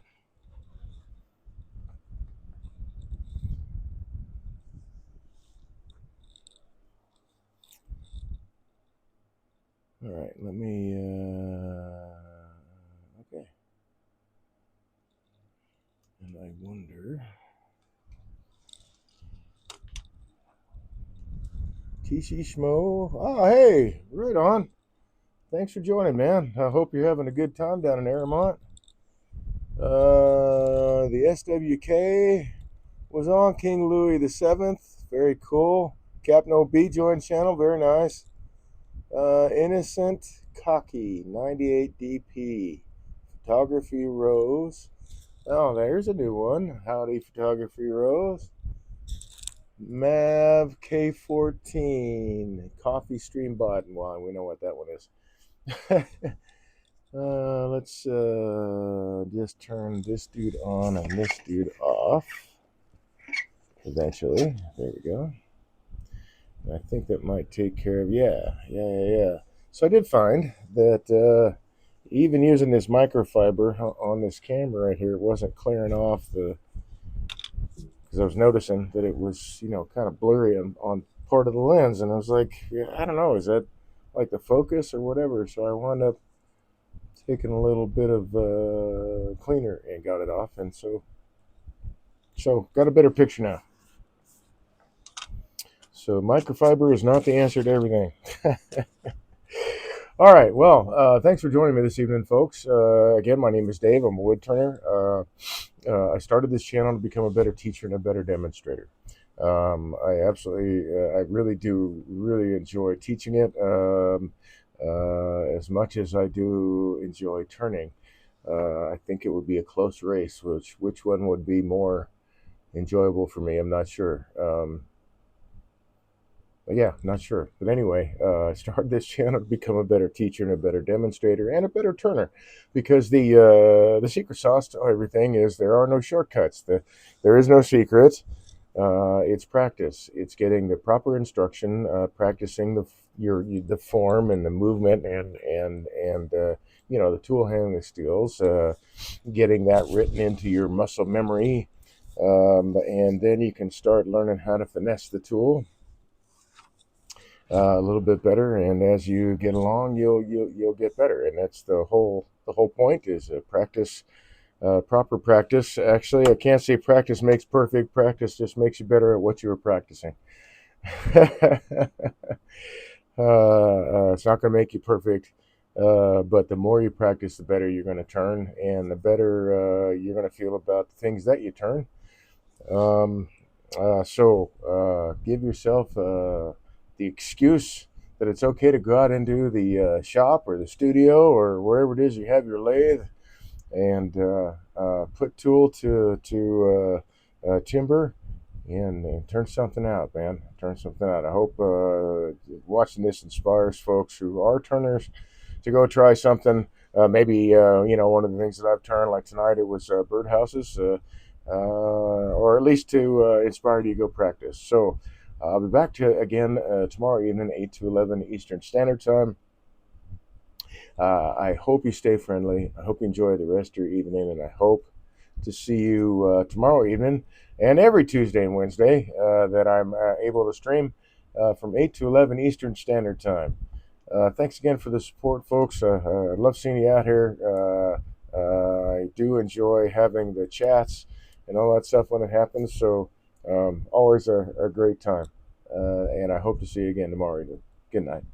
All right, let me, okay. And I wonder, TC Schmo, oh, hey, right on. Thanks for joining, man. I hope you're having a good time down in Aramont. The SWK was on King Louis VII. Very cool. Capno B joined channel. Very nice. Innocent Cocky 98 DP. Photography Rose. Oh, there's a new one. Howdy Photography Rose. Mav K14. Coffee Stream Bot. Well, we know what that one is. Let's just turn this dude on and this dude off. Eventually. There we go. I think that might take care of, yeah. So I did find that even using this microfiber on this camera right here, it wasn't clearing off because I was noticing that it was, kind of blurry on part of the lens. And I was like, yeah, I don't know, is that like the focus or whatever? So I wound up taking a little bit of cleaner and got it off. And so got a better picture now. So microfiber is not the answer to everything. All right. Well, thanks for joining me this evening, folks. Again, my name is Dave. I'm a woodturner. I started this channel to become a better teacher and a better demonstrator. I really do enjoy teaching it as much as I do enjoy turning. I think it would be a close race. Which one would be more enjoyable for me? I'm not sure. Yeah, not sure. But anyway, I started this channel to become a better teacher and a better demonstrator and a better turner, because the secret sauce to everything is there are no shortcuts. There is no secret. It's practice. It's getting the proper instruction, practicing the form and the movement and the tool handling skills, getting that written into your muscle memory, and then you can start learning how to finesse the tool a little bit better, and as you get along, you'll get better, and that's the whole point is practice, proper practice. Actually, I can't say practice makes perfect. Practice just makes you better at what you were practicing. It's not going to make you perfect, but the more you practice, the better you're going to turn, and the better you're going to feel about the things that you turn. So give yourself the excuse that it's okay to go out into the shop or the studio or wherever it is you have your lathe and put tool to timber and turn something out, man. Turn something out. I hope watching this inspires folks who are turners to go try something. Maybe one of the things that I've turned, like tonight, it was birdhouses, or at least to inspire you to go practice. So I'll be back to again tomorrow evening, 8 to 11 Eastern Standard Time. I hope you stay friendly. I hope you enjoy the rest of your evening, and I hope to see you tomorrow evening and every Tuesday and Wednesday that I'm able to stream from 8 to 11 Eastern Standard Time. Thanks again for the support, folks. I love seeing you out here. I do enjoy having the chats and all that stuff when it happens. So always a great time. And I hope to see you again tomorrow evening. Good night.